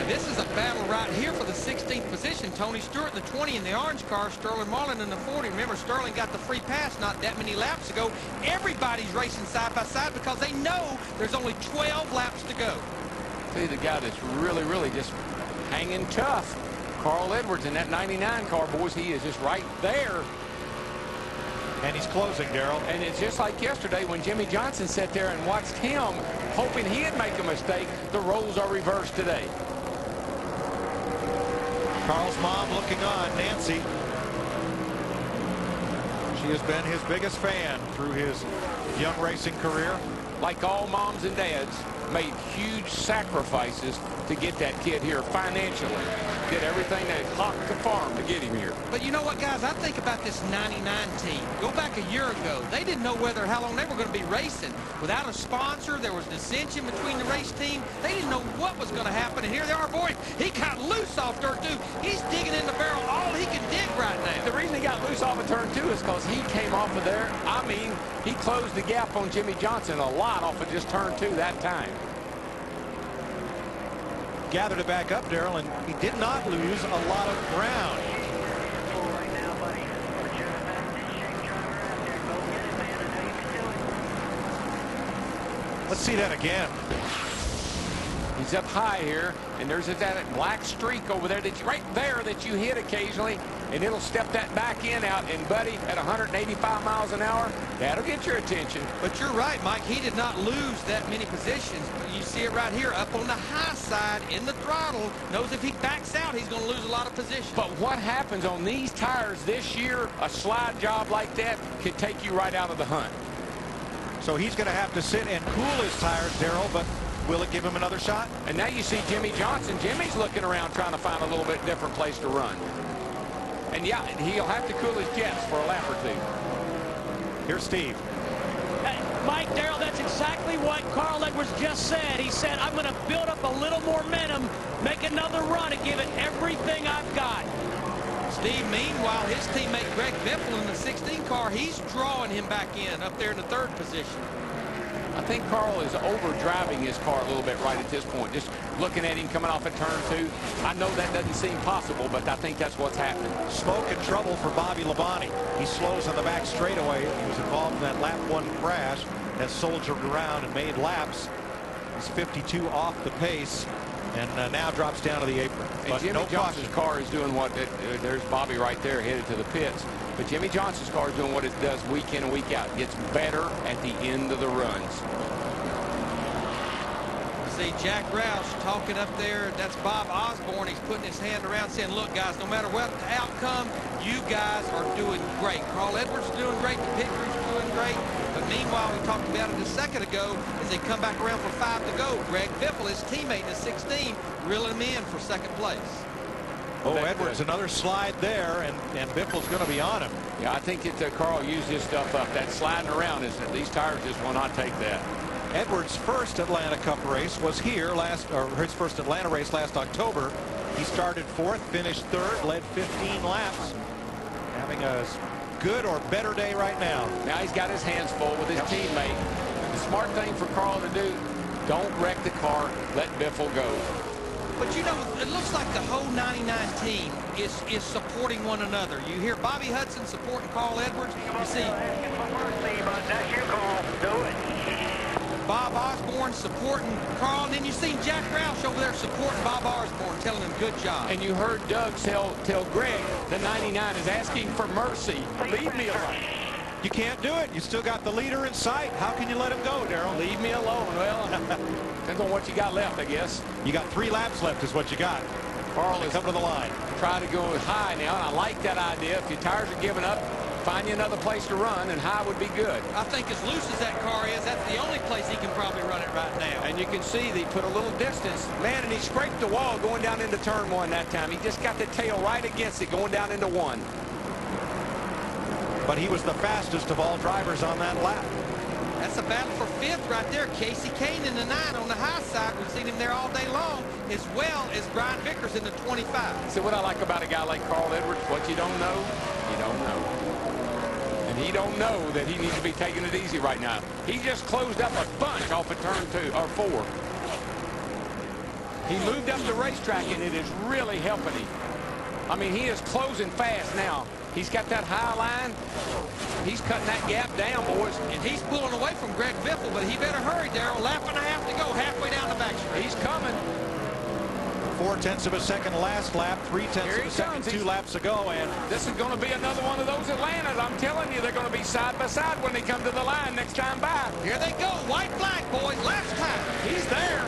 And this is a battle right here for the 16th position. Tony Stewart in the 20 in the orange car, Sterling Marlin in the 40. Remember, Sterling got the free pass not that many laps ago. Everybody's racing side by side because they know there's only 12 laps to go. See, the guy that's really just hanging tough, Carl Edwards in that 99 car, boys. He is just right there. And he's closing, Darrell. And it's just like yesterday when Jimmy Johnson sat there and watched him, hoping he'd make a mistake. The roles are reversed today. Carl's mom looking on, Nancy. She has been his biggest fan through his young racing career. Like all moms and dads, made huge sacrifices to get that kid here financially. Did everything they locked the farm to get him here. But you know what, guys? I think about this 99 team. Go back a year ago. They didn't know how long they were going to be racing. Without a sponsor, there was dissension between the race team. They didn't know what was going to happen. And here they are, boy. He got loose off dirt 2. He's digging in the barrel all he can dig right now. The reason he got loose off of turn 2 is because he came off of there. I mean, he closed the gap on Jimmy Johnson a lot off of just turn 2 that time. Gathered it back up, Darrell, and he did not lose a lot of ground. Let's see that again. He's up high here, and there's that black streak over there right there that you hit occasionally, and it'll step that back end out. And buddy, at 185 miles an hour, that'll get your attention. But you're right, Mike. He did not lose that many positions. You see it right here, up on the high side in the throttle. Knows if he backs out, he's going to lose a lot of position. But what happens on these tires this year? A slide job like that could take you right out of the hunt. So he's going to have to sit and cool his tires, Darrell, but will it give him another shot? And now you see Jimmy Johnson. Jimmy's looking around trying to find a little bit different place to run. And yeah, he'll have to cool his jets for a lap or 2. Here's Steve. Mike, Darrell, that's exactly what Carl Edwards just said. He said, I'm going to build up a little more momentum, make another run, and give it everything I've got. Steve, meanwhile, his teammate Greg Biffle in the 16 car, he's drawing him back in up there in the 3rd position. I think Carl is overdriving his car a little bit right at this point. Just looking at him coming off at turn 2. I know that doesn't seem possible, but I think that's what's happening. Smoke and trouble for Bobby Labonte. He slows on the back straightaway. He was involved in that lap 1 crash, has soldiered around and made laps. He's 52 off the pace and now drops down to the apron. And Jimmy Johnson's car is doing what there's Bobby right there headed to the pits. But Jimmy Johnson's car is doing what it does week in and week out. It gets better at the end of the runs. See Jack Roush talking up there. That's Bob Osborne. He's putting his hand around saying, look, guys, no matter what the outcome, you guys are doing great. Carl Edwards is doing great. The pit crew's doing great. But meanwhile, we talked about it a second ago, as they come back around for 5 to go, Greg Biffle, his teammate in the 16, reeling him in for second place. Oh, Edwards, another slide there, and Biffle's going to be on him. Yeah, I think that Carl used his stuff up. That sliding around, isn't it? These tires just will not take that. Edwards' first Atlanta Cup race was here his first Atlanta race last October. He started 4th, finished 3rd, led 15 laps. Having a good or better day right now. Now he's got his hands full with his teammate. The smart thing for Carl to do, don't wreck the car, let Biffle go. But you know, it looks like the whole 99 team is supporting one another. You hear Bobby Hudson supporting Carl Edwards. You see Bob Osborne supporting Carl, and then you see Jack Roush over there supporting Bob Osborne, telling him good job. And you heard Doug tell Greg the 99 is asking for mercy. Leave me alone. You can't do it. You still got the leader in sight. How can you let him go, Darrell? Leave me alone. Well, depends on what you got left, I guess. You got 3 laps left is what you got. Carl is come to the line. Try to go high now, and I like that idea. If your tires are giving up, find you another place to run, and high would be good. I think as loose as that car is, that's the only place he can probably run it right now. And you can see they put a little distance. Man, and he scraped the wall going down into turn 1 that time. He just got the tail right against it going down into 1. But he was the fastest of all drivers on that lap. That's a battle for 5th right there. Casey Kane in the 9 on the high side. We've seen him there all day long, as well as Brian Vickers in the 25. So what I like about a guy like Carl Edwards, what you don't know, you don't know. And he don't know that he needs to be taking it easy right now. He just closed up a bunch off of turn 2 or 4. He moved up the racetrack, and it is really helping him. I mean, he is closing fast now. He's got that high line. He's cutting that gap down, boys. And he's pulling away from Greg Biffle, but he better hurry, Darrell. Lap and a half to go, halfway down the backstretch. He's coming. 4/10 of a second last lap, 3/10 of a second, 2 laps ago, and this is going to be another one of those Atlantas. I'm telling you, they're going to be side by side when they come to the line next time by. Here they go, white flag, boys, last time. He's there.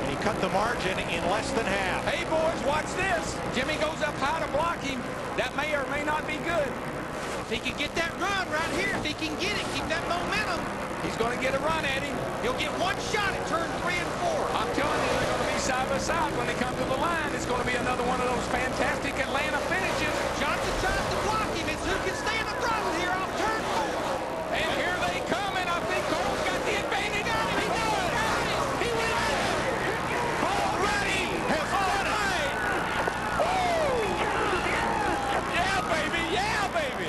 And he cut the margin in less than half. Hey, boys, watch this. Jimmy goes up high to block him. That may or may not be good. If he can get that run right here, if he can get it, keep that momentum. He's going to get a run at him. He'll get one shot at turn 3 and 4. I'm telling you, they're going to be side by side when they come to the line. It's going to be another one of those fantastic Atlanta finishes. Johnson tries to block him. It's who can stay in the throttle here off turn 4. And here they come, and I think Cole's got the advantage. He does. He wins it. Cole Ready has won it. Woo! Yeah, baby. Yeah, baby.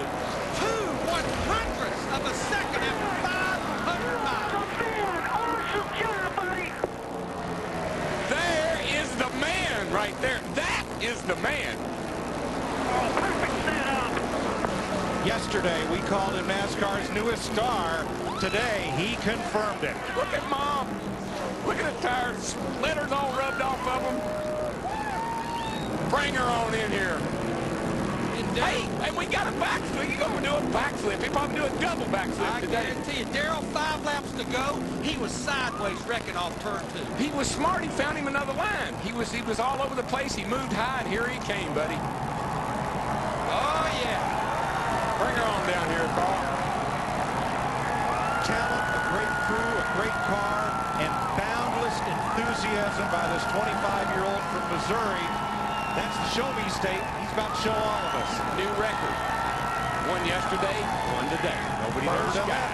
2/100ths of a second after 500 miles. There is the man right there. That is the man. Yesterday, we called him NASCAR's newest star. Today, he confirmed it. Look at Mom. Look at the tires. Splinters all rubbed off of them. Bring her on in here. Hey, and we got a backflip. He's going to do a backflip. He'll probably do a double backflip I today. guarantee you, Darrell, 5 laps to go. He was sideways wrecking off turn 2. He was smart. He found him another line. He was all over the place. He moved high, and here he came, buddy. Oh, yeah. Bring her on down here, Carl. Talent, a great crew, a great car, and boundless enthusiasm by this 25-year-old from Missouri. That's the show me state. He's about to show all of us. New record. One yesterday, one today. Nobody knows that.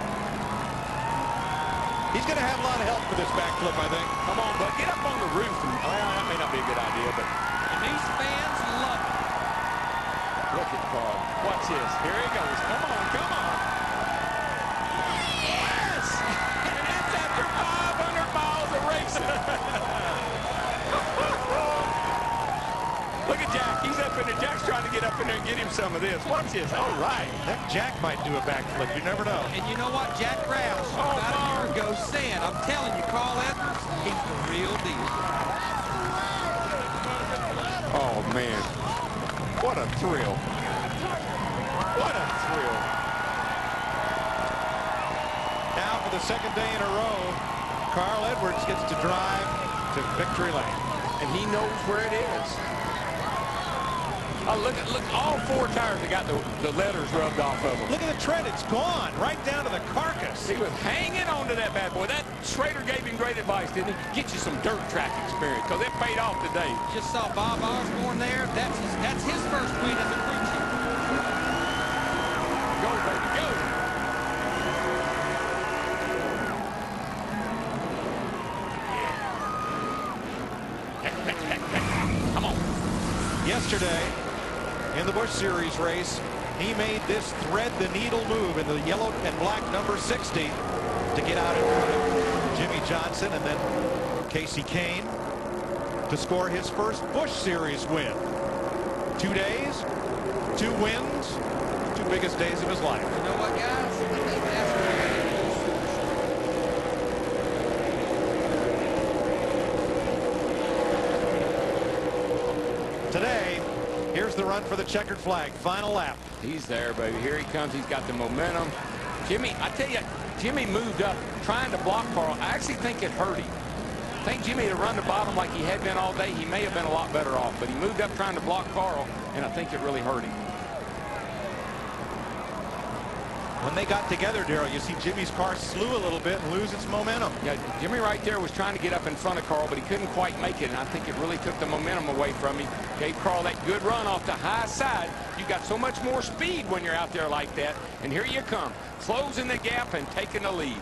He's going to have a lot of help for this backflip, I think. Come on, bud. Get up on the roof. Well, that may not be a good idea, but... And these fans love it. Look at Carl. Watch this. Here he goes. Come on, come on. Yes! And that's after 500 miles of racing. Look at Jack. He's up in there. Jack's trying to get up in there and get him some of this. Watch this. All right. That Jack might do a backflip. You never know. And you know what? Jack Roush, about a year ago, said, I'm telling you, Carl Edwards, he's the real deal. Oh, man. What a thrill. What a thrill. Now for the second day in a row, Carl Edwards gets to drive to victory lane. And he knows where it is. Oh, look, all 4 tires have got the letters rubbed off of them. Look at the tread. It's gone right down to the carcass. He was hanging on to that bad boy. That Schrader gave him great advice, didn't he? Get you some dirt track experience, because it paid off today. Just saw Bob Osborne there. That's his first win as a crew chief. Go, baby, go. Come on. Yesterday, in the Busch Series race, he made this thread-the-needle move in the yellow and black number 60 to get out in front of Jimmy Johnson and then Casey Kane to score his first Busch Series win. 2 days, 2 wins, 2 biggest days of his life. You know what, guys? I think NASCAR. Today, here's the run for the checkered flag. Final lap. He's there, baby. Here he comes. He's got the momentum. Jimmy, I tell you, Jimmy moved up trying to block Carl. I actually think it hurt him. I think Jimmy had run the bottom like he had been all day. He may have been a lot better off, but he moved up trying to block Carl, and I think it really hurt him. When they got together, Darrell, you see Jimmy's car slew a little bit and lose its momentum. Yeah, Jimmy right there was trying to get up in front of Carl, but he couldn't quite make it, and I think it really took the momentum away from him. Gave Carl that good run off the high side. You got so much more speed when you're out there like that, and here you come, closing the gap and taking the lead.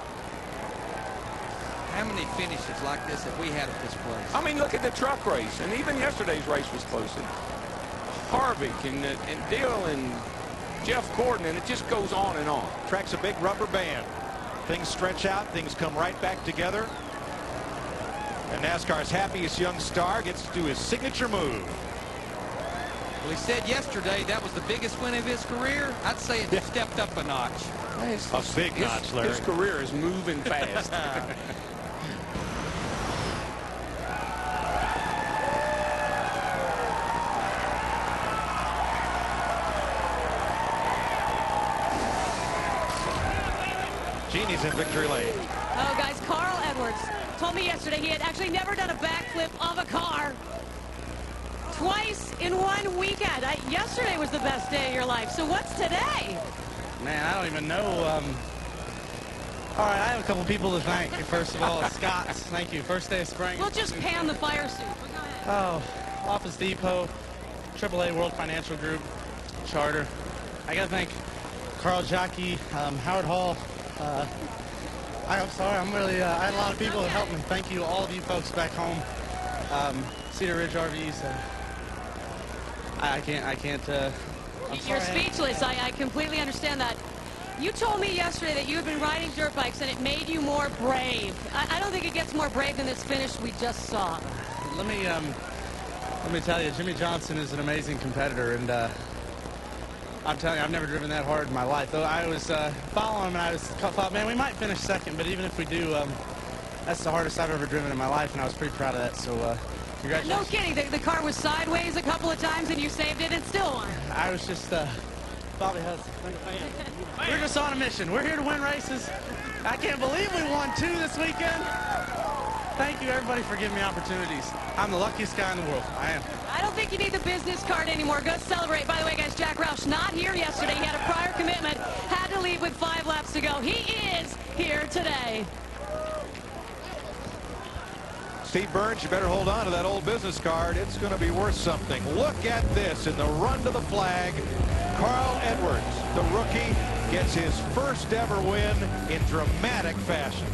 How many finishes like this have we had at this place? I mean, look at the truck race, and even yesterday's race was close. And Harvick and Dill and Jeff Gordon, and it just goes on and on. Track's a big rubber band. Things stretch out, things come right back together. And NASCAR's happiest young star gets to do his signature move. Well, he said yesterday that was the biggest win of his career. I'd say it stepped up a notch. A big notch, Larry. His career is moving fast. Jeannie's in victory lane. Oh, guys, Carl Edwards told me yesterday he had actually never done a backflip of a car twice in one weekend. Yesterday was the best day of your life. So what's today? Man, I don't even know. All right, I have a couple people to thank. First of all, Scott's. Thank you. First day of spring. We'll just pan the fire suit. Oh, Office Depot, AAA World Financial Group, Charter. I got to thank Carl Jockey, Howard Hall. I'm sorry, I had a lot of people that helped me. Thank you, all of you folks back home. Cedar Ridge RVs. I can't. You're speechless. I completely understand that. You told me yesterday that you had been riding dirt bikes and it made you more brave. I don't think it gets more brave than this finish we just saw. Let me tell you, Jimmy Johnson is an amazing competitor, and I'm telling you, I've never driven that hard in my life. Though I was following him, and I thought, man, we might finish second, but even if we do, that's the hardest I've ever driven in my life, and I was pretty proud of that. So, congratulations. No kidding. The car was sideways a couple of times, and you saved it and still won. I was just, Bobby Hudson. We're just on a mission. We're here to win races. I can't believe we won 2 this weekend. Thank you, everybody, for giving me opportunities. I'm the luckiest guy in the world. I am. I don't think you need the business card anymore. Go celebrate. By the way, guys, Jack Roush not here yesterday. He had a prior commitment, had to leave with 5 laps to go. He is here today. Steve Burns, you better hold on to that old business card. It's going to be worth something. Look at this in the run to the flag. Carl Edwards, the rookie, gets his first ever win in dramatic fashion.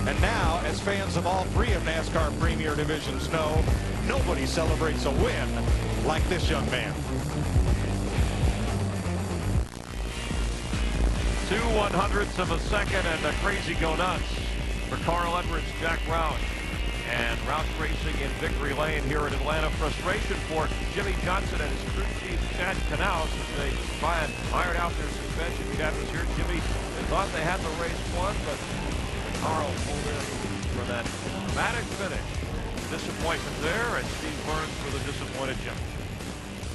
And now, as fans of all 3 of NASCAR Premier Divisions know, nobody celebrates a win like this young man. 2/100ths of a second and a crazy go nuts for Carl Edwards, Jack Roush. And Roush racing in victory lane here in Atlanta. Frustration for Jimmy Johnson and his crew chief, Chad Knaus, as they try and iron out their suspension. Chad was here. Jimmy, they thought they had the race won, but Carl pulled in for that dramatic finish. Disappointment there, and Steve Burns for the disappointed judge.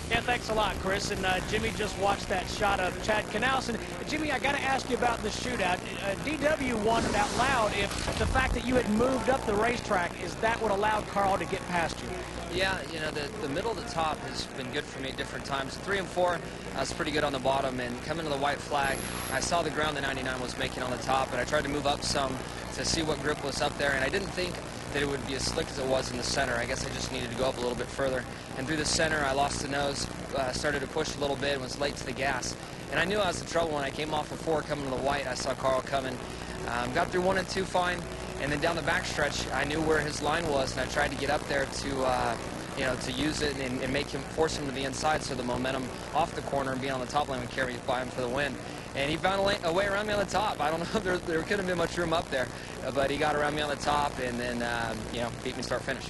Yeah, thanks a lot, Chris. And Jimmy just watched that shot of Chad Knaus. And Jimmy, I got to ask you about the shootout. DW wondered out loud if the fact that you had moved up the racetrack, is that what allowed Carl to get past you? Yeah, you know, the middle to the top has been good for me at different times. 3 and 4, I was pretty good on the bottom, and coming to the white flag, I saw the ground the 99 was making on the top, and I tried to move up some to see what grip was up there, and I didn't think that it would be as slick as it was in the center. I guess I just needed to go up a little bit further. And through the center, I lost the nose, started to push a little bit, and was late to the gas. And I knew I was in trouble when I came off of 4 coming to the white. I saw Carl coming. Got through 1 and 2 fine, and then down the backstretch, I knew where his line was, and I tried to get up there to you know, to use it and make him, force him to the inside, so the momentum off the corner and being on the top lane would carry by him for the win. And he found a way around me on the top. I don't know, there couldn't have been much room up there, but he got around me on the top and then, you know, beat me start finish.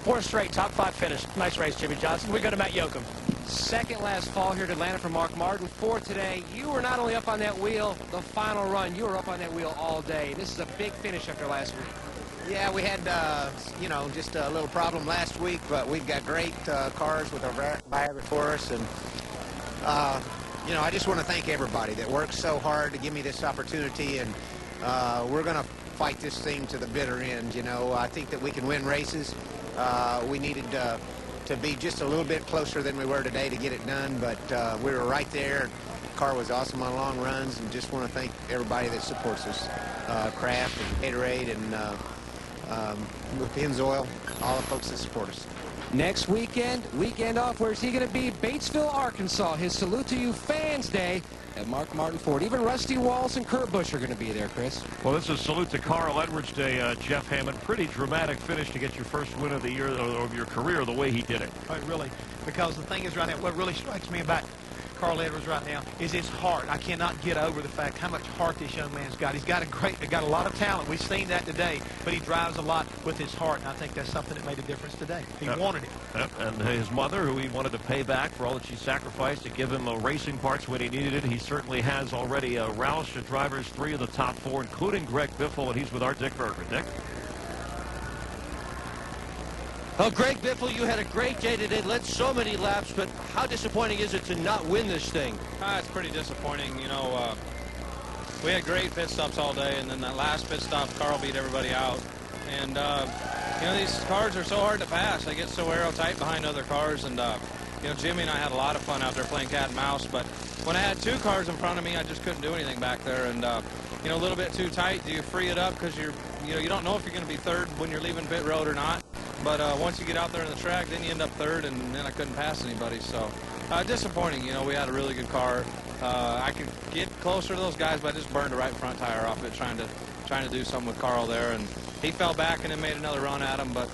4 straight, top 5 finish. Nice race, Jimmy Johnson. We go to Matt Yoakum. Second last fall here at Atlanta for Mark Martin. 4 today. You were not only up on that wheel the final run, you were up on that wheel all day. This is a big finish after last week. Yeah, we had, you know, just a little problem last week, but we've got great cars with our Viagra Taurus, and, you know, I just want to thank everybody that worked so hard to give me this opportunity, and we're going to fight this thing to the bitter end. You know, I think that we can win races. We needed to be just a little bit closer than we were today to get it done, but we were right there. The car was awesome on long runs, and just want to thank everybody that supports us. Kraft and Gatorade and Pennzoil, all the folks that support us. Next weekend off, where's he going to be? Batesville, Arkansas. His Salute to You Fans Day at Mark Martin Ford. Even Rusty Wallace and Kurt Busch are going to be there, Chris. Well, this is Salute to Carl Edwards Day, Jeff Hammond. Pretty dramatic finish to get your first win of the year, or of your career, the way he did it. Right, really, because the thing is right now, what really strikes me about Carl Edwards right now is his heart. I cannot get over the fact how much heart this young man's got. He's got a lot of talent. We've seen that today, but he drives a lot with his heart, and I think that's something that made a difference today. He wanted it. Yep. And his mother, who he wanted to pay back for all that she sacrificed to give him racing parts when he needed it, he certainly has already. Roush drivers 3 of the top 4, including Greg Biffle, and he's with our Dick Berger. Dick? Well, Greg Biffle, you had a great day today, led so many laps, but how disappointing is it to not win this thing? It's pretty disappointing. You know, we had great pit stops all day, and then that last pit stop, Carl beat everybody out. And, you know, these cars are so hard to pass. They get so aero tight behind other cars, and, you know, Jimmy and I had a lot of fun out there playing cat and mouse, but when I had 2 cars in front of me, I just couldn't do anything back there, and, you know, a little bit too tight. Do you free it up because you know, you don't know if you're going to be third when you're leaving pit road or not. But once you get out there on the track, then you end up third, and then I couldn't pass anybody. So disappointing. You know, we had a really good car. I could get closer to those guys, but I just burned the right front tire off it trying to do something with Carl there, and he fell back and then made another run at him. But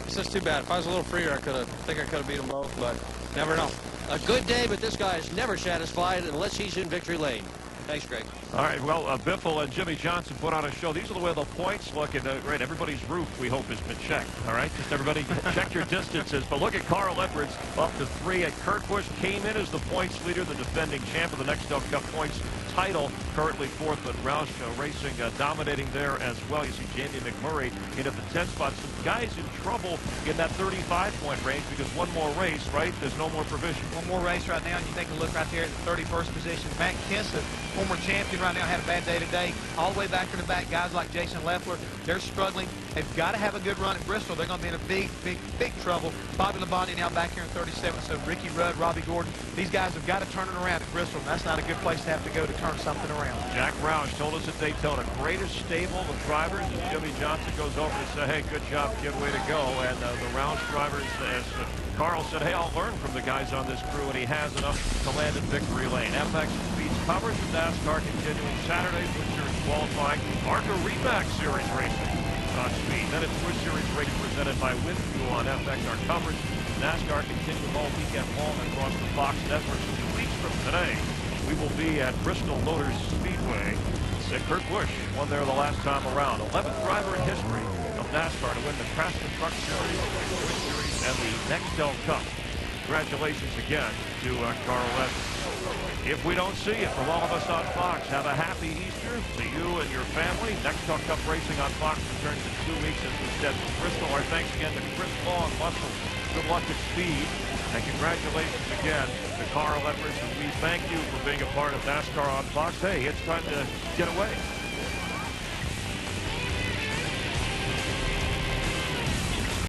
it's just too bad. If I was a little freer, I think I could have beat them both, but never know. A good day, but this guy is never satisfied unless he's in victory lane. Thanks, Greg. All right, well, Biffle and Jimmy Johnson put on a show. These are the way the points look, and right, everybody's roof, we hope, has been checked. All right, just everybody check your distances. But look at Carl Edwards up to 3. And Kurt Busch came in as the points leader, the defending champ of the NEXTEL Cup points title, currently 4th, but Roush Racing dominating there as well. You see Jamie McMurray in at the 10th spot. Some guys in trouble in that 35-point range because one more race, right? There's no more provision. One more race right now, and you take a look right there at the 31st position. Matt Kinseth, former champion right now, had a bad day today. All the way back to the back, guys like Jason Leffler, they're struggling. They've got to have a good run at Bristol. They're going to be in a big trouble. Bobby Labonte now back here in 37th, so Ricky Rudd, Robbie Gordon, these guys have got to turn it around at Bristol, and that's not a good place to have to go to turn something around. Jack Roush told us at Daytona, greatest stable of drivers, and Jimmy Johnson goes over to say, hey, good job, kid, way to go. And the Roush drivers, as Carl said, hey, I'll learn from the guys on this crew, and he has enough to land in victory lane. FX Speed's coverage of NASCAR continuing Saturday, Busch Series qualifying, ARCA Remax Series racing on Speed. Then it's Busch Series race presented by WinFuel on FX. Our coverage NASCAR continuing all weekend long across the Fox networks. 2 weeks from today, we will be at Bristol Motor Speedway. Kurt Busch won there the last time around. 11th driver in history of NASCAR to win the Craftsman Truck Series, Busch Series, and the NEXTEL Cup. Congratulations again to Carl Edwards. If we don't see you, from all of us on Fox, have a happy Easter to you and your family. NEXTEL Cup Racing on Fox returns in 2 weeks instead of Bristol. Our thanks again to Chris Long, Muscle. Good luck at Speed. And congratulations again to Carl Edwards. And we thank you for being a part of NASCAR on Fox. Hey, it's time to get away.